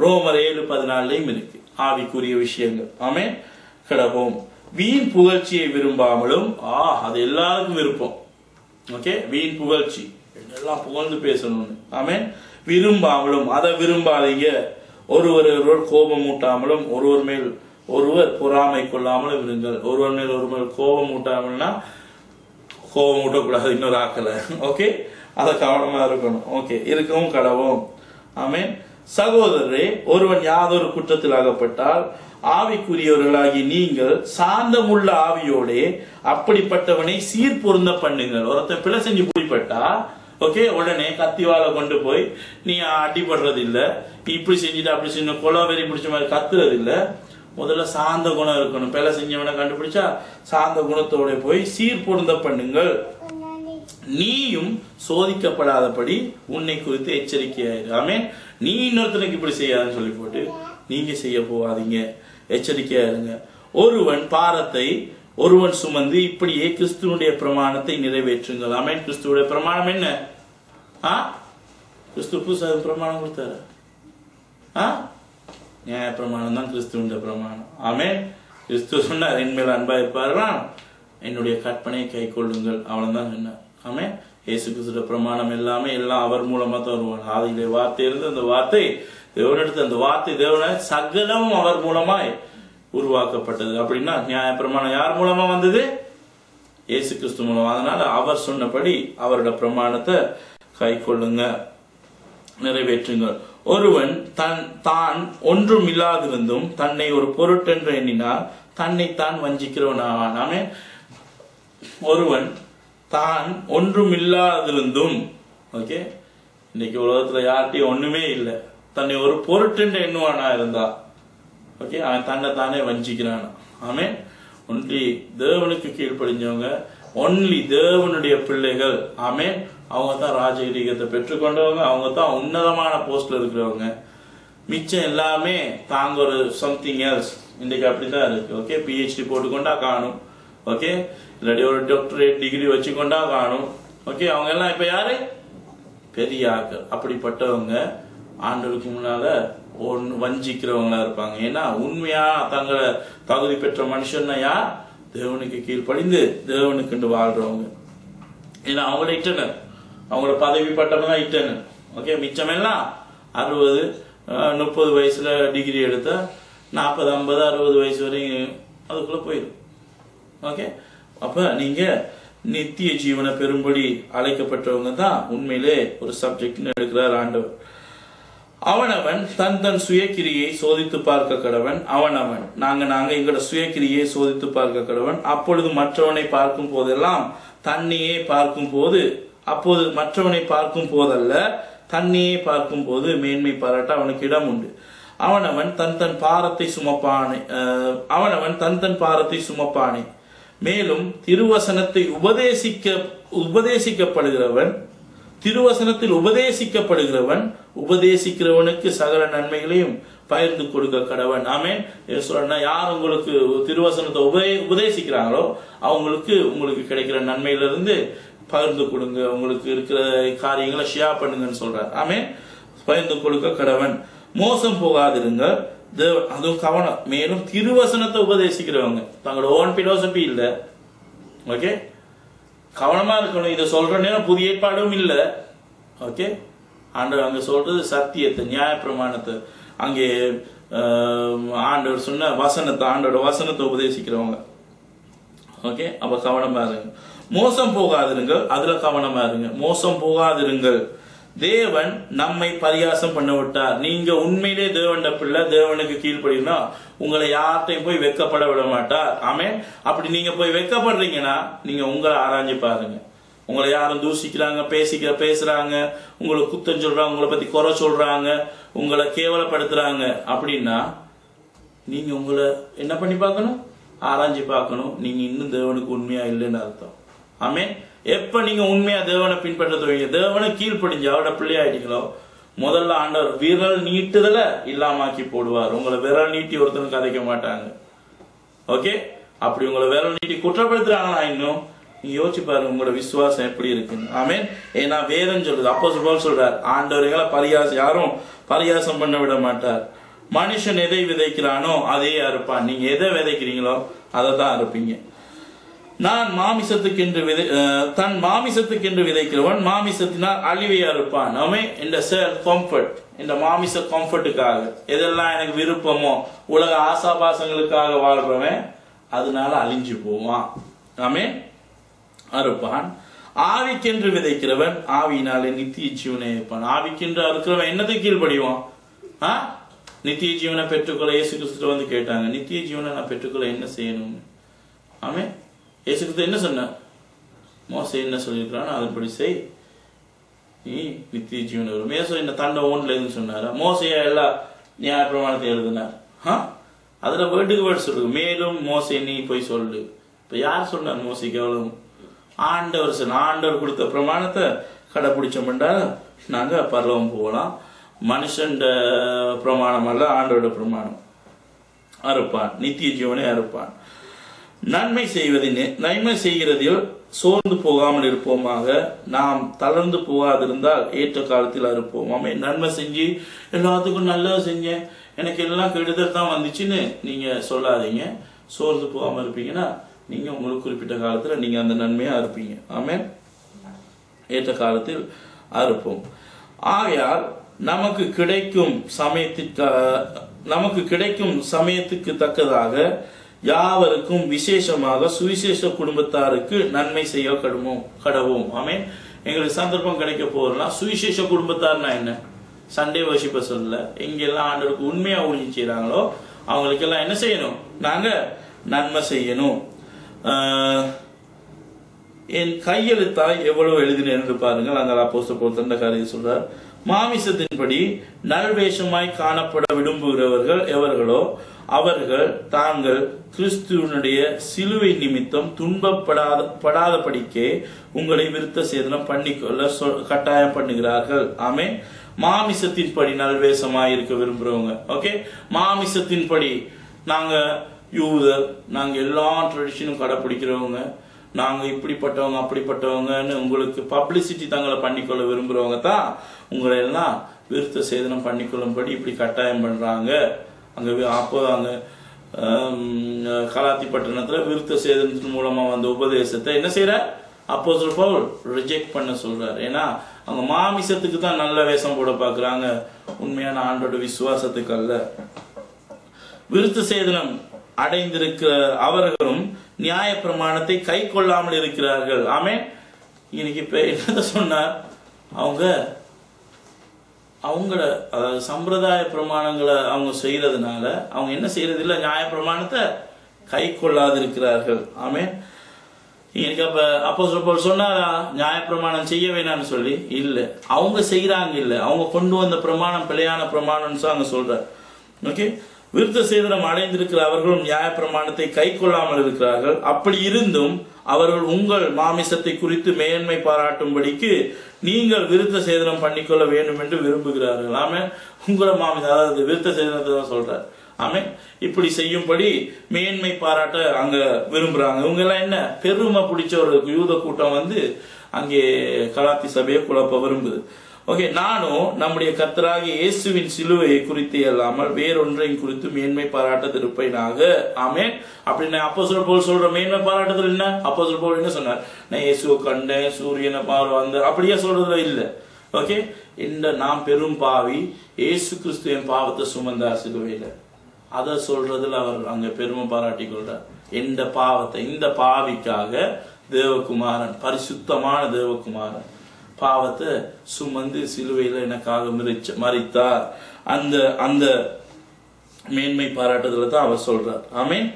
ரோமர் 7:14 இருக்கு ஆவிக்குரிய விஷயங்கள். ஆமே, கடவோம். வீண் புகழ்ச்சியை விரும்பாமலும், அது எல்லாருக்கும் விருப்பம். ஓகே, வீண் புகழ்ச்சி, எல்லாம் புகழ்ந்து பேசணும்னு. ஆமே, விரும்பாமலும், அதை விரும்பாதீங்க. ஒருவர் கோபம் ஊட்டாமலும், ஒருவர் மேல் ஒருவர் பொறாமை கொள்ளாமலும் இருங்கள். ஒருவர் மேல் ஒருவர் கோபம் ஊட்டாமல்னா கோபம் ஊட்டக்கூடாது இன்னொரு ஆக்கல. ஓகே, அதை கவனமா இருக்கணும். ஓகே, இருக்கவும் கடவோம். ஆமே, சகோதரரே, ஒருவன் யாதொரு குற்றத்தில் அகப்பட்டால் ஆவிக்குரியவர்களாகி நீங்கள் சாந்தமுள்ள ஆவியோடே அப்படிப்பட்டவனை சீர்பொருந்த பண்ணுங்கள். ஒருத்தன் பிழை செஞ்சு பிடிப்பட்டா, ஓகே, உடனே கத்திவால கொண்டு போய் நீ அடிபடுறது இல்ல, இப்படி செஞ்சுட்டு அப்படி செஞ்ச கொலை வெறி பிடிச்ச மாதிரி கத்துறது இல்ல. முதல்ல சாந்த குணம் இருக்கணும். பிழை செஞ்சவனை கண்டுபிடிச்சா சாந்த குணத்தோட போய் சீர்பொருந்த பண்ணுங்கள். நீயும் சோதிக்கப்படாதபடி உன்னை குறித்து எச்சரிக்கையாயிரு. ஆமே, நீ இன்னொருத்தனுக்கு இப்படி செய்யாதுன்னு சொல்லி போட்டு நீங்க செய்ய போவாதீங்க, எச்சரிக்கையா இருங்க. ஒருவன் பாரத்தை ஒருவன் சுமந்து இப்படியே கிறிஸ்துவனுடைய பிரமாணத்தை நிறைவேற்றுங்கள். ஆமே, கிறிஸ்துவனுடைய பிரமாணம் என்ன? கிறிஸ்து புதுசாக பிரமாணம் கொடுத்தாரு. நியாய பிரமாணம் தான் கிறிஸ்துவனுடைய பிரமாணம். ஆமே, கிறிஸ்து சொன்னார், என் மேல் அன்பா இருப்பார்களா என்னுடைய கற்பனையை கை கொள்ளுங்கள், அவ்வளவுதான் சொன்னார். ஆமே, இயேசு கிறிஸ்துவ பிரமாணம் எல்லாமே எல்லாம் அவர் மூலமா தான் வருவாங்க. ஆதியிலே வார்த்தை இருந்து அந்த வார்த்தை தேவனிடத்து, அந்த வார்த்தை தேவன சகலமும் அவர் மூலமாய் உருவாக்கப்பட்டது. அப்படின்னா நியாய பிரமாணம் யார் மூலமா வந்தது? இயேசு கிறிஸ்து மூலம். அதனால அவர் சொன்னபடி அவரோட பிரமாணத்தை கை கொள்ளுங்க, நிறைவேற்றுங்கள். ஒருவன் தான் ஒன்றும் இல்லாதிருந்தும் தன்னை ஒரு பொருட்டென்று எண்ணினால் தன்னைத்தான் வஞ்சிக்கிறவன் ஆவான். ஆமே, ஒருவன் தான் ஒன்றும் இல்லாதிருந்தும், ஓகே, இன்னைக்கு உலகத்துல யார்கிட்டயும் ஒண்ணுமே இல்லை, தன்னை ஒரு பொருட்டு எண்ணுவானா இருந்தா, ஓகே, அவன் தன்னை தானே வஞ்சிக்கிறான். ஆமென். ஒன்லி தேவனுக்கு கீழ்ப்படிஞ்சவங்க, ஒன்லி தேவனுடைய பிள்ளைகள், ஆமென், அவங்க தான் ராஜகீகத்தை பெற்றுக்கொண்டவங்க, அவங்க தான் உன்னதமான போஸ்ட்ல இருக்கிறவங்க. மிச்சம் எல்லாமே தாங்க ஒரு சம்திங் எல்ஸ். இன்னைக்கு அப்படிதான் இருக்கு. ஓகே, PhD போட்டுக்கொண்டா காணும், ஓகே, இல்லாட்டி ஒரு டாக்டரேட் டிகிரி வச்சுக்கொண்டா காணும். ஓகே, அவங்க எல்லாம் இப்ப யாரு? பெரிய ஆக்கள். அப்படிப்பட்டவங்க ஆண்டவருக்கு முன்னால வஞ்சிக்கிறவங்களா இருப்பாங்க. ஏன்னா உண்மையா தங்களை தகுதி பெற்ற மனுஷன்னா யார்? தேவனுக்கு கீழ்ப்படிந்து தேவனுக்கு வாழ்றவங்க. ஏன்னா அவங்கள இட்டனர், அவங்களோட பதவி பட்டம் தான் இட்டனர். ஓகே, மிச்சமெல்லாம் 60 30 வயசுல டிகிரி எடுத்த 40 50 60 வயசு வரையும் அதுக்குள்ள போயிடும். ஓகே, அப்ப நீங்க நித்திய ஜீவனை பெறும்படி அழைக்கப்பட்டவங்க தான் உண்மையிலே ஒரு சப்ஜெக்ட் எடுக்கிறார் ஆண்டவர். அவனவன் தன் தன் சுயக்கிரியை சோதித்து பார்க்க கடவன். அவனவன் நாங்க எங்களோட சுயக்கிரியை சோதித்து பார்க்க கடவன். அப்பொழுது மற்றவனை பார்க்கும் போதெல்லாம் தன்னையே பார்க்கும் போது, அப்போது மற்றவனை பார்க்கும் போதல்ல தன்னையே பார்க்கும் போது மேன்மை பாராட்ட அவனுக்கு இடம் உண்டு. அவனவன் தன் தன் பாரத்தை சுமப்பானே. மேலும் திருவசனத்தில் உபதேசிக்கிறவனுக்கு சகல நன்மைகளையும் பகிர்ந்து கொடுக்க கடவன். ஆமென். யார் உங்களுக்கு திருவசனத்தை உபதேசிக்கிறாங்களோ உங்களுக்கு கிடைக்கிற நன்மையிலிருந்து பகிர்ந்து கொடுங்க, உங்களுக்கு இருக்கிற காரியங்களை ஷேர் பண்ணுங்கன்னு சொல்றார். ஆமென். பகிர்ந்து கொடுக்க கடவன். மோசம் போகாதிருங்க, அதுவும் கவனம். மேலும் திருவசனத்தை உபதேசிக்கிறவங்க தங்களோட ஓன் பிலோசபி இல்ல, ஓகே, கவனமா இருக்கணும். இதை சொல்ற நேரம் புதிய ஏற்பாடும் இல்ல, ஓகே, ஆண்டவர் அங்க சொல்றது சத்தியத்தை, நியாய பிரமாணத்தை, அங்கே ஆண்டவர் சொன்ன வசனத்தை, ஆண்டோட வசனத்தை உபதேசிக்கிறவங்க. ஓகே, அப்ப கவனமா இருங்க. மோசம் போகாதிருங்கள், அதுல கவனமா இருங்க. மோசம் போகாதிருங்கள். தேவன் நம்மை பரியாசம் பண்ண விட்டார். நீங்க உண்மையிலே தேவன் பிள்ளை, தேவனுக்கு கீழ்ப்படினா உங்களை யார்கிட்டையும் போய் வெக்கப்பட விட மாட்டார். ஆமென். அப்படி நீங்க போய் வெக்கப்படுறீங்கன்னா நீங்க உங்களை ஆராய்ஞ்சு பாருங்க. உங்களை யாரும் தூசிக்கிறாங்க, பேசுறாங்க, உங்களை குத்தம் சொல்றாங்க, உங்களை பத்தி குறை சொல்றாங்க, உங்களை கேவலப்படுத்துறாங்க அப்படின்னா நீங்க உங்களை என்ன பண்ணி பார்க்கணும்? ஆராய்ஞ்சு பார்க்கணும். நீங்க இன்னும் தேவனுக்கு உண்மையா இல்லைன்னு அர்த்தம். ஆமென். எப்ப நீங்க உண்மையா தேவனை பின்பற்ற துவங்க, தேவனை கீழ்ப்படிஞ்சு அவரோட பிள்ளையாயிட்டீங்களோ, முதல்ல ஆண்டவர் விரல் நீட்டுதல இல்லாமாக்கி போடுவார். உங்களை விரல் நீட்டி ஒருத்தரும் கதைக்க மாட்டாங்க. ஓகே, அப்படி உங்களை விரல் நீட்டி குற்றப்படுத்துறாங்கன்னா இன்னும் நீங்க யோசிச்சு பாருங்க உங்களோட விசுவாசம் எப்படி இருக்குன்னு. ஆமென். ஏன்னா வேதம் சொல்றது, அப்போஸ்தலன் சொல்றார், ஆண்டவர்களை யாரும் பரியாசம் பண்ண விட மாட்டார். மனுஷன் எதை விதைக்கிறானோ அதே அறுப்பான். நீங்க எதை விதைக்கிறீங்களோ அதை தான் அறுப்பீங்க. நான் தன் மாமிசத்துக்கென்று விதைக்கிறவன் மாமிசத்தினால் அழிவை அறுப்பான். இந்த செல்ஃப் கம்ஃபர்ட், இந்த மாமிச கம்ஃபர்ட்டுக்காக எதெல்லாம் எனக்கு விருப்பமோ உலக ஆசாபாசங்களுக்காக வாழ்றவன் அதனால அழிஞ்சு போவான். ஆமென். அறுப்பான். ஆவிக்கென்று விதைக்கிறவன் ஆவியினாலே நித்திய ஜீவனை இருப்பான். ஆவிக்கென்று அறுக்கிறவன் என்னத்தை கீழ்படிவான்? நித்திய ஜீவனை பெற்றுக்கொள்ள இயேசு கிறிஸ்து வந்து கேட்டாங்க, நித்திய ஜீவனை நான் பெற்றுக்கொள்ள என்ன செய்யணும்னு. ஆமென். இயேசு கிறிஸ்து என்ன சொன்னார்? மோசே என்ன சொல்லியிருக்கிறான் அதன்படி செய், நீ நித்திய ஜீவன் வரும். மேசோ என்ன தண்டை ஓன்ல எதுன்னு சொன்னாரா? மோசையா எல்லா நியாய பிரமாணத்தை எழுதினார். அதுல வேர்டுக்கு வேர்டு சொல்லுங்க. மேலும் மோசே நீ போய் சொல்லு. இப்ப யார் சொன்னார் மோசைக்கு? எவ்வளவு ஆண்டவர் சொன்ன, ஆண்டவர் கொடுத்த பிரமாணத்தை கடைபிடிச்சோம்டா நாங்க பரலோகம் போகலாம். மனுஷன் பிரமாணம் அல்ல, ஆண்டோட பிரமாணம். அறுப்பான், நித்திய ஜீவனை அறுப்பான். நன்மை செய்கிறதில் சோர்ந்து போகாமல் இருப்போமாக. நாம் தளர்ந்து போகாதிருந்தால் ஏற்ற காலத்தில் அறுப்போம். நன்மை செஞ்சு எல்லாத்துக்கும் நல்லது செஞ்சேன், எனக்கு எல்லாம் கெடுதல் தான் வந்துச்சுன்னு நீங்க சொல்லாதீங்க. சோர்ந்து போகாம இருப்பீங்கன்னா நீங்க உங்களுக்கு குறிப்பிட்ட காலத்துல நீங்க அந்த நன்மையா அறுப்பீங்க. ஆமென். ஏற்ற காலத்தில் அறுப்போம். ஆகையால் நமக்கு கிடைக்கும் சமயத்துக்கு தக்கதாக யாவருக்கும் விசேஷமாக சுவிசேஷ குடும்பத்தாருக்கு நன்மை செய்ய கடவோம். ஆமென். எங்களுக்கு சந்தர்ப்பம் கிடைக்க போறலாம். சுவிசேஷ குடும்பத்தார்னா என்ன? சண்டே வர்ஷிப்ப சொல்ல, எங்கெல்லாம் ஆண்டவருக்கு உண்மையா ஊழியம் செய்யறாங்களோ அவங்களுக்கெல்லாம் என்ன செய்யணும்? நாங்க நன்மை செய்யணும். என் கையெழுத்தாய் எவ்வளவு எழுதினேன் என்று பாருங்கள். அங்கே அப்போஸ்தலர் பவுல் தந்த காரியத்தை சொல்றார். மாமிசத்தின்படி நல்வேஷமாய் காணப்பட விரும்புகிறவர்கள் எவர்களோ அவர்கள் தாங்கள் கிறிஸ்துவனுடைய சிலுவை நிமித்தம் துன்பப்படாதபடிக்கே உங்களை விருத்த சேதனம் பண்ணிக்கொள்ள கட்டாயம் பண்ணுகிறார்கள். ஆமே. மாமிசத்தின்படி நல்வேஷமாய் இருக்க விரும்புறவங்க, ஓகே, மாமிசத்தின்படி நாங்க யூதர், நாங்க எல்லா ட்ரெடிஷனும் கடைபிடிக்கிறவங்க, நாங்க இப்படிப்பட்டவங்க அப்படிப்பட்டவங்கன்னு உங்களுக்கு பப்ளிசிட்டி தங்களை பண்ணிக்கொள்ள விரும்புறவங்க தான் உங்களை எல்லாம் விருத்த சேதனம் பண்ணிக்கொள்ளும்படி இப்படி கட்டாயம் பண்றாங்க. அங்க அப்போ அங்க கலாத்தி பட்டணத்துல விருத்த சேதனத்தின் மூலமா வந்த உபதேசத்தை என்ன செய்யற அப்போஸ்தலர் பவுல் ரிஜெக்ட் பண்ண சொல்றாரு. ஏன்னா அவங்க மாமிசத்துக்கு தான் நல்ல வேஷம் போட பாக்குறாங்க, உண்மையான ஆண்டோட விசுவாசத்துக்கு அல்ல. விருத்த சேதனம் அடைந்திருக்கிற அவர்களும் நியாய பிரமாணத்தை கை கொள்ளாமல் இருக்கிறார்கள். ஆமே. இன்னைக்கு இப்ப என்ன சொன்னார், அவங்கள அதாவது சம்பிரதாய பிரமாணங்களை அவங்க செய்யறதுனால அவங்க என்ன செய்யறது இல்ல, நியாய பிரமாணத்தை கை கொள்ளாது இருக்கிறார்கள். ஆமே. இன்னைக்கு அப்ப அப்போஸ்தலர் பவுல் சொன்னாரா நியாய பிரமாணம் செய்ய வேணாம்னு சொல்லி? இல்ல, அவங்க செய்யறாங்க. இல்ல, அவங்க கொண்டு வந்த பிரமாணம் பிழையான பிரமாணம்னு அங்க சொல்ற. ஓகே. விருத்த சேதனம் அடைந்திருக்கிற அவர்களும் நியாய பிரமாணத்தை கை கொள்ளாமல் இருக்கிறார்கள். அப்படி இருந்தும் அவர்கள் உங்கள் மாமிசத்தை குறித்து மேன்மை பாராட்டும்படிக்கு நீங்கள் விருத்த சேதனம் பண்ணிக்கொள்ள வேண்டும் என்று விரும்புகிறார்கள். ஆமே. உங்களோட மாமிசம், அதாவது விருத்த சேதனத்தை தான் சொல்ற. ஆமே. இப்படி செய்யும்படி மேன்மை பாராட்ட அங்க விரும்புறாங்க. இவங்க எல்லாம் என்ன பெருமை பிடிச்ச ஒரு யூத கூட்டம் வந்து அங்கே கலாத்தி சபையை குழப்ப விரும்புது. ஓகே. நானும் நம்முடைய கர்த்தராகிய இயேசுவின் சிலுவையை குறித்து அல்லாமல் வேறொன்றையும் குறித்து மேன்மை பாராட்டத்திருப்பேனாக. ஆமென். அப்படின்னு அப்போஸ்தலர் பவுல் சொல்ற மேன்மை பாராட்டுதல் என்ன? அப்போஸ்தலர் பவுல் என்ன சொன்னார்? நான் இயேசுவை கண்டேன், சூரியனை பார்வை வந்த அப்படியே சொல்றதுல இல்ல. ஓகே. இந்த நாம் பெரும் பாவி, இயேசு கிறிஸ்து என் பாவத்தை சுமந்தார் சிலுவையில, அதை சொல்றதுல அவர் அங்க பெருமை பாராட்டி கொள்றார். இந்த பாவத்தை, இந்த பாவிக்காக தேவகுமாரன், பரிசுத்தமான தேவகுமாரன் பாவத்தை சுமந்து சிலுவையில எனக்காக மரித்தார். அந்த அந்த மேன்மை பாராட்டுதல தான் அவர் சொல்றார். ஆமென்.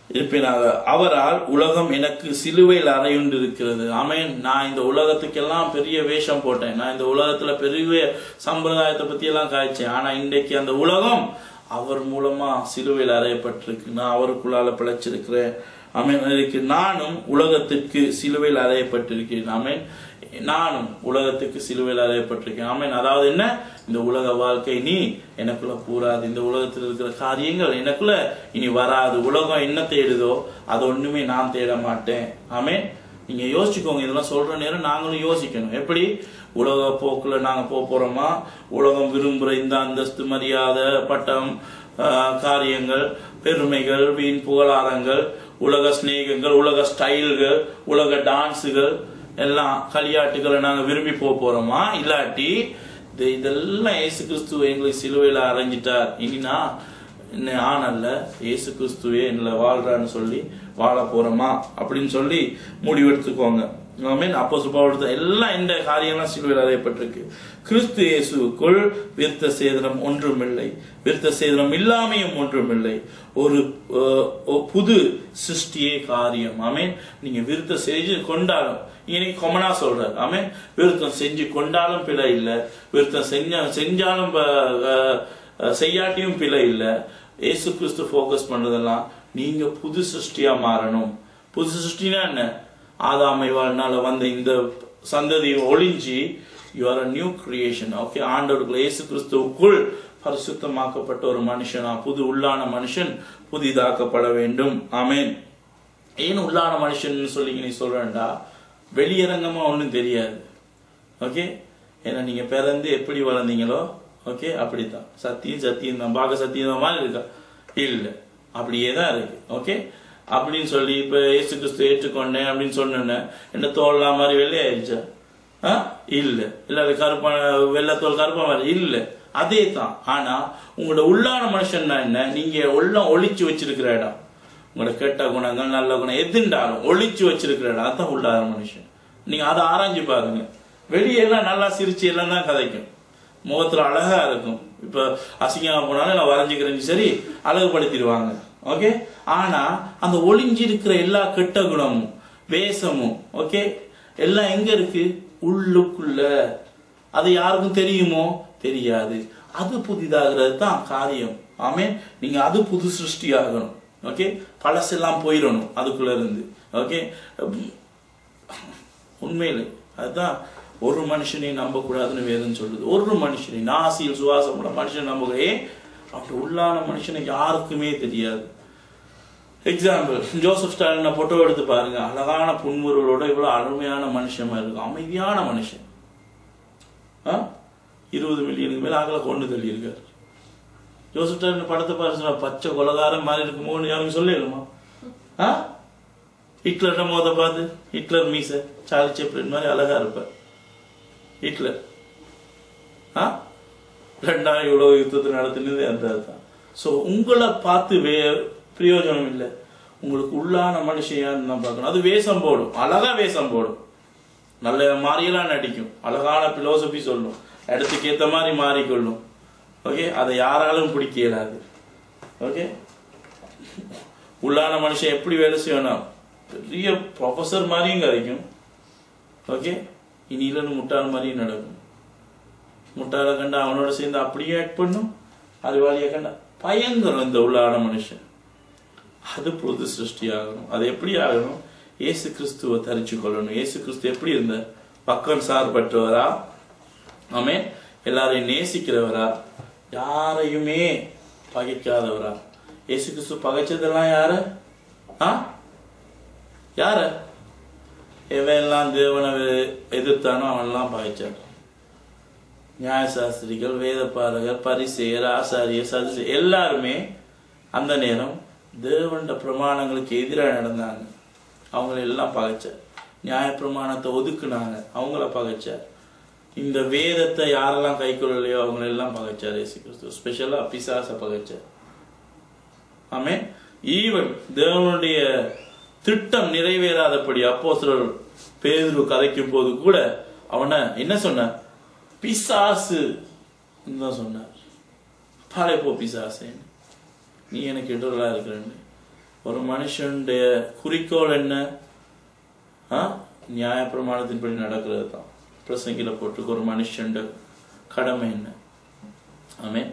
இருப்பினாக அவரால் உலகம் எனக்கு சிலுவையில் அறையுண்டு இருக்கிறது. ஆமென். நான் இந்த உலகத்துக்கெல்லாம் பெரிய வேஷம் போட்டேன், நான் இந்த உலகத்துல பெரிய சம்பிரதாயத்தை பத்தி எல்லாம் காய்ச்சேன். ஆனா இன்றைக்கு அந்த உலகம் அவர் மூலமா சிலுவையில் அறையப்பட்டிருக்கு. நான் அவருக்குள்ளால பிழைச்சிருக்கிறேன். ஆமென். நானும் உலகத்திற்கு சிலுவையில் அறையப்பட்டிருக்கிறேன். ஆமென். நானும் உலகத்துக்கு சிலுவையில் அறையப்பட்டிருக்கேன். ஆமென். அதாவது என்ன, இந்த உலக வாழ்க்கை நீ எனக்குள்ள கூறாது, இந்த உலகத்தில் இருக்கிற காரியங்கள் எனக்குள்ள இனி வராது. உலகம் என்ன தேடுதோ அது ஒண்ணுமே நான் தேட மாட்டேன். ஆமென். நீங்க யோசிச்சுக்கோங்க, இதெல்லாம் சொல்ற நேரம் நாங்களும் யோசிக்கணும். எப்படி உலக போக்குல நாங்க போறோமா? உலகம் விரும்புற இந்த அந்தஸ்து, மரியாதை, பட்டம், காரியங்கள், பெருமைகள், வீண் புகழாரங்கள், உலக ஸ்நேகங்கள், உலக ஸ்டைல்கள், உலக டான்ஸுகள், எல்லாம் களியாட்டுகளை நாங்க விரும்பி போறோமா? இல்லாட்டி இதெல்லாம் இயேசு கிறிஸ்துவ எங்களுக்கு சிலுவையில அரைஞ்சிட்டார், இனி நான் ஆனல்ல இயேசு கிறிஸ்துவே எங்களை வாழ்றான்னு சொல்லி வாழ போறோமா அப்படின்னு சொல்லி முடிவெடுத்துக்கோங்க. அப்போஸ்தலர் பவுல் எல்லாம் இந்த காரியம்லாம் சிலுவையில் அறையப்பட்டிருக்கு. கிறிஸ்து இயேசுக்குள் விருத்த சேதனம் ஒன்றுமில்லை, விருத்த சேதனம் இல்லாமையும் ஒன்றுமில்லை, ஒரு புது சிருஷ்டியே காரியம். ஆமென். நீங்க விருத்த செஞ்சு கொண்டாலும், இன்னைக்கு கொமனா சொல்றாரு. ஆமென். விருத்தம் செஞ்சு கொண்டாலும் பிழை இல்லை, விருத்தம் செஞ்சாலும் செய்யாட்டியும் பிழை இல்லை. இயேசு கிறிஸ்து போக்கஸ் பண்றதெல்லாம் நீங்க புது சிருஷ்டியா மாறணும். புது சிருஷ்டினா என்ன? ஆதாமை வாழ்நாள வந்த இந்த சந்ததி ஒளிஞ்சி you are a new creation. Okay. ஆண்டவருக்குள்ள இயேசு கிறிஸ்துவுக்குள் பரிசுத்தமாக்கப்பட்ட ஒரு மனுஷனா, புது உள்ளான மனுஷன் புதிதாக்கப்பட வேண்டும். ஆமென். ஏன் உள்ளான மனுஷன் சொல்லி நீ சொல்றேன்டா, வெளியரங்கமா ஒன்றும் தெரியாது. ஓகே. ஏன்னா நீங்க பிறந்து எப்படி வளர்ந்தீங்களோ ஓகே அப்படித்தான். சத்தியம் தான், பார்க்க சத்தியம் மாதிரி இருக்கா? இல்ல, அப்படியே தான் இருக்கு. ஓகே. அப்படின்னு சொல்லி இப்ப இயேசு கிறிஸ்து ஏற்றுக்கொண்டேன் அப்படின்னு சொன்ன என்ன தோல்லாம் மாதிரி வெள்ளையாயிருச்சா? இல்ல. இல்ல கருப்பான வெள்ளத்தோல் கருப்பா மாதிரி இல்ல, அதே தான். ஆனா உங்களோட உள்ளான மனுஷன் என்ன, நீங்க எல்லாம் ஒளிச்சு வச்சிருக்கிற இடம், உங்களோட கெட்ட குணங்கள் நல்ல குணம் எதுண்டாலும் ஒளிச்சு வச்சிருக்கிற இடம், அதான் உள்ளான மனுஷன். நீங்க அதை ஆராய்ஞ்சு பாருங்க. வெளியெல்லாம் நல்லா சிரிச்சு எல்லாம் தான் கதைக்கும், முகத்துல அழகா இருக்கும். இப்ப அசிங்கமா போனாலும் நான் வரைஞ்சுக்கிறேன் சரி அழகுபடுத்திடுவாங்க. ஓகே. ஆனா அந்த ஒளிஞ்சிருக்கிற எல்லா கெட்ட குணமும் வேஷமும் ஓகே எல்லாம் எங்க இருக்கு? உள்ளுக்குள்ள. அது யாருக்கும் தெரியுமோ? தெரியாது. அது புதிதாகிறது தான் காரியம். ஆமென். நீங்க அது புது சிருஷ்டி ஆகணும். ஓகே. பழசெல்லாம் போயிடணும் அதுக்குள்ள இருந்து. ஓகே. உண்மையில அதுதான் ஒரு மனுஷனை நம்ப கூடாதுன்னு வேதம் சொல்லுது. ஒரு மனுஷனை நாசியில் சுவாசம் உள்ள மனுஷனை நம்புகிறே அப்படி உள்ளான மனுஷனை யாருக்குமே தெரியாது. எக்ஸாம்பிள், ஜோசப் ஸ்டாலின் போட்டோ எடுத்து பாருங்க. அழகான புன்முறுவலோட இவ்வளவு அருமையான மனுஷமா இருக்கு, அமைதியான மனுஷன். 20 மில்லியனுக்கு மேல ஆகல கொண்டு தள்ளி இருக்காரு. ஜோசப் ஸ்டாலின் படத்தை பாரு, பச்சை கொலகாரம் மாதிரி இருக்குமோன்னு யாரும் சொல்லலுமா? ஹிட்லர் மோத பார்த்து ஹிட்லர் மீச சார்லி சாப்ளின் மாதிரி அழகா இருப்பார் ஹிட்லர். 2ஆம் உலக யுத்தத்தை நடத்தினது அந்த தான். சோ உங்களை பார்த்து பிரயோஜனம் இல்லை. உங்களுக்கு உள்ளான மனுஷன் தான் பார்க்கணும். அது வேஷம் போடும், அழகா வேஷம் போடும், நல்ல மாறியெல்லாம் நடிக்கும், அழகான பிலோசபி சொல்லும், இடத்துக்கு ஏத்த மாதிரி மாறிக்கொள்ளும். ஓகே. அதை யாராலும் பிடிக்க இயலாது. ஓகே. உள்ளான மனுஷன் எப்படி வேலை செய்யணும்? பெரிய ப்ரொஃபசர் மாதிரியும் கிடைக்கும். ஓகே. இனியிலன்னு முட்டாள் மாதிரியும் நடக்கும். முட்டாளை கண்டா அவனோட சேர்ந்து அப்படியே ஆக்ட் பண்ணும், அறிவாளியை கண்டா பயங்கரம் இந்த உள்ளான மனுஷன். அது புது சிருஷ்டி ஆகணும். அது எப்படி ஆகணும்? இயேசு கிறிஸ்துவை தரிச்சு கொள்ளணும். இயேசு கிறிஸ்து எப்படி இருந்த? பக்கம் சார்பற்றவரா? ஆமென். எல்லாரையும் நேசிக்கிறவரா? யாரையுமே பகைக்காதவரா? இயேசு கிறிஸ்து பகைச்சதெல்லாம் யாரு? யார? எவெல்லாம் தேவனை எதிர்த்தானோ அவன்லாம் பகைச்சார். நியாயசாஸ்திரிகள், வேதபாரகர், பரிசேயர், ஆசாரியர், சதுசே எல்லாருமே அந்த நேரம் தேவண்ட பிரமாணங்களுக்கு எதிராக நடந்தாங்க. அவங்கள எல்லாம் பகைச்சார். நியாய பிரமாணத்தை ஒதுக்குனாங்க, அவங்கள பகைச்சார். இந்த வேதத்தை யாரெல்லாம் கை கொள்ளலையோ அவங்கள எல்லாம் பகைச்சார் இயேசு கிறிஸ்து. ஸ்பெஷலா பிசாசை பகைச்சார். ஆமென். ஈவன் தேவனுடைய திட்டம் நிறைவேறாதபடி அப்போஸ்தலர் பேதுரு கதைக்கும் போது கூட அவனை என்ன சொன்ன? பிசாசு தான் சொன்னார். பாலே போ பிசாசே, நீ எனக்கு இடரலா இருக்கிறன்னு. ஒரு மனுஷனுடைய குறிக்கோள் என்ன? நியாய பிரமாணத்தின்படி நடக்கிறது தான். பிரசங்கில போட்டு ஒரு மனுஷன் கடமை என்ன? ஆமென்.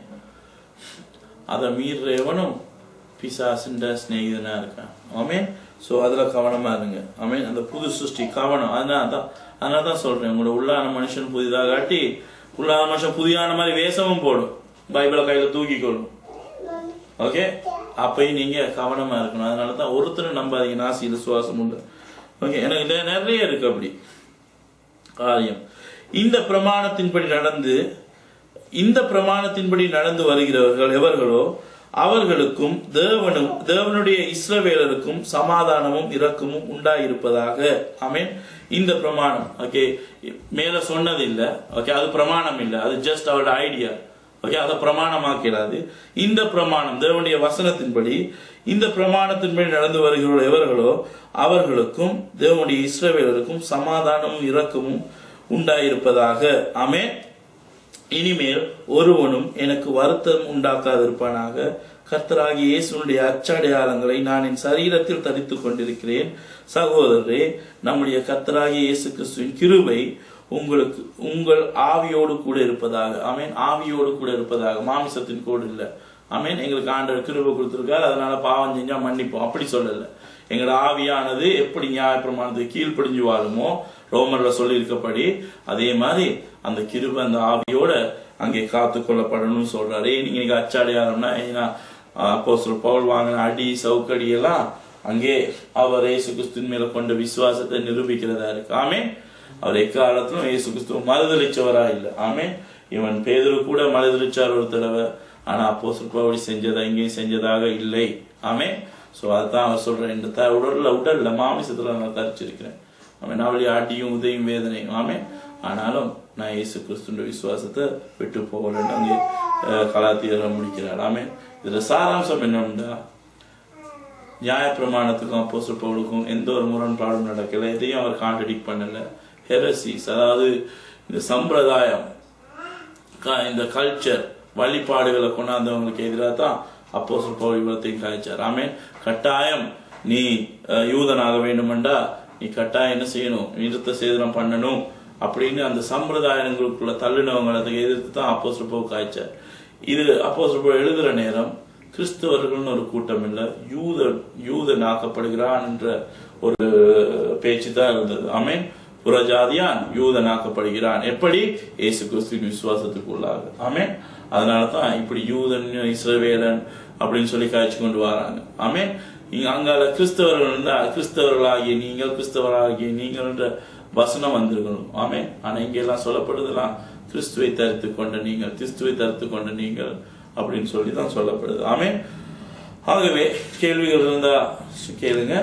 அதை மீறவனும் பிசாசுண்ட ஸ்நேகிதனா இருக்கான். ஆமென். சோ அதுல கவனமா இருங்க. ஆமென். அந்த புது சிருஷ்டி கவனம். அதனாலதான் சொல்றேன், உங்களோட உள்ளான மனுஷன் புதிதாக காட்டி உள்ளான மனுஷன் புதியான மாதிரி வேஷமும் போடும், பைபிளை கையில தூக்கிக்கொள்ளும். ஓகே. அப்பயும் நீங்க கவனமா இருக்கணும். அதனாலதான் ஒருத்தரும் நம்பாதீங்க, நாசியில சுவாசம் உண்டு. ஓகே. எனக்கு நிறைய இருக்கு அப்படி காரியம். இந்த பிரமாணத்தின்படி நடந்து வருகிறவர்கள் எவர்களோ அவர்களுக்கும் தேவனுடைய இஸ்ரவேலருக்கும் சமாதானமும் இரக்கமும் உண்டாயிருப்பதாக. ஆமென். இந்த பிரமாணம் ஓகே மேல சொன்னது இல்ல. ஓகே. அது பிரமாணம் இல்ல, அது ஜஸ்ட் அவரோட ஐடியா. ஓகே. அதை பிரமாணமாக்கிறாது. இந்த பிரமாணம் தேவனுடைய வசனத்தின்படி, இந்த பிரமாணத்தின்படி நடந்து வருகிற எவர்களோ அவர்களுக்கும் தேவனுடைய இஸ்ரவேலருக்கும் சமாதானமும் இரக்கமும் உண்டாயிருப்பதாக. ஆமென். இனிமேல் ஒருவனும் எனக்கு வருத்தம் உண்டாக்காதிருப்பானாக. கர்த்தராகிய இயேசுவினுடைய அச்சடையாளங்களை நான் என் சரீரத்தில் தரித்துக் கொண்டிருக்கிறேன். சகோதரரே, நம்முடைய கர்த்தராகிய இயேசு கிறிஸ்துவின் கிருபை உங்கள் ஆவியோடு கூட இருப்பதாக. ஆமென். ஆவியோடு கூட இருப்பதாக, மாமிசத்தின் கோடு இல்ல. ஆமென். எங்களுக்கு ஆண்டவர் கிருபை கொடுத்திருக்காரு, அதனால பாவம் செஞ்சா மன்னிப்போம் அப்படி சொல்லல. எங்களோட ஆவியானது எப்படி நியாயப்பிரமாணத்துக்கு கீழ்ப்படிஞ்சு வாழுமோ ரோமர்ல சொல்லி இருக்கப்படி, அதே மாதிரி அந்த கிருபை அந்த ஆவியோட அங்கே காத்து கொள்ளப்படணும்னு சொல்றாரு. நீங்க அச்சாடையாளம்னா அப்போஸ்தலர் பவுல் வாங்கின அடி சவுக்கடி எல்லாம் அங்கே அவர் இயேசு கிறிஸ்துவின் மேல கொண்ட விசுவாசத்தை நிரூபிக்கிறதா இருக்கு. ஆமென். அவர் எக்காலத்திலும் இயேசு கிறிஸ்துவ மறுதளிச்சவரா இல்லை. ஆமென். இவன் பேதுரு கூட மறுதளிச்சார் ஒரு தடவை, ஆனா அப்போஸ்தலர் பவுல் செஞ்சதா இங்கேயும் செஞ்சதாக இல்லை. ஆமென். சோ அதுதான் அவர் சொல்றேன், இந்த உடல்ல மாமிசத்துல நான் தரிச்சிருக்கிறேன். அவன் அவளுடைய அடியும் உதயும் வேதனையும். ஆமென். ஆனாலும் நான் இயேசு கிறிஸ்துவோட விசுவாசத்தை விட்டு போகலன்னு அங்கே கலாத்தியரை முடிக்கிறார். ஆமென். இதுல சாராம்சம் என்னன்னா, நியாயப்பிரமாணத்துக்கும் அப்போஸ்தலர் பவுலுக்கும் எந்த ஒரு முரண்பாடும் நடக்கல, எதையும் அவர் கான்ட்ரடிக்ட் பண்ணல. ஹெரசிஸ், அதாவது இந்த சம்பிரதாயம், இந்த கல்ச்சர் வழிபாடுகளை கொண்டாந்தவங்களுக்கு எதிராக தான் அப்போஸ்தலர் பவுல் இவ்வளத்தையும் காய்ச்சார். ஆமென். கட்டாயம் நீ யூதனாக வேண்டுமெண்டா நீ கட்டாயம் என்ன செய்யணும், விருத்த சேதனம் பண்ணணும் அப்படின்னு அந்த சம்பிரதாயங்களுக்குள்ள தள்ளினவங்களை எதிர்த்து தான் அப்போஸ்தலர் பவுல் காய்ச்சார். இது அப்போஸ்தலர் பவுல் எழுதுற நேரம் கிறிஸ்தவர்கள்னு ஒரு கூட்டம் இல்ல, யூதனாக்கப்படுகிறான் என்ற ஒரு பேச்சு தான் இருந்தது. ஆமென். புறஜாதியான் யூதனாக்கப்படுகிறான் எப்படி? இயேசு கிறிஸ்துவின் விசுவாசத்துக்குள்ளாக. ஆமென். அதனாலதான் இப்படி யூதன் இஸ்ரவேலன் அப்படின்னு சொல்லி காய்ச்சி கொண்டு வராங்க. ஆமென். அங்கால கிறிஸ்தவர்களாகிய நீங்கள் என்ற வசனம் வந்திருக்கணும். ஆமென். ஆனா இங்க எல்லாம் சொல்லப்படுதெல்லாம் கிறிஸ்துவை தரித்து கொண்ட நீங்கள் அப்படின்னு சொல்லி தான் சொல்லப்படுது. ஆமென். ஆகவே கேள்விகள் இருந்தா கேளுங்க.